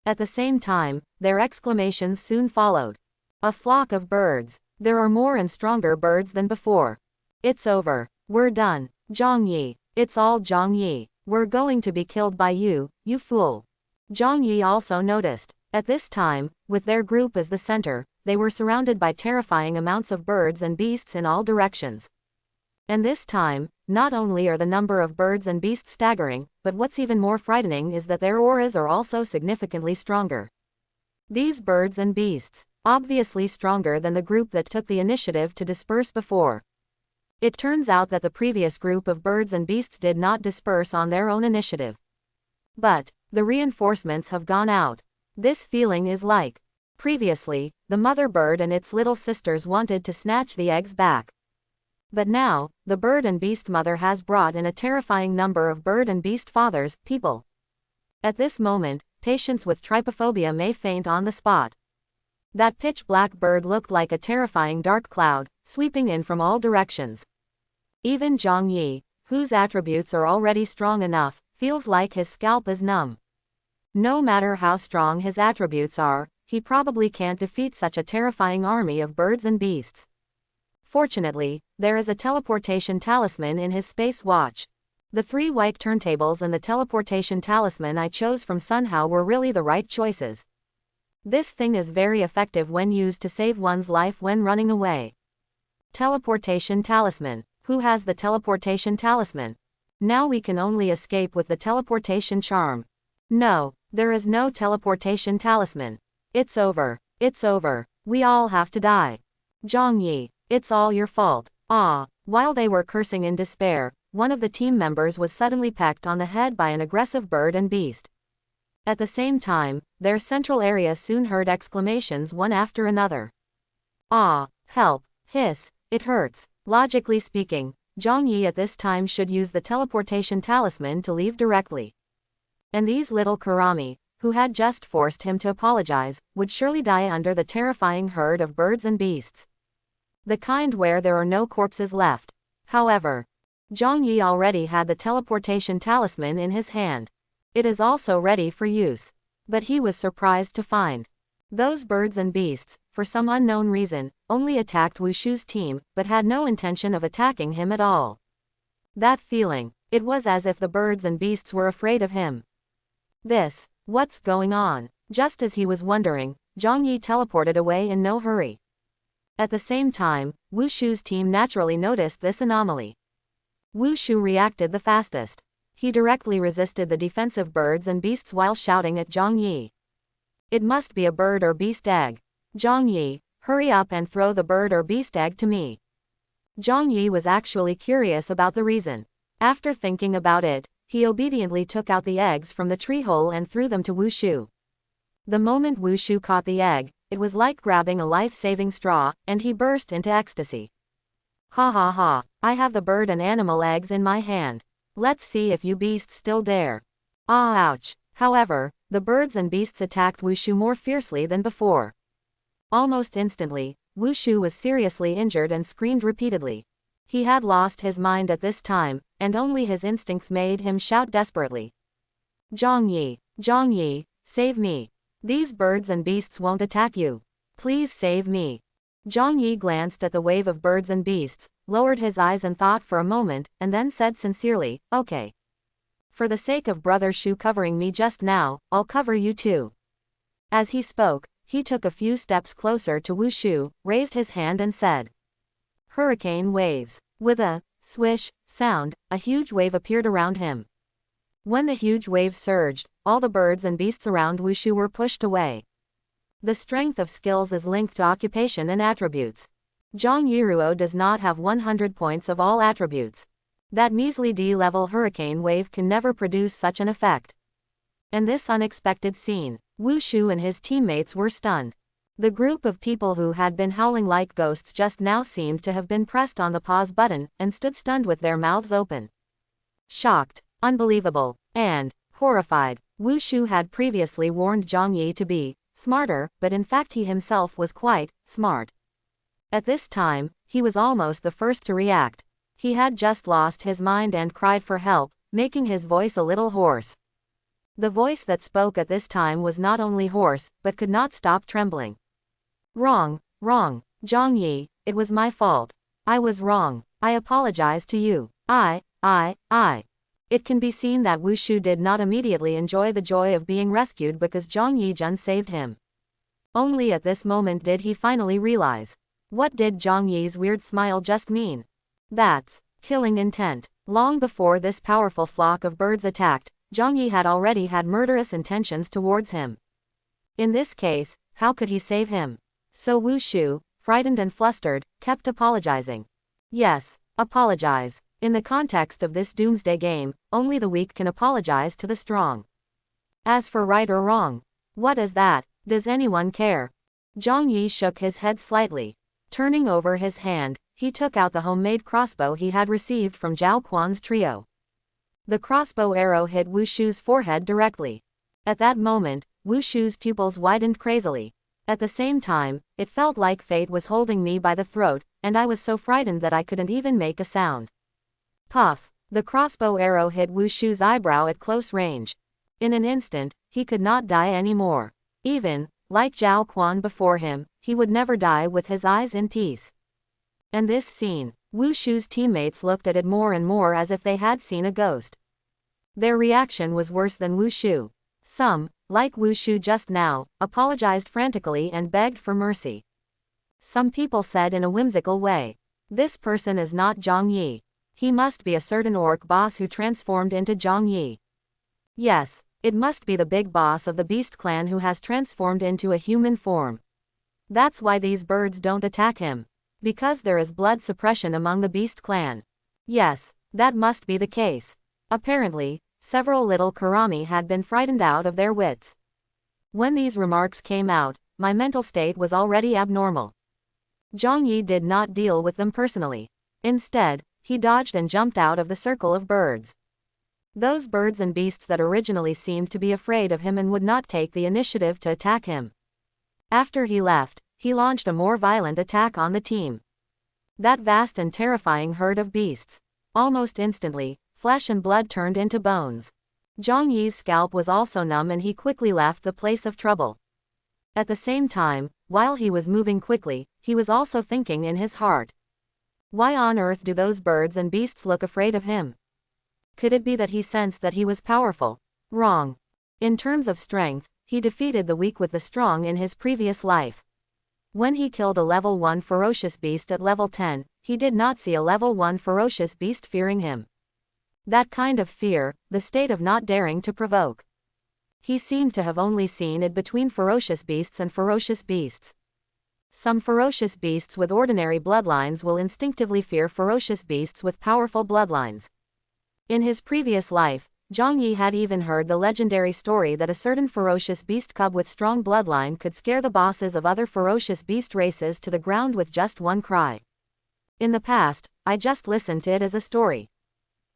At the same time, their exclamations soon followed. A flock of birds. There are more and stronger birds than before. It's over. We're done. Zhang Yi. It's all Zhang Yi. We're going to be killed by you, you fool. Zhang Yi also noticed. At this time, with their group as the center, they were surrounded by terrifying amounts of birds and beasts in all directions. And this time, not only are the number of birds and beasts staggering, but what's even more frightening is that their auras are also significantly stronger. These birds and beasts, obviously stronger than the group that took the initiative to disperse before. It turns out that the previous group of birds and beasts did not disperse on their own initiative. But the reinforcements have gone out. This feeling is like previously, the mother bird and its little sisters wanted to snatch the eggs back. But now, the bird and beast mother has brought in a terrifying number of bird and beast fathers, people. At this moment, patients with trypophobia may faint on the spot. That pitch-black bird looked like a terrifying dark cloud, sweeping in from all directions. Even Zhang Yi, whose attributes are already strong enough, feels like his scalp is numb. No matter how strong his attributes are, he probably can't defeat such a terrifying army of birds and beasts. Fortunately, there is a teleportation talisman in his space watch. The 3 white turntables and the teleportation talisman I chose from Sunhao were really the right choices. This thing is very effective when used to save one's life when running away. Teleportation talisman. Who has the teleportation talisman? Now we can only escape with the teleportation charm. No, there is no teleportation talisman. It's over. It's over. We all have to die. Zhang Yi, it's all your fault. Ah. While they were cursing in despair, one of the team members was suddenly pecked on the head by an aggressive bird and beast. At the same time, their central area soon heard exclamations one after another. Ah, help, hiss, it hurts. Logically speaking, Zhang Yi at this time should use the teleportation talisman to leave directly. And these little Kurami, who had just forced him to apologize, would surely die under the terrifying herd of birds and beasts. The kind where there are no corpses left. However, Zhang Yi already had the teleportation talisman in his hand. It is also ready for use. But he was surprised to find those birds and beasts, for some unknown reason, only attacked Wu Shu's team, but had no intention of attacking him at all. That feeling, it was as if the birds and beasts were afraid of him. What's going on? Just as he was wondering, Zhang Yi teleported away in no hurry. At the same time, Wu Shu's team naturally noticed this anomaly. Wu Shu reacted the fastest. he directly resisted the defensive birds and beasts while shouting at Zhang Yi. It must be a bird or beast egg. Zhang Yi, hurry up and throw the bird or beast egg to me. Zhang Yi was actually curious about the reason. After thinking about it, he obediently took out the eggs from the tree hole and threw them to Wu Shu. The moment Wu Shu caught the egg, it was like grabbing a life-saving straw, and he burst into ecstasy. Ha ha ha, I have the bird and animal eggs in my hand. Let's see if you beasts still dare. Ah ouch. However, the birds and beasts attacked Wu Shu more fiercely than before. Almost instantly, Wu Shu was seriously injured and screamed repeatedly. He had lost his mind at this time, and only his instincts made him shout desperately. Zhang Yi, save me. These birds and beasts won't attack you. Please save me. Zhang Yi glanced at the wave of birds and beasts, lowered his eyes and thought for a moment, and then said sincerely, okay. For the sake of Brother Shu covering me just now, I'll cover you too. As he spoke, he took a few steps closer to Wu Shu, raised his hand and said, Hurricane waves. With a swish sound, a huge wave appeared around him. When the huge waves surged, all the birds and beasts around Wu Shu were pushed away. The strength of skills is linked to occupation and attributes. Zhang Yiruo does not have 100 points of all attributes. That measly D-level hurricane wave can never produce such an effect. In this unexpected scene, Wu Shu and his teammates were stunned. The group of people who had been howling like ghosts just now seemed to have been pressed on the pause button and stood stunned with their mouths open. Shocked, unbelievable, and horrified. Wu Shu had previously warned Zhang Yi to be smarter, but in fact he himself was quite smart. At this time, he was almost the first to react. He had just lost his mind and cried for help, making his voice a little hoarse. The voice that spoke at this time was not only hoarse, but could not stop trembling. Wrong, Zhang Yi, it was my fault. I was wrong. I apologize to you. I. It can be seen that Wu Shu did not immediately enjoy the joy of being rescued because Zhang Yijun saved him. Only at this moment did he finally realize. What did Zhang Yi's weird smile just mean? That's killing intent. Long before this powerful flock of birds attacked, Zhang Yi had already had murderous intentions towards him. In this case, how could he save him? So Wu Shu, frightened and flustered, kept apologizing. Yes, apologize. In the context of this doomsday game, only the weak can apologize to the strong. As for right or wrong, what is that? Does anyone care? Zhang Yi shook his head slightly. Turning over his hand, he took out the homemade crossbow he had received from Zhao Quan's trio. The crossbow arrow hit Wu Shu's forehead directly. At that moment, Wu Shu's pupils widened crazily. At the same time, it felt like fate was holding me by the throat, and I was so frightened that I couldn't even make a sound. Puff! The crossbow arrow hit Wu Shu's eyebrow at close range. In an instant, he could not die anymore. Even, like Zhao Quan before him, he would never die with his eyes in peace. And this scene, Wu Shu's teammates looked at it more and more as if they had seen a ghost. Their reaction was worse than Wu Shu. Some, like Wu Shu just now, apologized frantically and begged for mercy. Some people said in a whimsical way, "This person is not Zhang Yi. He must be a certain orc boss who transformed into Zhang Yi. Yes, it must be the big boss of the beast clan who has transformed into a human form. That's why these birds don't attack him. Because there is blood suppression among the beast clan. Yes, that must be the case." Apparently, several little Kurami had been frightened out of their wits. When these remarks came out, my mental state was already abnormal. Zhang Yi did not deal with them personally. Instead, he dodged and jumped out of the circle of birds. Those birds and beasts that originally seemed to be afraid of him and would not take the initiative to attack him. After he left, he launched a more violent attack on the team. That vast and terrifying herd of beasts. Almost instantly, flesh and blood turned into bones. Zhang Yi's scalp was also numb and he quickly left the place of trouble. At the same time, while he was moving quickly, he was also thinking in his heart. Why on earth do those birds and beasts look afraid of him? Could it be that he sensed that he was powerful? Wrong. In terms of strength, he defeated the weak with the strong in his previous life. When he killed a level 1 ferocious beast at level 10, he did not see a level 1 ferocious beast fearing him. That kind of fear, the state of not daring to provoke. He seemed to have only seen it between ferocious beasts and ferocious beasts. Some ferocious beasts with ordinary bloodlines will instinctively fear ferocious beasts with powerful bloodlines. In his previous life, Zhang Yi had even heard the legendary story that a certain ferocious beast cub with strong bloodline could scare the bosses of other ferocious beast races to the ground with just one cry. In the past, I just listened to it as a story.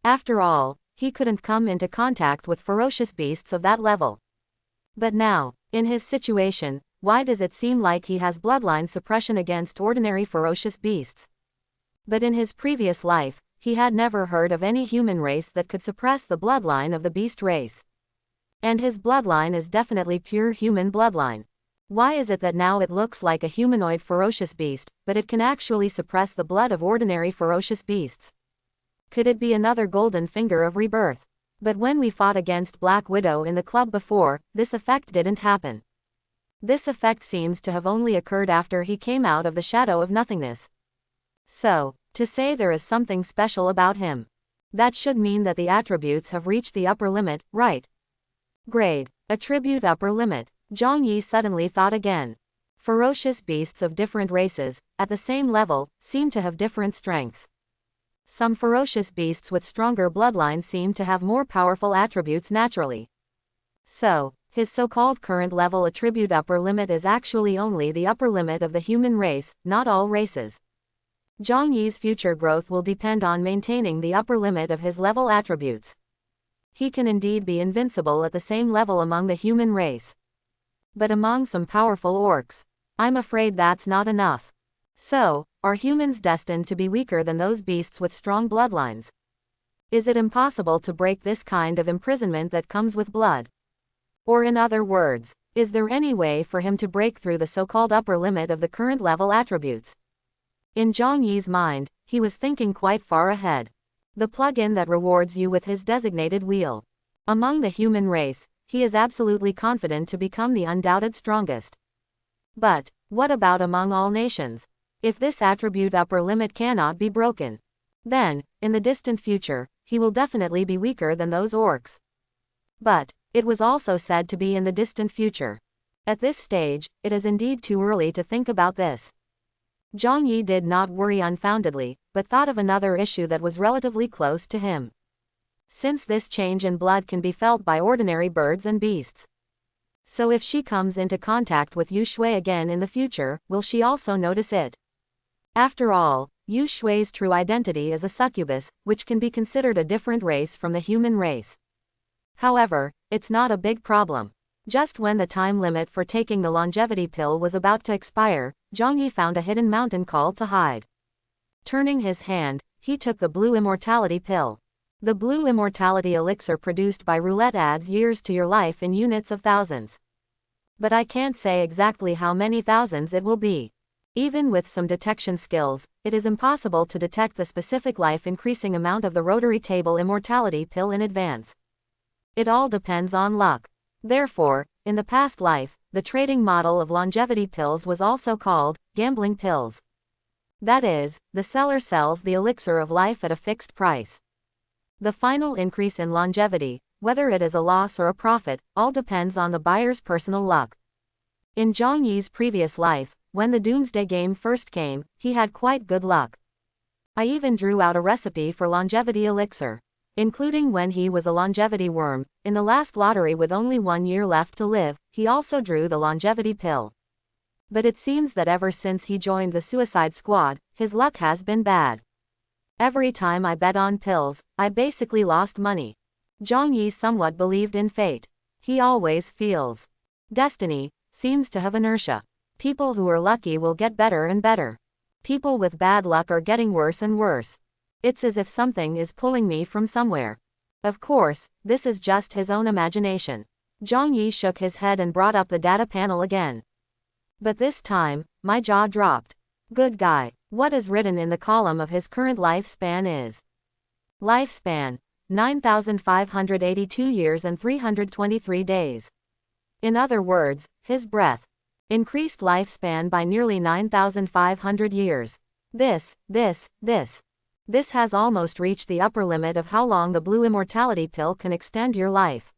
After all, he couldn't come into contact with ferocious beasts of that level. But now, in his situation, why does it seem like he has bloodline suppression against ordinary ferocious beasts? But in his previous life, he had never heard of any human race that could suppress the bloodline of the beast race. And his bloodline is definitely pure human bloodline. Why is it that now it looks like a humanoid ferocious beast, but it can actually suppress the blood of ordinary ferocious beasts? Could it be another golden finger of rebirth? But when we fought against Black Widow in the club before, this effect didn't happen. This effect seems to have only occurred after he came out of the shadow of nothingness. So, to say there is something special about him, that should mean that the attributes have reached the upper limit, right? Grade. Attribute upper limit. Zhang Yi suddenly thought again. Ferocious beasts of different races, at the same level, seem to have different strengths. Some ferocious beasts with stronger bloodlines seem to have more powerful attributes naturally. So, his so-called current level attribute upper limit is actually only the upper limit of the human race, not all races. Zhang Yi's future growth will depend on maintaining the upper limit of his level attributes. He can indeed be invincible at the same level among the human race. But among some powerful orcs, I'm afraid that's not enough. So, are humans destined to be weaker than those beasts with strong bloodlines? Is it impossible to break this kind of imprisonment that comes with blood? Or in other words, is there any way for him to break through the so-called upper limit of the current level attributes? In Zhang Yi's mind, he was thinking quite far ahead. The plugin that rewards you with his designated wheel. Among the human race, he is absolutely confident to become the undoubted strongest. But, what about among all nations? If this attribute upper limit cannot be broken, then, in the distant future, he will definitely be weaker than those orcs. But, it was also said to be in the distant future. At this stage, it is indeed too early to think about this. Zhang Yi did not worry unfoundedly, but thought of another issue that was relatively close to him. Since this change in blood can be felt by ordinary birds and beasts. So if she comes into contact with Yu Shui again in the future, will she also notice it? After all, Yu Shui's true identity is a succubus, which can be considered a different race from the human race. However, it's not a big problem. Just when the time limit for taking the longevity pill was about to expire, Zhang Yi found a hidden mountain called to hide. Turning his hand, he took the blue immortality pill. The blue immortality elixir produced by roulette adds years to your life in units of thousands. But I can't say exactly how many thousands it will be. Even with some detection skills, it is impossible to detect the specific life-increasing amount of the rotary table immortality pill in advance. It all depends on luck. Therefore, in the past life, the trading model of longevity pills was also called gambling pills. That is, the seller sells the elixir of life at a fixed price. The final increase in longevity, whether it is a loss or a profit, all depends on the buyer's personal luck. In Zhang Yi's previous life, when the Doomsday Game first came, he had quite good luck. I even drew out a recipe for longevity elixir, including when he was a longevity worm. In the last lottery with only 1 year left to live, he also drew the longevity pill. But it seems that ever since he joined the Suicide Squad, his luck has been bad. Every time I bet on pills, I basically lost money. Zhang Yi somewhat believed in fate. He always feels destiny seems to have inertia. People who are lucky will get better and better. People with bad luck are getting worse and worse. It's as if something is pulling me from somewhere. Of course, this is just his own imagination. Zhang Yi shook his head and brought up the data panel again. But this time, my jaw dropped. Good guy. What is written in the column of his current lifespan is lifespan, 9,582 years and 323 days. In other words, his breath increased lifespan by nearly 9,500 years. This. This has almost reached the upper limit of how long the blue immortality pill can extend your life.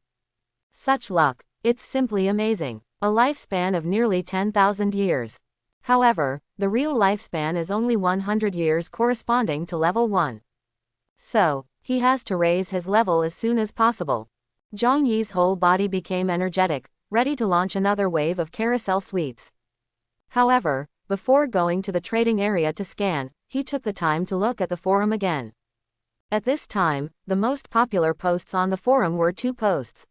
Such luck. It's simply amazing. A lifespan of nearly 10,000 years. However, the real lifespan is only 100 years, corresponding to level 1. So, he has to raise his level as soon as possible. Zhang Yi's whole body became energetic, ready to launch another wave of carousel sweeps. However, before going to the trading area to scan, he took the time to look at the forum again. At this time, the most popular posts on the forum were 2 posts.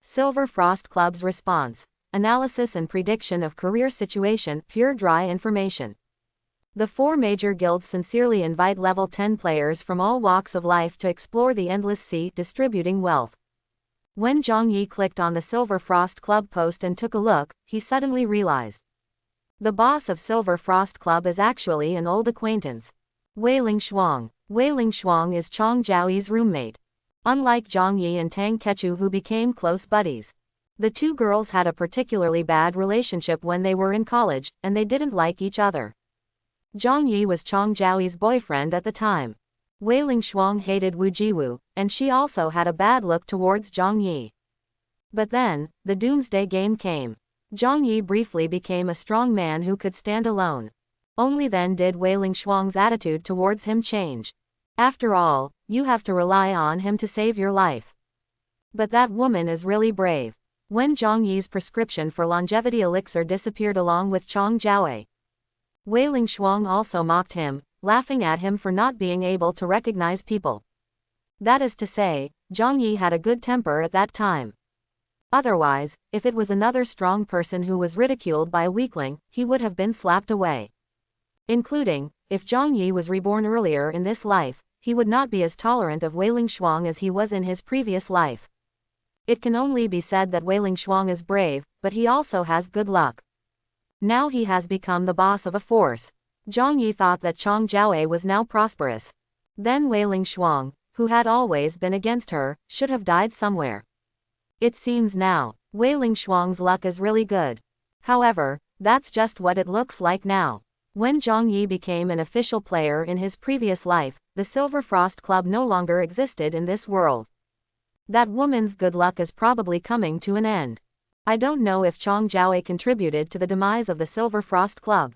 Silver Frost Club's response. Analysis and prediction of career situation, pure dry information. The 4 major guilds sincerely invite level 10 players from all walks of life to explore the endless sea, distributing wealth. When Zhang Yi clicked on the Silver Frost Club post and took a look, he suddenly realized. The boss of Silver Frost Club is actually an old acquaintance. Weiling Shuang. Weiling Shuang is Chong Zhaoyi's roommate. Unlike Zhang Yi and Tang Kechu, who became close buddies. The 2 girls had a particularly bad relationship when they were in college, and they didn't like each other. Zhang Yi was Chong Zhaoyi's boyfriend at the time. Weiling Shuang hated Wu Jiwu, and she also had a bad look towards Zhang Yi. But then, the doomsday game came. Zhang Yi briefly became a strong man who could stand alone. Only then did Weiling Shuang's attitude towards him change. After all, you have to rely on him to save your life. But that woman is really brave. When Zhang Yi's prescription for longevity elixir disappeared along with Chong Zhaowei, Weiling Shuang also mocked him, laughing at him for not being able to recognize people. That is to say, Zhang Yi had a good temper at that time. Otherwise, if it was another strong person who was ridiculed by a weakling, he would have been slapped away. Including, if Zhang Yi was reborn earlier in this life, he would not be as tolerant of Weiling Shuang as he was in his previous life. It can only be said that Weiling Shuang is brave, but he also has good luck. Now he has become the boss of a force. Zhang Yi thought that Chong Zhaowei was now prosperous. Then Weiling Shuang, who had always been against her, should have died somewhere. It seems now, Weiling Shuang's luck is really good. However, that's just what it looks like now. When Zhang Yi became an official player in his previous life, the Silver Frost Club no longer existed in this world. That woman's good luck is probably coming to an end. I don't know if Chong Zhaowei contributed to the demise of the Silver Frost Club.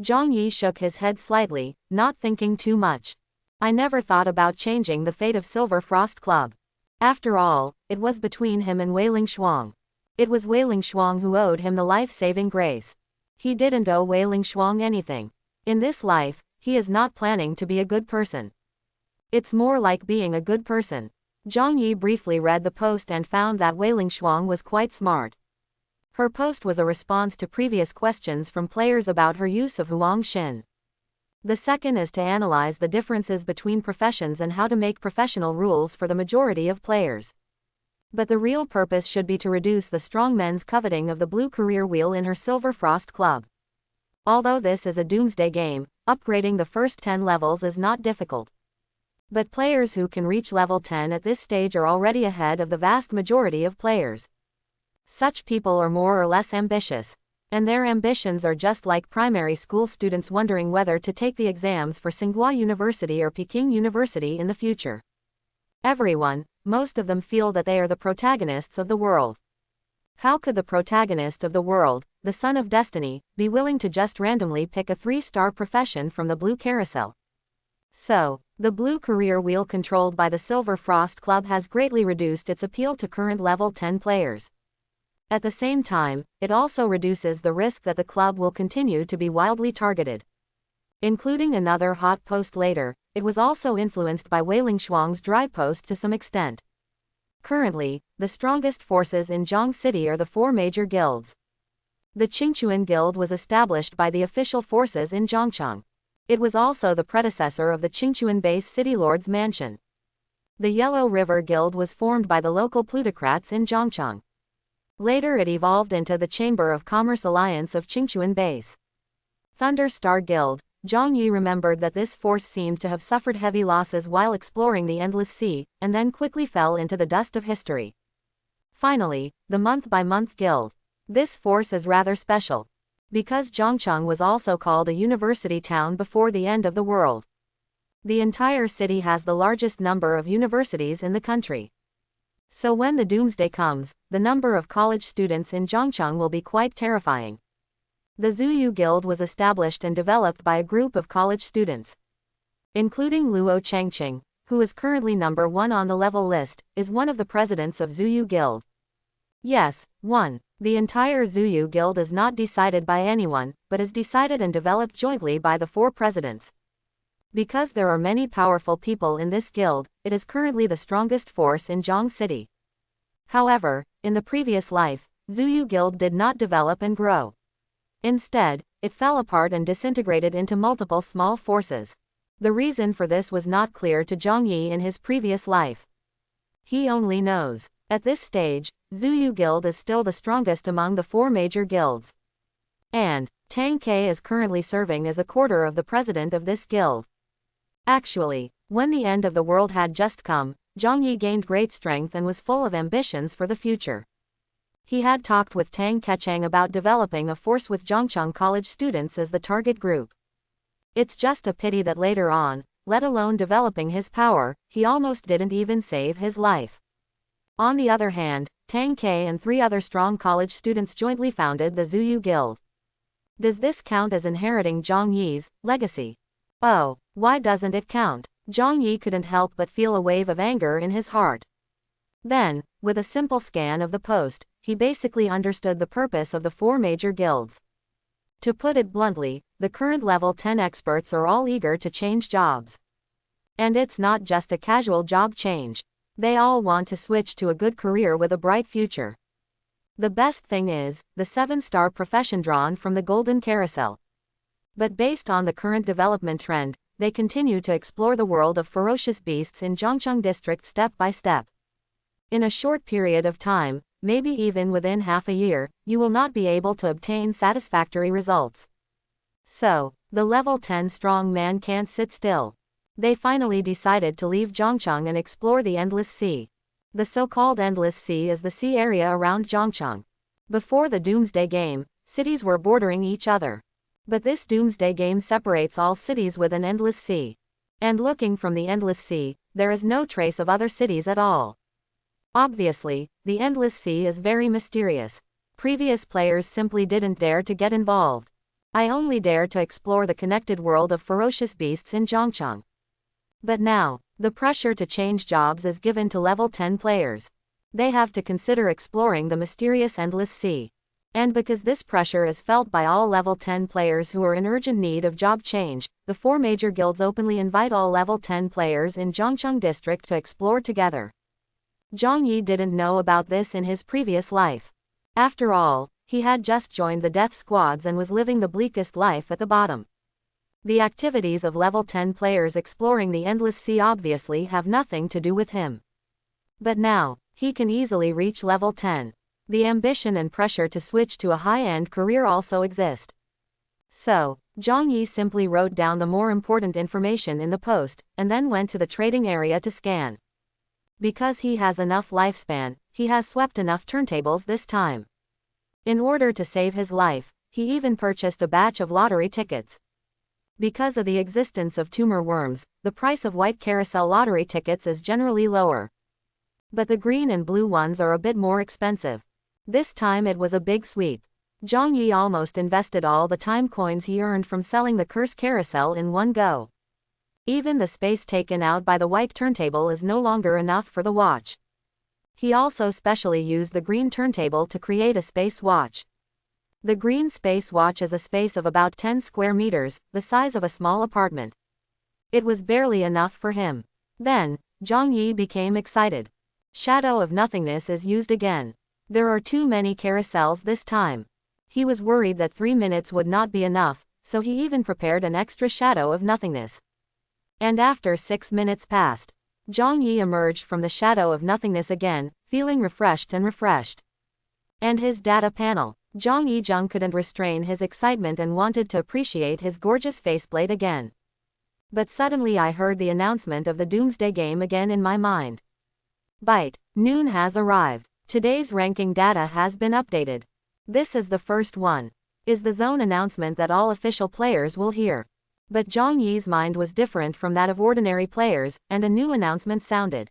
Zhang Yi shook his head slightly, not thinking too much. I never thought about changing the fate of Silver Frost Club. After all, it was between him and Weiling Shuang. It was Weiling Shuang who owed him the life-saving grace. He didn't owe Weiling Shuang anything. In this life, he is not planning to be a good person. It's more like being a good person. Zhang Yi briefly read the post and found that Weiling Shuang was quite smart. Her post was a response to previous questions from players about her use of Huang Xin. The second is to analyze the differences between professions and how to make professional rules for the majority of players. But the real purpose should be to reduce the strong men's coveting of the blue career wheel in her Silver Frost Club. Although this is a doomsday game, upgrading the first 10 levels is not difficult. But players who can reach level 10 at this stage are already ahead of the vast majority of players. Such people are more or less ambitious. And their ambitions are just like primary school students wondering whether to take the exams for Tsinghua University or Peking University in the future. Everyone, most of them feel that they are the protagonists of the world. How could the protagonist of the world, the son of destiny, be willing to just randomly pick a 3-star profession from the blue carousel? So, the blue career wheel controlled by the Silver Frost Club has greatly reduced its appeal to current level 10 players. At the same time, it also reduces the risk that the club will continue to be wildly targeted. Including another hot post later, it was also influenced by Weiling Shuang's dry post to some extent. Currently, the strongest forces in Zhang City are the 4 major guilds. The Qingchuan Guild was established by the official forces in Zhangcheng. It was also the predecessor of the Qingchuan base City Lord's Mansion. The Yellow River Guild was formed by the local plutocrats in Zhangcheng. Later it evolved into the Chamber of Commerce Alliance of Qingchuan Base. Thunder Star Guild. Zhang Yi remembered that this force seemed to have suffered heavy losses while exploring the Endless Sea, and then quickly fell into the dust of history. Finally, the Month by Month Guild. This force is rather special. Because Zhangcheng was also called a university town before the end of the world. The entire city has the largest number of universities in the country. So when the doomsday comes, the number of college students in Zhongcheng will be quite terrifying. The Zuyu Guild was established and developed by a group of college students, including Luo Chengqing, who is currently number 1 on the level list, is one of the presidents of Zuyu Guild. Yes, 1. The entire Zuyu Guild is not decided by anyone, but is decided and developed jointly by the 4 presidents. Because there are many powerful people in this guild, it is currently the strongest force in Zhong City. However, in the previous life, Zuyu Guild did not develop and grow. Instead, it fell apart and disintegrated into multiple small forces. The reason for this was not clear to Zhang Yi in his previous life. He only knows, at this stage, Zuyu Guild is still the strongest among the 4 major guilds. And Tang Ke is currently serving as a quarter of the president of this guild. Actually, when the end of the world had just come, Zhang Yi gained great strength and was full of ambitions for the future. He had talked with Tang Kechang about developing a force with Zhongcheng college students as the target group. It's just a pity that later on, let alone developing his power, he almost didn't even save his life. On the other hand, Tang Ke and 3 other strong college students jointly founded the Zuyu Guild. Does this count as inheriting Zhang Yi's legacy? Oh, why doesn't it count? Zhang Yi couldn't help but feel a wave of anger in his heart. Then, with a simple scan of the post, he basically understood the purpose of the 4 major guilds. To put it bluntly, the current level 10 experts are all eager to change jobs. And it's not just a casual job change. They all want to switch to a good career with a bright future. The best thing is, the 7-star profession drawn from the Golden Carousel. But based on the current development trend, they continue to explore the world of ferocious beasts in Zhongcheng district step by step. In a short period of time, maybe even within half a year, you will not be able to obtain satisfactory results. So, the level 10 strong man can't sit still. They finally decided to leave Zhongcheng and explore the Endless Sea. The so-called Endless Sea is the sea area around Zhongcheng. Before the Doomsday Game, cities were bordering each other. But this Doomsday Game separates all cities with an endless sea. And looking from the Endless Sea, there is no trace of other cities at all. Obviously, the Endless Sea is very mysterious. Previous players simply didn't dare to get involved. I only dare to explore the connected world of ferocious beasts in Zhongcheng. But now, the pressure to change jobs is given to level 10 players. They have to consider exploring the mysterious Endless Sea. And because this pressure is felt by all level 10 players who are in urgent need of job change, the 4 major guilds openly invite all level 10 players in Zhongcheng district to explore together. Zhang Yi didn't know about this in his previous life. After all, he had just joined the death squads and was living the bleakest life at the bottom. The activities of level 10 players exploring the Endless Sea obviously have nothing to do with him. But now, he can easily reach level 10. The ambition and pressure to switch to a high-end career also exist. So, Zhang Yi simply wrote down the more important information in the post, and then went to the trading area to scan. Because he has enough lifespan, he has swept enough turntables this time. In order to save his life, he even purchased a batch of lottery tickets. Because of the existence of tumor worms, the price of white carousel lottery tickets is generally lower. But the green and blue ones are a bit more expensive. This time it was a big sweep. Zhang Yi almost invested all the time coins he earned from selling the curse carousel in one go. Even the space taken out by the white turntable is no longer enough for the watch. He also specially used the green turntable to create a space watch. The green space watch is a space of about 10 square meters, the size of a small apartment. It was barely enough for him. Then, Zhang Yi became excited. Shadow of Nothingness is used again. There are too many carousels this time. He was worried that 3 minutes would not be enough, so he even prepared an extra Shadow of Nothingness. And after 6 minutes passed, Zhang Yi emerged from the Shadow of Nothingness again, feeling refreshed. And his data panel. Zhang Yizheng couldn't restrain his excitement and wanted to appreciate his gorgeous faceplate again. But suddenly I heard the announcement of the Doomsday Game again in my mind. Byte. Noon has arrived. Today's ranking data has been updated. This is the first one. Is the zone announcement that all official players will hear. But Zhang Yi's mind was different from that of ordinary players, and a new announcement sounded.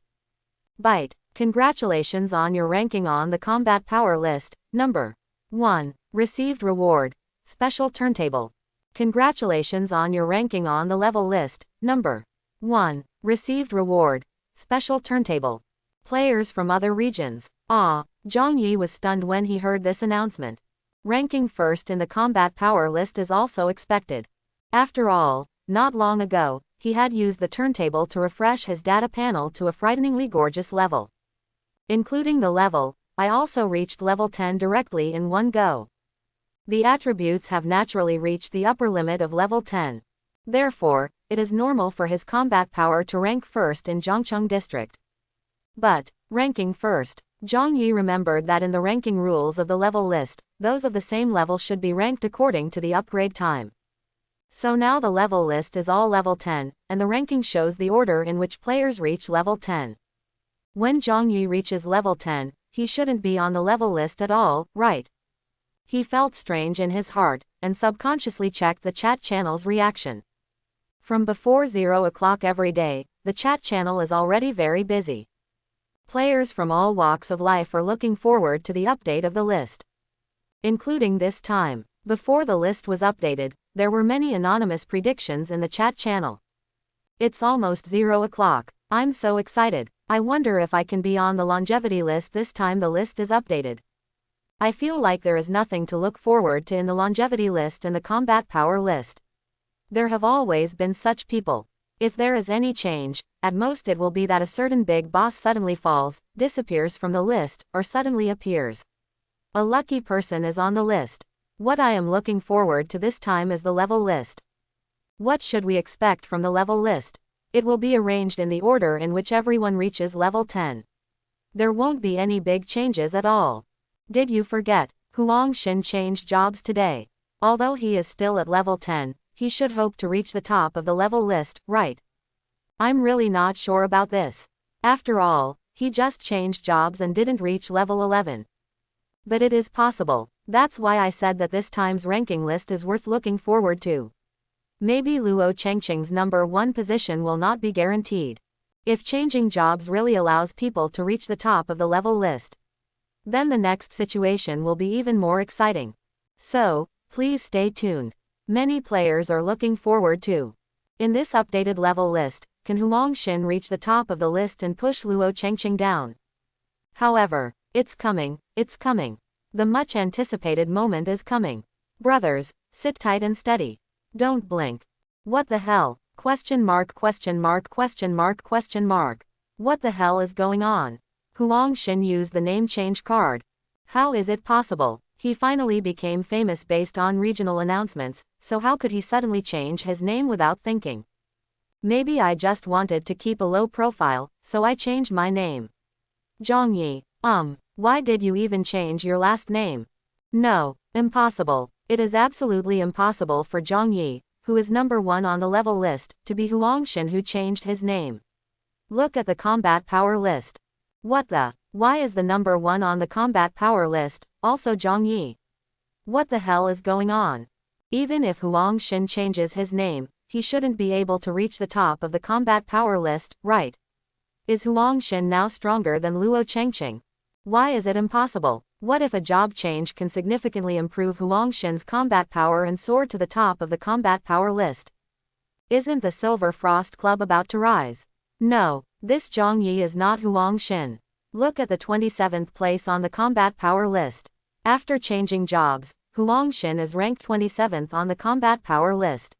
Byte. Congratulations on your ranking on the combat power list, number 1. Received reward. Special turntable. Congratulations on your ranking on the level list, number 1. Received reward. Special turntable. Players from other regions. Zhang Yi was stunned when he heard this announcement. Ranking first in the combat power list is also expected. After all, not long ago, he had used the turntable to refresh his data panel to a frighteningly gorgeous level. Including the level, I also reached level 10 directly in one go. The attributes have naturally reached the upper limit of level 10. Therefore, it is normal for his combat power to rank first in Zhangcheng district. But, ranking first, Zhang Yi remembered that in the ranking rules of the level list, those of the same level should be ranked according to the upgrade time. So now the level list is all level 10, and the ranking shows the order in which players reach level 10. When Zhang Yi reaches level 10, he shouldn't be on the level list at all, right? He felt strange in his heart, and subconsciously checked the chat channel's reaction. From before 0 o'clock every day, the chat channel is already very busy. Players from all walks of life are looking forward to the update of the list. Including this time. Before the list was updated, there were many anonymous predictions in the chat channel. It's almost 0 o'clock. I'm so excited. I wonder if I can be on the longevity list this time the list is updated. I feel like there is nothing to look forward to in the longevity list and the combat power list. There have always been such people. If there is any change, at most it will be that a certain big boss suddenly falls, disappears from the list, or suddenly appears. A lucky person is on the list. What I am looking forward to this time is the level list. What should we expect from the level list? It will be arranged in the order in which everyone reaches level 10. There won't be any big changes at all. Did you forget? Huang Xin changed jobs today. Although he is still at level 10, he should hope to reach the top of the level list, right? I'm really not sure about this. After all, he just changed jobs and didn't reach level 11. But it is possible. That's why I said that this time's ranking list is worth looking forward to. Maybe Luo Chengqing's number 1 position will not be guaranteed. If changing jobs really allows people to reach the top of the level list, then the next situation will be even more exciting. So, please stay tuned. Many players are looking forward to. In this updated level list, can Huang Xin reach the top of the list and push Luo Chengqing down? However, it's coming, it's coming. The much anticipated moment is coming. Brothers, sit tight and steady. Don't blink. What the hell? Question mark, question mark, question mark, question mark. What the hell is going on? Huang Xin used the name change card. How is it possible? He finally became famous based on regional announcements, so how could he suddenly change his name without thinking? Maybe I just wanted to keep a low profile, so I changed my name. Zhang Yi, why did you even change your last name? No, impossible. It is absolutely impossible for Zhang Yi, who is number 1 on the level list, to be Huang Xin who changed his name. Look at the combat power list. What the? Why is the number 1 on the combat power list also Zhang Yi? What the hell is going on? Even if Huang Xin changes his name, he shouldn't be able to reach the top of the combat power list, right? Is Huang Xin now stronger than Luo Chengqing? Why is it impossible? What if a job change can significantly improve Huang Xin's combat power and soar to the top of the combat power list? Isn't the Silver Frost Club about to rise? No, this Zhang Yi is not Huang Xin. Look at the 27th place on the combat power list. After changing jobs, Huang Xin is ranked 27th on the combat power list.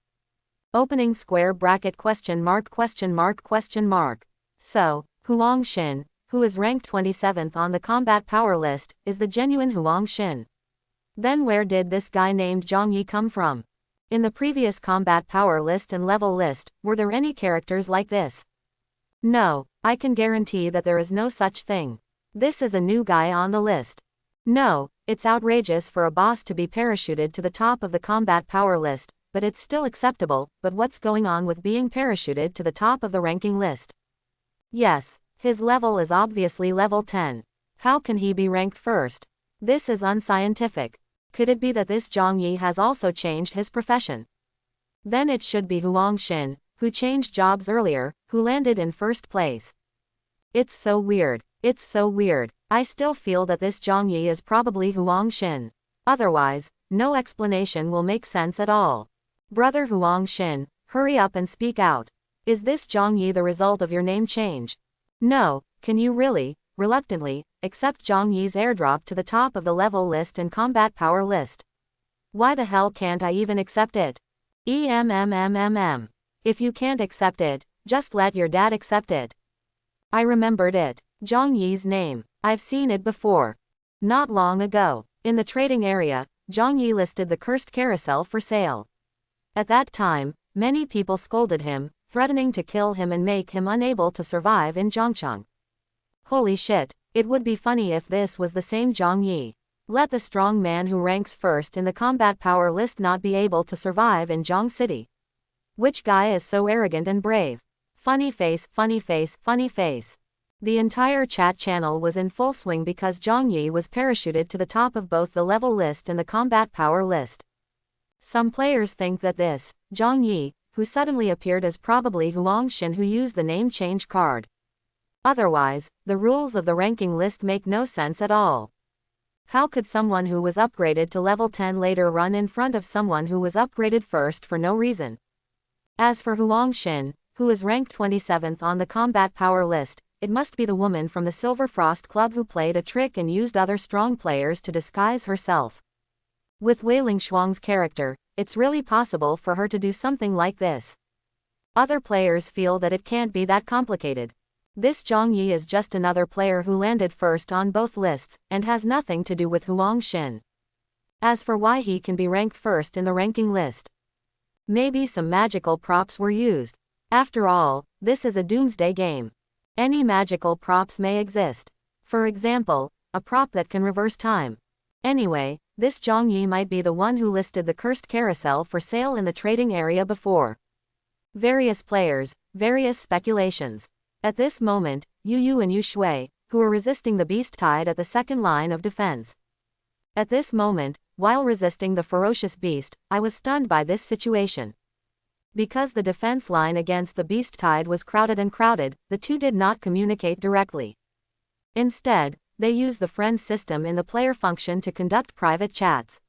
Opening square bracket question mark question mark question mark. So, Huang Xin, who is ranked 27th on the combat power list, is the genuine Huang Xin. Then where did this guy named Zhang Yi come from? In the previous combat power list and level list, were there any characters like this? No, I can guarantee that there is no such thing. This is a new guy on the list. No, it's outrageous for a boss to be parachuted to the top of the combat power list, but it's still acceptable. But what's going on with being parachuted to the top of the ranking list? Yes, his level is obviously level 10. How can he be ranked first? This is unscientific. Could it be that this Zhang Yi has also changed his profession? Then it should be Huang Xin, who changed jobs earlier, who landed in first place. It's so weird. It's so weird. I still feel that this Zhang Yi is probably Huang Xin. Otherwise, no explanation will make sense at all. Brother Huang Xin, hurry up and speak out. Is this Zhang Yi the result of your name change? No, can you really, reluctantly, accept Zhang Yi's airdrop to the top of the level list and combat power list? Why the hell can't I even accept it? If you can't accept it, just let your dad accept it. I remembered it. Zhang Yi's name. I've seen it before. Not long ago, in the trading area, Zhang Yi listed the cursed carousel for sale. At that time, many people scolded him, threatening to kill him and make him unable to survive in Zhongcheng. Holy shit, it would be funny if this was the same Zhang Yi. Let the strong man who ranks first in the combat power list not be able to survive in Zhong City. Which guy is so arrogant and brave? Funny face, funny face, funny face. The entire chat channel was in full swing because Zhang Yi was parachuted to the top of both the level list and the combat power list. Some players think that this Zhang Yi, who suddenly appeared, as probably Huang Xin, who used the name change card. Otherwise, the rules of the ranking list make no sense at all. How could someone who was upgraded to level 10 later run in front of someone who was upgraded first for no reason? As for Huang Xin, who is ranked 27th on the combat power list, it must be the woman from the Silver Frost Club who played a trick and used other strong players to disguise herself. With Wei Lingshuang's character, it's really possible for her to do something like this. Other players feel that it can't be that complicated. This Zhang Yi is just another player who landed first on both lists, and has nothing to do with Huang Xin. As for why he can be ranked first in the ranking list, maybe some magical props were used. After all, this is a doomsday game. Any magical props may exist. For example, a prop that can reverse time. Anyway, this Zhang Yi might be the one who listed the cursed carousel for sale in the trading area before. Various players, various speculations. At this moment, Yu Yu and Yu Shui, who were resisting the beast tide at the second line of defense. At this moment, while resisting the ferocious beast, I was stunned by this situation. Because the defense line against the beast tide was crowded, the two did not communicate directly. Instead, they used the friend system in the player function to conduct private chats.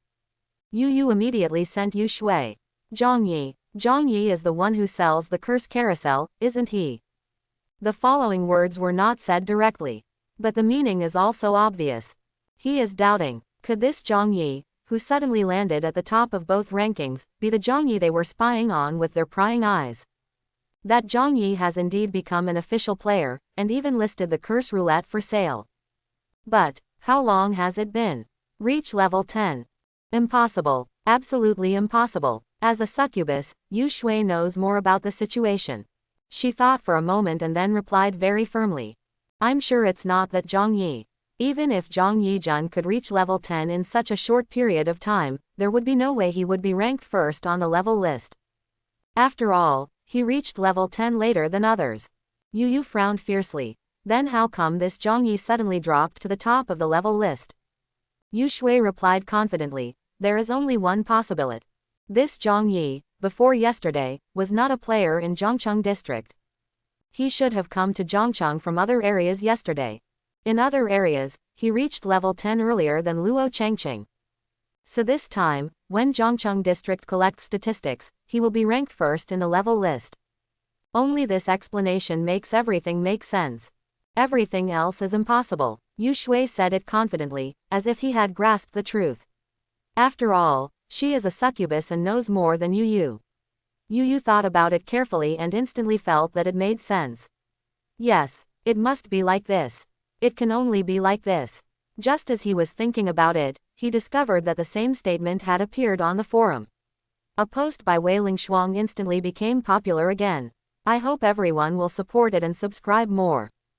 Yu Yu immediately sent Yu Shui. Zhang Yi is the one who sells the curse carousel, isn't he? The following words were not said directly, but the meaning is also obvious. He is doubting. Could this Zhang Yi, who suddenly landed at the top of both rankings, be the Zhang Yi they were spying on with their prying eyes? That Zhang Yi has indeed become an official player, and even listed the curse roulette for sale. But, how long has it been? Reach level 10. Impossible. Absolutely impossible. As a succubus, Yu Shui knows more about the situation. She thought for a moment and then replied very firmly. I'm sure it's not that Zhang Yi. Even if Zhang Yijun could reach level 10 in such a short period of time, there would be no way he would be ranked first on the level list. After all, he reached level 10 later than others. Yu Yu frowned fiercely. Then how come this Zhang Yi suddenly dropped to the top of the level list? Yu Shui replied confidently, there is only one possibility. This Zhang Yi, before yesterday, was not a player in Zhongcheng district. He should have come to Zhongcheng from other areas yesterday. In other areas, he reached level 10 earlier than Luo Changqing. So this time, when Zhongcheng district collects statistics, he will be ranked first in the level list. Only this explanation makes everything make sense. Everything else is impossible. Yu Shui said it confidently, as if he had grasped the truth. After all, she is a succubus and knows more than Yu Yu. Yu Yu thought about it carefully and instantly felt that it made sense. Yes, it must be like this. It can only be like this. Just as he was thinking about it, he discovered that the same statement had appeared on the forum. A post by Wei Lingshuang instantly became popular again. I hope everyone will support it and subscribe more.